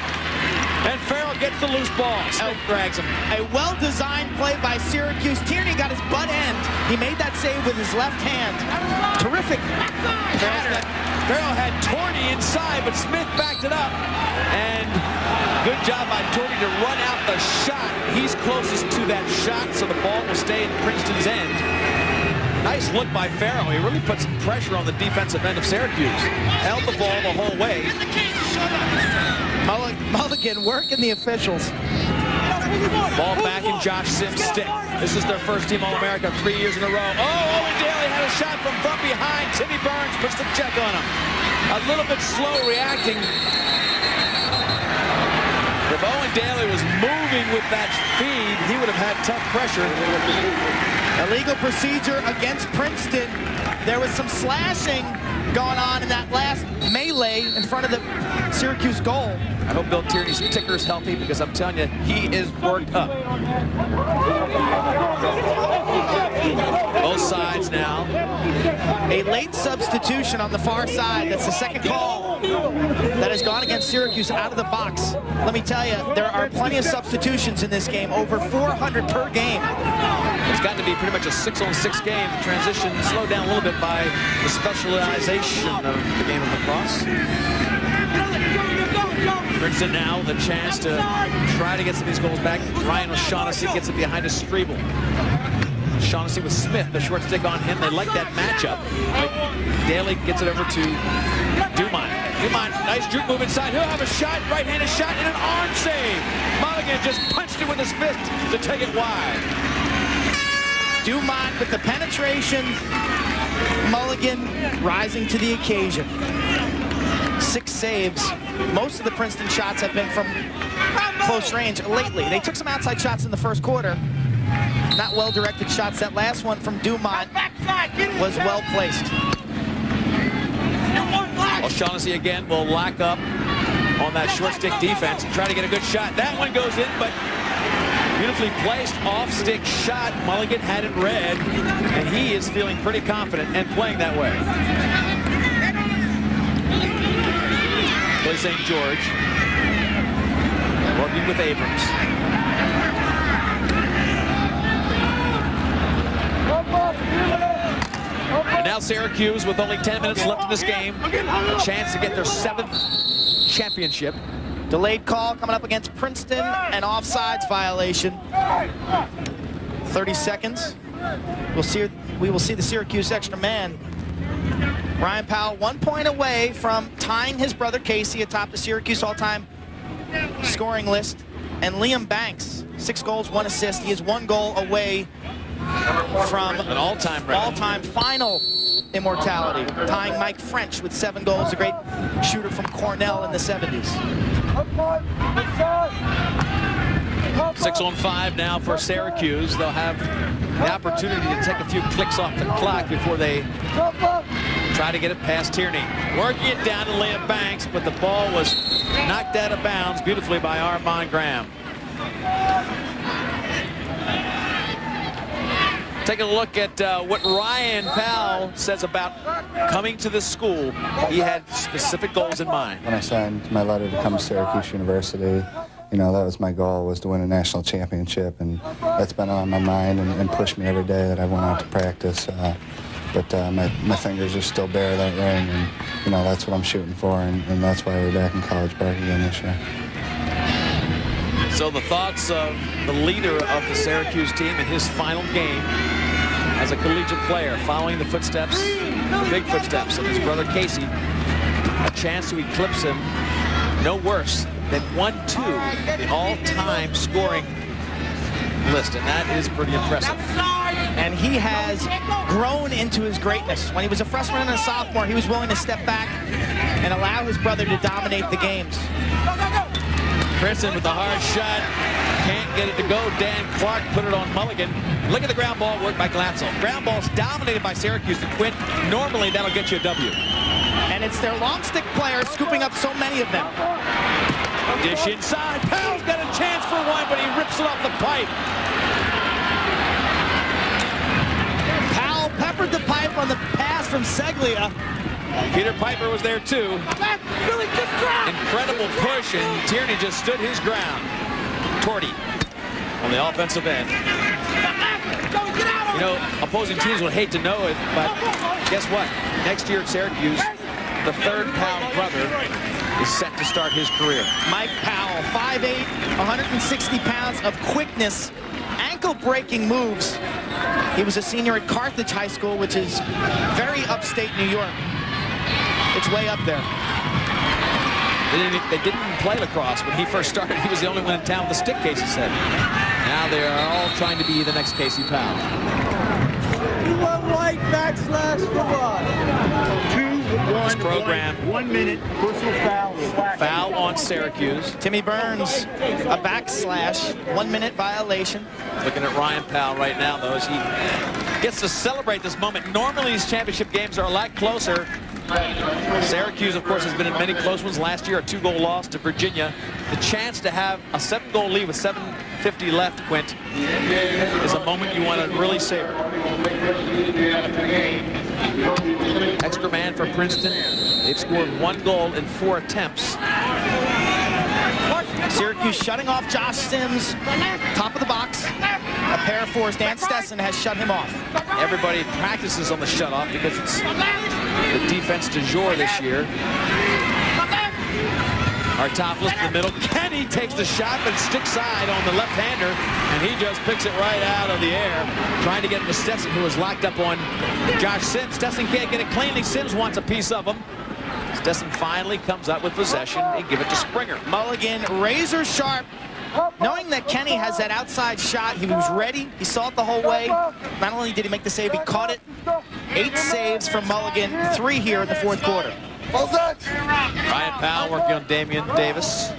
and Farrell gets the loose ball. Smith drags him. A well-designed play by Syracuse. Tierney got his butt end. He made that save with his left hand. Terrific. Farrell had Torney inside, but Smith backed it up. And good job by Torney to run out the shot. He's closest to that shot, so the ball will stay in Princeton's end. Nice look by Farrell. He really put some pressure on the defensive end of Syracuse. Held the ball the whole way. Mulligan working the officials. Ball back in Josh Sims' stick. This is their first team All-America 3 years in a row. Oh, Owen Daly had a shot from behind. Timmy Burns puts the check on him. A little bit slow reacting. The If Owen Daly was moving with that speed, he would have had tough pressure. Illegal procedure against Princeton. There was some slashing going on in that last melee in front of the Syracuse goal. I hope Bill Tierney's ticker is healthy, because I'm telling you, he is worked up. Both sides now. A late substitution on the far side. That's the second call that has gone against Syracuse out of the box. Let me tell you, there are plenty of substitutions in this game, over 400 per game. It's got to be pretty much a 6-on-6 game. Transition slowed down a little bit by the specialization of the game of lacrosse. Princeton now with a chance to try to get some of these goals back. Ryan O'Shaughnessy gets it behind a Strebel. O'Shaughnessy with Smith, the short stick on him. They like that matchup. Daly gets it over to Dumont. Dumont, nice juke move inside. He'll have a shot, right-handed shot, and an arm save. Mulligan just punched it with his fist to take it wide. Dumont with the penetration. Mulligan rising to the occasion. 6 saves. Most of the Princeton shots have been from close range lately. They took some outside shots in the first quarter. Not well-directed shots. That last one from Dumont was well-placed. O'Shaughnessy again will lock up on that short stick defense and try to get a good shot. That one goes in, but beautifully placed off-stick shot. Mulligan had it read, and he is feeling pretty confident and playing that way. Play St. George, working with Abrams. And now Syracuse, with only 10 minutes left in this game, a chance to get their 7th championship. Delayed call coming up against Princeton, an offsides violation. 30 seconds. We will see the Syracuse extra man. Ryan Powell 1 point away from tying his brother Casey atop the Syracuse all-time scoring list. And Liam Banks, 6 goals, 1 assist. He is 1 goal away from an all-time final immortality, tying Mike French with 7 goals, a great shooter from Cornell in the 70s. 6-on-5 now for Syracuse. They'll have the opportunity to take a few clicks off the clock before they try to get it past Tierney. Working it down to Liam Banks, but the ball was knocked out of bounds beautifully by Armand Graham. Take a look at what Ryan Powell says about coming to this school. He had specific goals in mind. When I signed my letter to come to Syracuse University, you know, that was my goal, was to win a national championship, and that's been on my mind and pushed me every day that I went out to practice. But my fingers are still bare of that ring, and, you know, that's what I'm shooting for, and that's why we're back in College Park again this year. So the thoughts of the leader of the Syracuse team in his final game as a collegiate player, following the footsteps, the big footsteps of his brother Casey, a chance to eclipse him no worse than 1-2 the all-time scoring list, and that is pretty impressive. And he has grown into his greatness. When he was a freshman and a sophomore, he was willing to step back and allow his brother to dominate the games. Princeton with a hard shot, can't get it to go. Dan Clark put it on Mulligan. Look at the ground ball work by Glatzel. Ground ball's dominated by Syracuse and Quint. Normally that'll get you a W. And it's their long stick players scooping up so many of them. Dish inside. Powell's got a chance for one, but he rips it off the pipe. Powell peppered the pipe on the pass from Seglia. Peter Piper was there too. Incredible push, and Tierney just stood his ground. Torty on the offensive end. You know, opposing teams would hate to know it, but guess what? Next year at Syracuse, the third Powell brother is set to start his career. Mike Powell, 5'8", 160 pounds of quickness, ankle-breaking moves. He was a senior at Carthage High School, which is very upstate New York. It's way up there. They didn't play lacrosse when he first started. He was the only one in town with a stick, Casey said. Now they are all trying to be the next Casey Powell. 2-1 white backslash for what? 2-1 this program. 1 minute personal Foul on Syracuse. Timmy Burns, a backslash, 1 minute violation. Looking at Ryan Powell right now, though, as he gets to celebrate this moment. Normally, these championship games are a lot closer. Syracuse, of course, has been in many close ones. Last year, a 2-goal loss to Virginia. The chance to have a 7-goal lead with 7:50 left, Quint, is a moment you want to really savor. Extra man for Princeton. They've scored 1 goal in 4 attempts. Syracuse shutting off Josh Sims, top of the box. A pair of fours. Dan Stessen has shut him off. Everybody practices on the shutoff because it's the defense du jour this year. Artopoulos in the middle. Kenny takes the shot, but stick side on the left-hander, and he just picks it right out of the air, trying to get it to Stessen, who is locked up on Josh Sims. Stessen can't get it cleanly. Sims wants a piece of him. Stessen finally comes up with possession and give it to Springer. Mulligan, razor sharp. Knowing that Kenny has that outside shot, he was ready. He saw it the whole way. Not only did he make the save, he caught it. 8 saves from Mulligan, 3 here in the 4th quarter. Ryan Powell working on Damian Davis.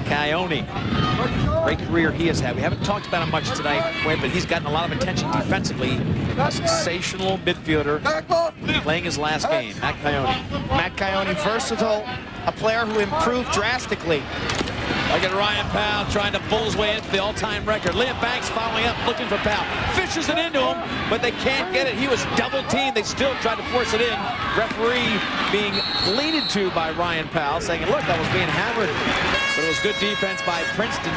Coyote. Great career he has had. We haven't talked about him much tonight, Quinn, but he's gotten a lot of attention defensively. A sensational midfielder playing his last game, Matt Coyote. Matt Coyote, versatile, a player who improved drastically. Look at Ryan Powell trying to pull his way into the all-time record. Liam Banks following up, looking for Powell. Fishes it into him, but they can't get it. He was double-teamed. They still tried to force it in. Referee being pleaded to by Ryan Powell, saying, look, I was being hammered. But it was good defense by Princeton.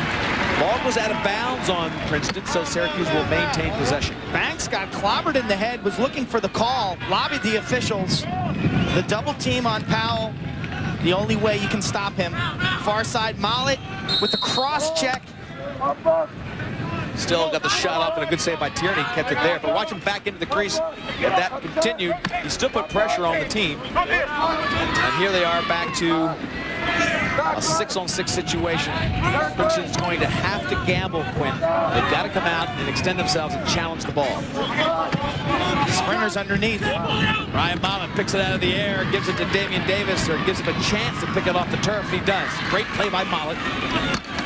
Ball was out of bounds on Princeton, so Syracuse will maintain possession. Banks got clobbered in the head, was looking for the call, lobbied the officials. The double team on Powell, the only way you can stop him. Far side Mollet with the cross check. Still got the shot up and a good save by Tierney, kept it there. But watch him back into the crease. If that continued, he still put pressure on the team. And here they are back to a 6-on-6 situation. Princeton's going to have to gamble, Quinn. They've got to come out and extend themselves and challenge the ball. Springer's underneath. Ryan Mullen picks it out of the air, gives it to Damian Davis, or gives him a chance to pick it off the turf, and he does. Great play by Mullen.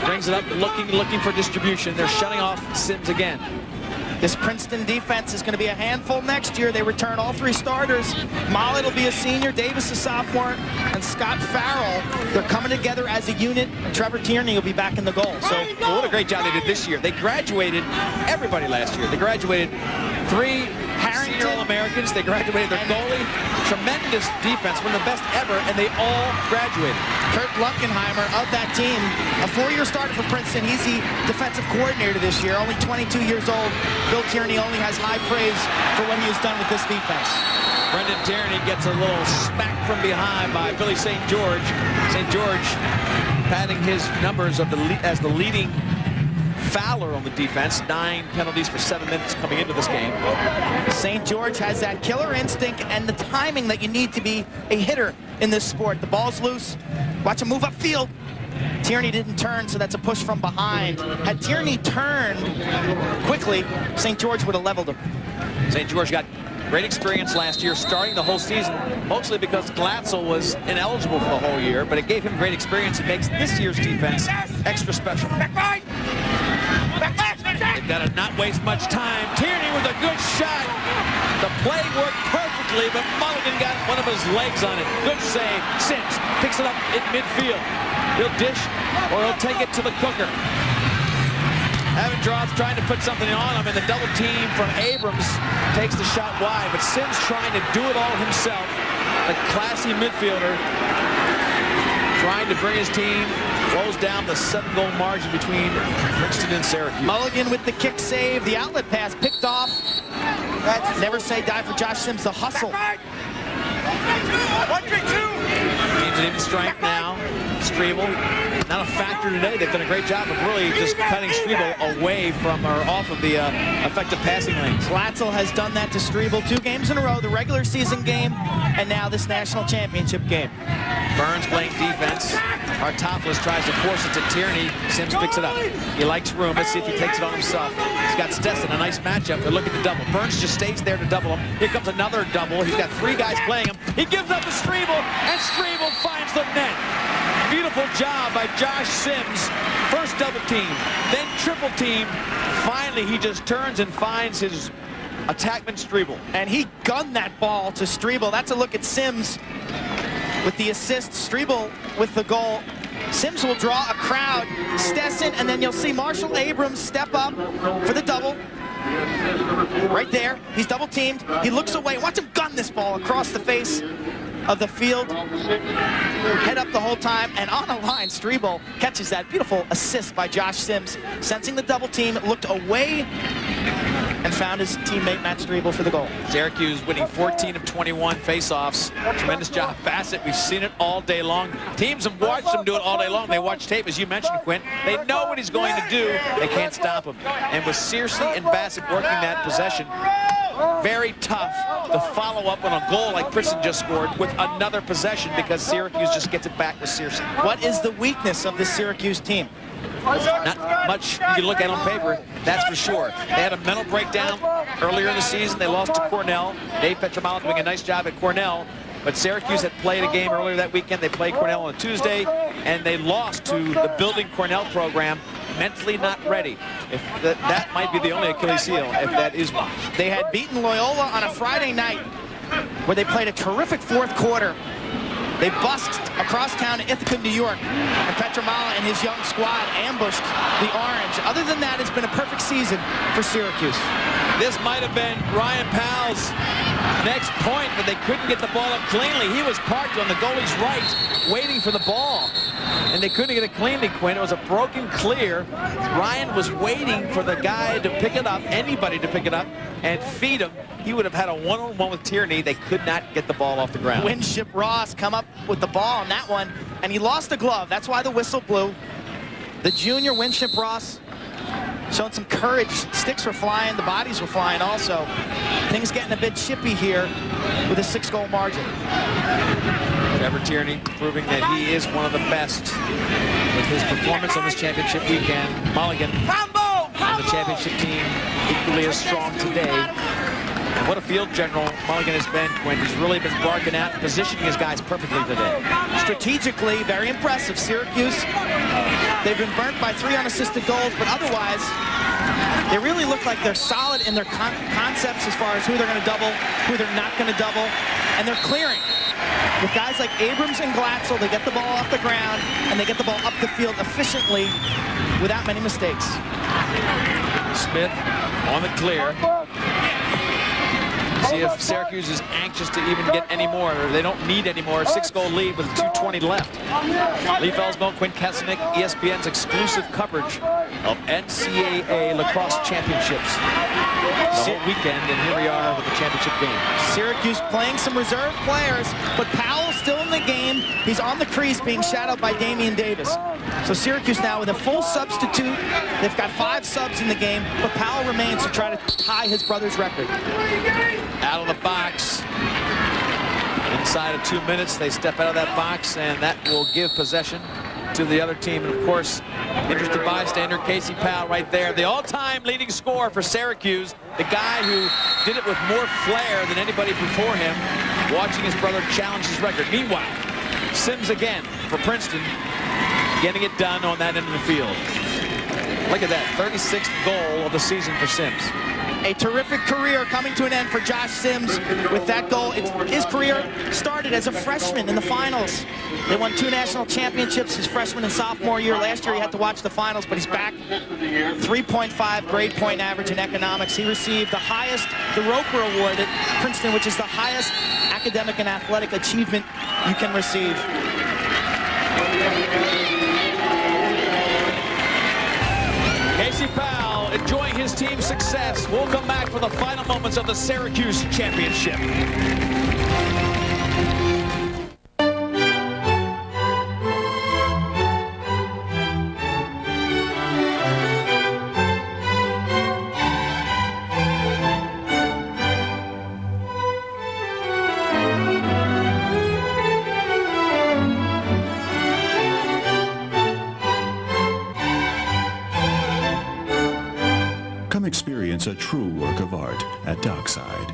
Brings it up, looking for distribution. They're shutting off Sims again. This Princeton defense is going to be a handful next year. They return all 3 starters. Mollet will be a senior, Davis a sophomore, and Scott Farrell. They're coming together as a unit. Trevor Tierney will be back in the goal. So well, what a great job they did this year. They graduated everybody last year. They graduated 3 senior All-Americans. They graduated their goalie. Tremendous defense, one of the best ever, and they all graduated. Kurt Lunkenheimer of that team, a 4-year starter for Princeton. He's the defensive coordinator this year, only 22 years old. Bill Tierney only has high praise for what he has done with this defense. Brendan Tierney gets a little smack from behind by Billy St. George. St. George padding his numbers of as the leading fouler on the defense. 9 penalties for 7 minutes coming into this game. St. George has that killer instinct and the timing that you need to be a hitter in this sport. The ball's loose. Watch him move upfield. Tierney didn't turn, so that's a push from behind. Had Tierney turned quickly, St. George would have leveled him. St. George got great experience last year, starting the whole season, mostly because Glatzel was ineligible for the whole year, but it gave him great experience. It makes this year's defense extra special. They've got to not waste much time. Tierney with a good shot. The play worked perfectly, but Mulligan got one of his legs on it. Good save. Sims picks it up in midfield. He'll dish, or he'll take it to the cooker. Avendroth trying to put something on him, and the double team from Abrams takes the shot wide, but Sims trying to do it all himself. The classy midfielder trying to bring his team, close down the 7-goal margin between Princeton and Syracuse. Mulligan with the kick save, the outlet pass picked off. That's never say die for Josh Sims, the hustle. Team's in even strength now. Strebel, not a factor today. They've done a great job of really just cutting Strebel away from or off of the effective passing lanes. Glatzel has done that to Strebel 2 games in a row, the regular season game, and now this national championship game. Burns playing defense. Artopoulos tries to force it to Tierney. Sims picks it up. He likes room. Let's see if he takes it on himself. He's got Stetson, a nice matchup. They're looking to double. Burns just stays there to double him. Here comes another double. He's got 3 guys playing him. He gives up to Strebel, and Strebel finds the net. Beautiful job by Josh Sims. First double team, then triple team. Finally, he just turns and finds his attackman Strebel. And he gunned that ball to Strebel. That's a look at Sims with the assist. Strebel with the goal. Sims will draw a crowd. Stetson, and then you'll see Marshall Abrams step up for the double. Right there. He's double teamed. He looks away. Watch him gun this ball across the face of the field. Head up the whole time, and on a line, Strebel catches that beautiful assist by Josh Sims. Sensing the double team, looked away and found his teammate Matt Strebel for the goal. Syracuse winning 14 of 21 face-offs. Tremendous job. Bassett, we've seen it all day long. Teams have watched him do it all day long. They watch tape, as you mentioned, Quint. They know what he's going to do. They can't stop him. And with Searcy and Bassett working that possession, very tough to follow up on a goal like Princeton just scored with another possession, because Syracuse just gets it back with Searcy. What is the weakness of this Syracuse team? Not much you can look at on paper, that's for sure. They had a mental breakdown earlier in the season. They lost to Cornell. Dave Petromalo doing a nice job at Cornell. But Syracuse had played a game earlier that weekend. They played Cornell on a Tuesday, and they lost to the building Cornell program. Mentally not ready. If that might be the only Achilles heel, if that is one. They had beaten Loyola on a Friday night where they played a terrific fourth quarter. They busked across town to Ithaca, New York, and Petromalo and his young squad ambushed the Orange. Other than that, it's been a perfect season for Syracuse. This might have been Ryan Powell's next point, but they couldn't get the ball up cleanly. He was parked on the goalie's right, waiting for the ball, and they couldn't get it cleanly, Quinn. It was a broken clear. Ryan was waiting for the guy to pick it up, anybody to pick it up, and feed him. He would have had a one-on-one with Tierney. They could not get the ball off the ground. Winship Ross come up with the ball on that one, and he lost a glove. That's why the whistle blew. The junior Winship Ross showing some courage. Sticks were flying, the bodies were flying also. Things getting a bit chippy here with a 6-goal margin. Trevor Tierney proving that he is one of the best with his performance on this championship weekend. Mulligan and the championship team equally as strong today. And what a field general Mulligan has been, Quinn. He's really been barking out, positioning his guys perfectly today. Strategically, very impressive. Syracuse, they've been burnt by 3 unassisted goals, but otherwise, they really look like they're solid in their concepts as far as who they're going to double, who they're not going to double, and they're clearing. With guys like Abrams and Glatzel, they get the ball off the ground, and they get the ball up the field efficiently without many mistakes. Smith on the clear. See if Syracuse is anxious to even get any more. They don't need any more. 6-goal lead with 2:20 left. Lee Felsmo, Quinn Kesselnick, ESPN's exclusive coverage of NCAA Lacrosse Championships. The whole weekend, and here we are with the championship game. Syracuse playing some reserve players, but Powell's still in the game. He's on the crease being shadowed by Damian Davis. So Syracuse now with a full substitute. They've got 5 subs in the game, but Powell remains to try to tie his brother's record. Out of the box. Inside of 2 minutes, they step out of that box, and that will give possession to the other team. And of course, interested bystander Casey Powell right there, the all-time leading scorer for Syracuse, the guy who did it with more flair than anybody before him, watching his brother challenge his record. Meanwhile, Sims again for Princeton, getting it done on that end of the field. Look at that, 36th goal of the season for Sims. A terrific career coming to an end for Josh Sims with that goal. His career started as a freshman in the finals. They won 2 national championships his freshman and sophomore year. Last year he had to watch the finals, but he's back. 3.5 grade point average in economics. He received the highest, the Roper Award at Princeton, which is the highest academic and athletic achievement you can receive. Casey Powell enjoying his team's success. We'll come back for the final moments of the Syracuse championship. It's a true work of art at Dockside.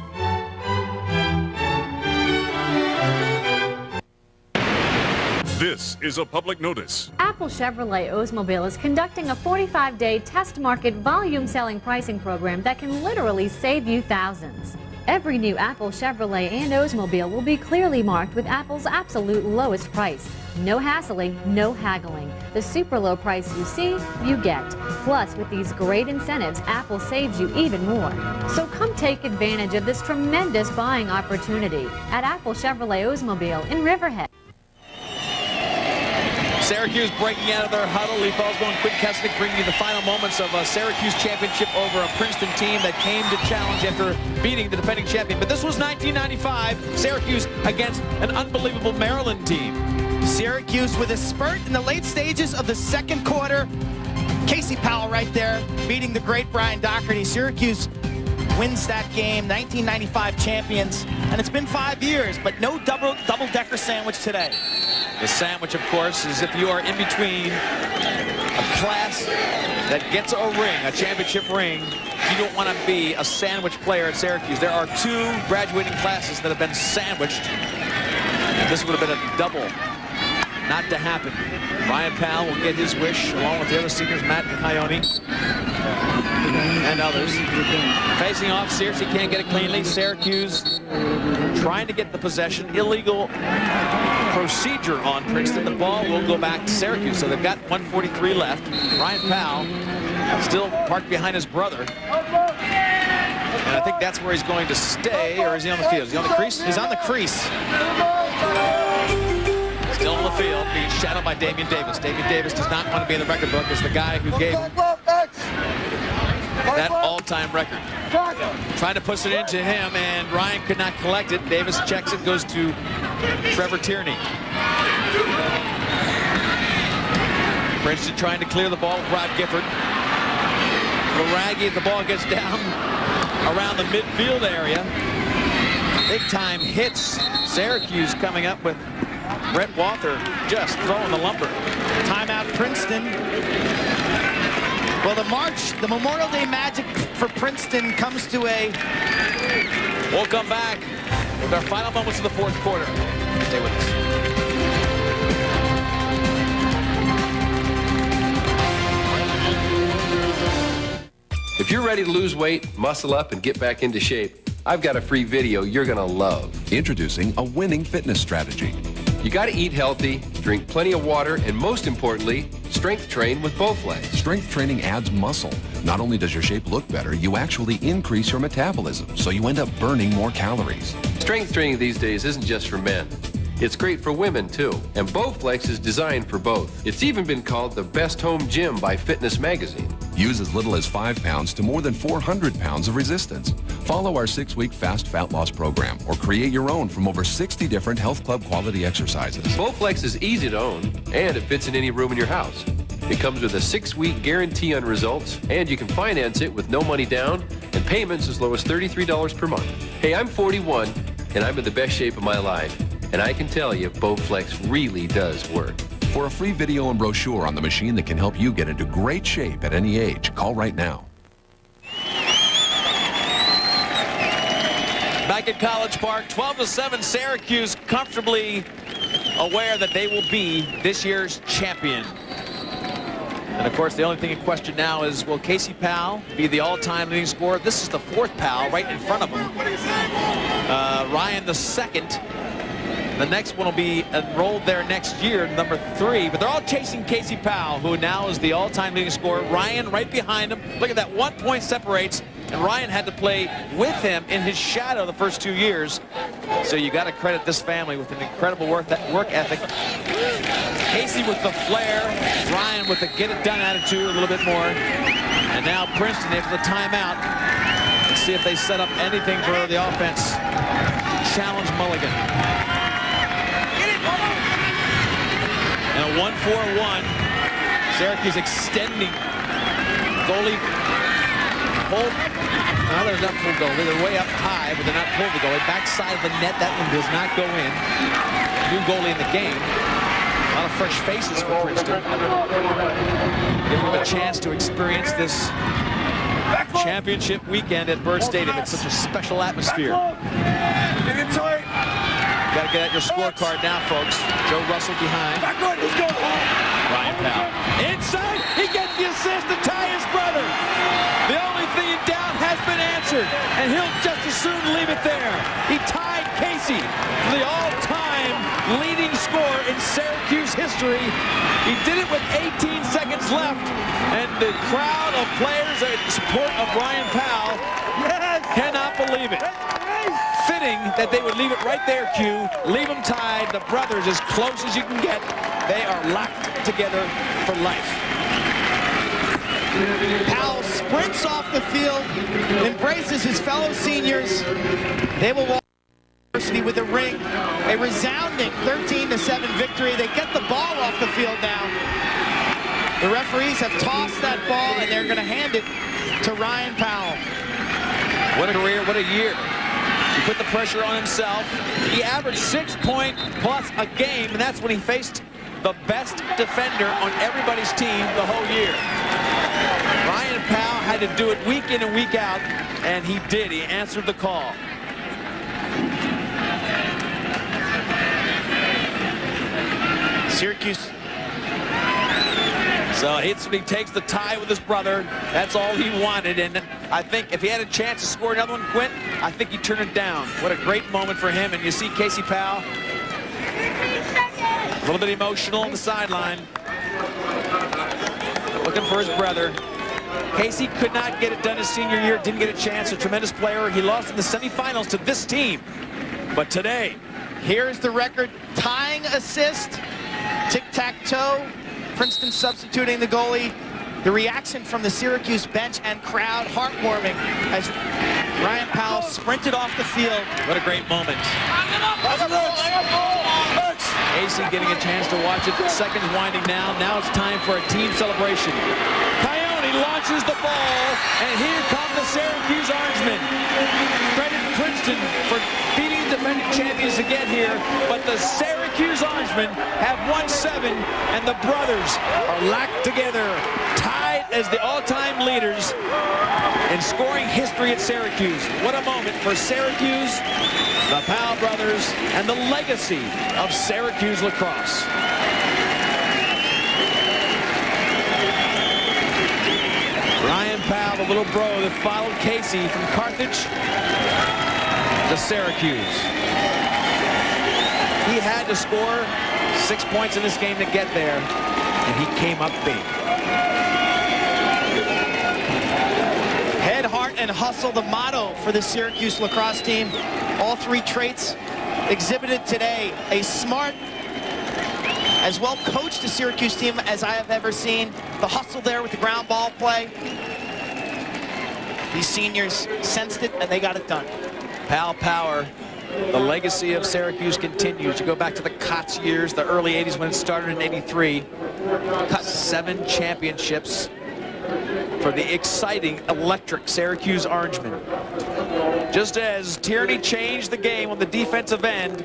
This is a public notice. Apple Chevrolet Oldsmobile is conducting a 45-day test market volume selling pricing program that can literally save you thousands. Every new Apple Chevrolet and Oldsmobile will be clearly marked with Apple's absolute lowest price. No hassling, no haggling. The super low price you see, you get. Plus, with these great incentives, Apple saves you even more. So come take advantage of this tremendous buying opportunity at Apple Chevrolet Oldsmobile in Riverhead. Syracuse breaking out of their huddle. Lee Fosbury and Quinn Kesnick bringing you the final moments of a Syracuse championship over a Princeton team that came to challenge after beating the defending champion. But this was 1995, Syracuse against an unbelievable Maryland team. Syracuse with a spurt in the late stages of the second quarter. Casey Powell right there beating the great Brian Doherty. Syracuse wins that game, 1995 champions. And it's been 5 years, but no double-decker sandwich today. The sandwich, of course, is if you are in between a class that gets a ring, a championship ring, you don't want to be a sandwich player at Syracuse. There are 2 graduating classes that have been sandwiched. And this would have been a double. Not to happen. Ryan Powell will get his wish, along with the other seniors, Matt Coyote and others. Facing off, Syracuse can't get it cleanly. Syracuse trying to get the possession. Illegal procedure on Princeton. The ball will go back to Syracuse, so they've got 1:43 left. Ryan Powell still parked behind his brother. And I think that's where he's going to stay, or is he on the field? Is he on the crease? He's on the crease. Still on the field, being shadowed by Damian Davis. Damian Davis does not want to be in the record book as the guy who gave that all-time record. Trying to push it into him, and Ryan could not collect it. Davis checks it, goes to Trevor Tierney. Princeton trying to clear the ball with Rod Gifford. Larraggy, the ball gets down around the midfield area. Big time hits. Syracuse coming up with Brett Walther just throwing the lumber. Timeout Princeton. Well, the Memorial Day magic for Princeton comes to a... We'll come back with our final moments of the fourth quarter. Stay with us. If you're ready to lose weight, muscle up, and get back into shape, I've got a free video you're going to love. Introducing a winning fitness strategy. You got to eat healthy, drink plenty of water, and most importantly, strength train with Bowflex. Strength training adds muscle. Not only does your shape look better, you actually increase your metabolism, so you end up burning more calories. Strength training these days isn't just for men. It's great for women, too. And Bowflex is designed for both. It's even been called the best home gym by Fitness Magazine. Use as little as 5 pounds to more than 400 pounds of resistance. Follow our 6-week fast fat loss program or create your own from over 60 different health club quality exercises. Bowflex is easy to own, and it fits in any room in your house. It comes with a 6-week guarantee on results, and you can finance it with no money down and payments as low as $33 per month. Hey, I'm 41, and I'm in the best shape of my life. And I can tell you, Bowflex really does work. For a free video and brochure on the machine that can help you get into great shape at any age, call right now. Back at College Park, 12-7, Syracuse comfortably aware that they will be this year's champion. And of course, the only thing in question now is, will Casey Powell be the all-time leading scorer? This is the 4th Powell right in front of him. Ryan the 2nd. The next one will be enrolled there next year, number 3. But they're all chasing Casey Powell, who now is the all-time leading scorer. Ryan right behind him. Look at that, 1 point separates. And Ryan had to play with him in his shadow the first 2 years. So you got to credit this family with an incredible work ethic. Casey with the flair, Ryan with the get-it-done attitude a little bit more. And now Princeton after the timeout. Let's see if they set up anything for the offense. Challenge Mulligan. And a 1-4-1. Syracuse extending. Goalie pulled. Now there's not pulled goalie. They're way up high, but they're not pulled the goalie. Backside of the net, that one does not go in. New goalie in the game. A lot of fresh faces for Princeton. Give them a chance to experience this Championship weekend at Bird Stadium. It's such a special atmosphere. Got to get out your scorecard now, folks. Joe Russell behind. Ryan Powell. Inside, he gets the assist to tie his brother. The only thing in doubt has been answered, and he'll just as soon leave it there. He tied Casey for the all-time leading score in Syracuse history. He did it with 18 seconds left, and the crowd of players in support of Ryan Powell cannot believe it. Fitting that they would leave it right there, Q. Leave them tied. The brothers, as close as you can get. They are locked together for life. Powell sprints off the field, embraces his fellow seniors. They will walk University with a ring. A resounding 13-7 victory. They get the ball off the field now. The referees have tossed that ball, and they're going to hand it to Ryan Powell. What a career, what a year. He put the pressure on himself. He averaged 6 points plus a game, and that's when he faced the best defender on everybody's team the whole year. Ryan Powell had to do it week in and week out, and he did. He answered the call. Syracuse. So he takes the tie with his brother. That's all he wanted. And I think if he had a chance to score another one, Quint, I think he turned it down. What a great moment for him. And you see Casey Powell, a little bit emotional on the sideline, looking for his brother. Casey could not get it done his senior year, didn't get a chance. A tremendous player. He lost in the semifinals to this team. But today, here's the record tying assist. Tic-tac-toe. Princeton substituting the goalie. The reaction from the Syracuse bench and crowd, heartwarming as Ryan Powell sprinted off the field. What a great moment. Casey getting a chance to watch it. Seconds winding down. Now it's time for a team celebration. Coyote launches the ball, and here come the Syracuse Orangemen. Credit Princeton for beating defending champions to get here, but the Syracuse Orangemen have won 7, and the brothers are locked together, tied as the all-time leaders in scoring history at Syracuse. What a moment for Syracuse, the Powell brothers, and the legacy of Syracuse lacrosse. Ryan Powell, the little bro that followed Casey from Carthage to Syracuse. He had to score 6 points in this game to get there, and he came up big. Head, heart, and hustle, the motto for the Syracuse lacrosse team. All 3 traits exhibited today. A smart, as well coached a Syracuse team as I have ever seen. The hustle there with the ground ball play. These seniors sensed it, and they got it done. Powell Power, the legacy of Syracuse continues. You go back to the Kotz years, the early 80s when it started in '83. 7 championships for the exciting, electric Syracuse Orangemen. Just as Tierney changed the game on the defensive end,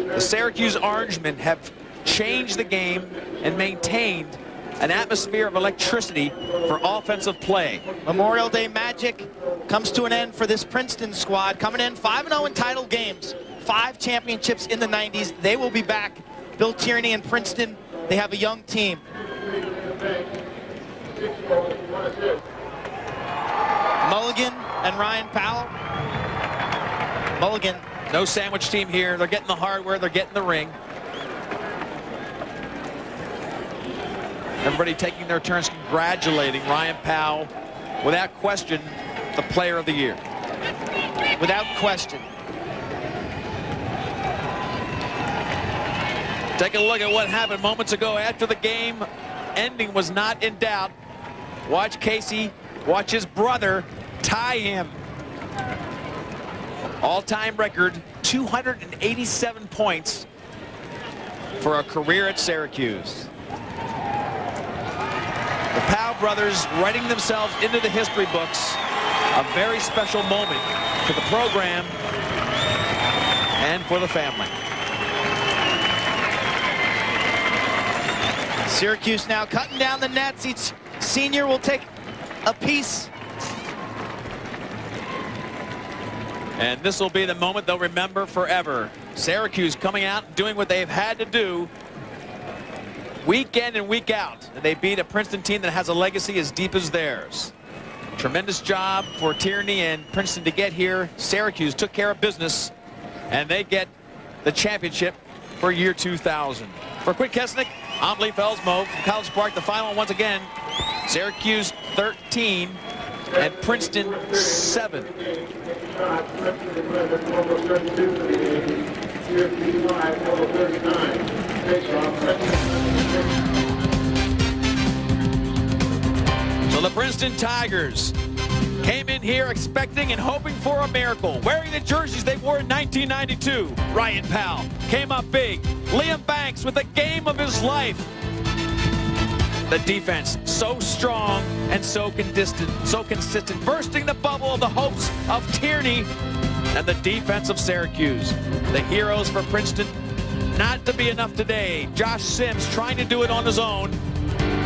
the Syracuse Orangemen have changed the game and maintained an atmosphere of electricity for offensive play. Memorial Day magic comes to an end for this Princeton squad, coming in 5-0 in title games, 5 championships in the 90s. They will be back. Bill Tierney and Princeton, they have a young team. Mulligan and Ryan Powell. Mulligan. No sandwich team here. They're getting the hardware. They're getting the ring. Everybody taking their turns congratulating Ryan Powell. Without question, the player of the year. Without question. Take a look at what happened moments ago after the game. Ending was not in doubt. Watch Casey, watch his brother tie him. All-time record, 287 points for a career at Syracuse. The Powell brothers writing themselves into the history books. A very special moment for the program and for the family. Syracuse now cutting down the nets. Each senior will take a piece And this will be the moment they'll remember forever. Syracuse coming out and doing what they've had to do week in and week out. And they beat a Princeton team that has a legacy as deep as theirs. Tremendous job for Tierney and Princeton to get here. Syracuse took care of business, and they get the championship for year 2000. For Quinn Kesnick, I'm Lee Felsmo from College Park. The final once again, Syracuse 13 and Princeton 7. So the Princeton Tigers came in here expecting and hoping for a miracle, wearing the jerseys they wore in 1992. Ryan Powell came up big. Liam Banks with the game of his life. The defense so strong and so consistent, bursting the bubble of the hopes of Tierney and the defense of Syracuse. The heroes for Princeton, not to be enough today. Josh Sims trying to do it on his own,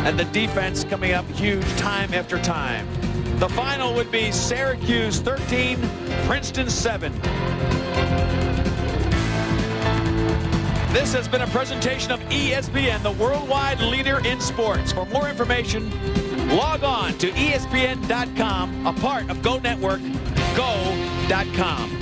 and the defense coming up huge time after time. The final would be Syracuse 13, Princeton 7. This has been a presentation of ESPN, the worldwide leader in sports. For more information, log on to ESPN.com, a part of Go Network, go.com.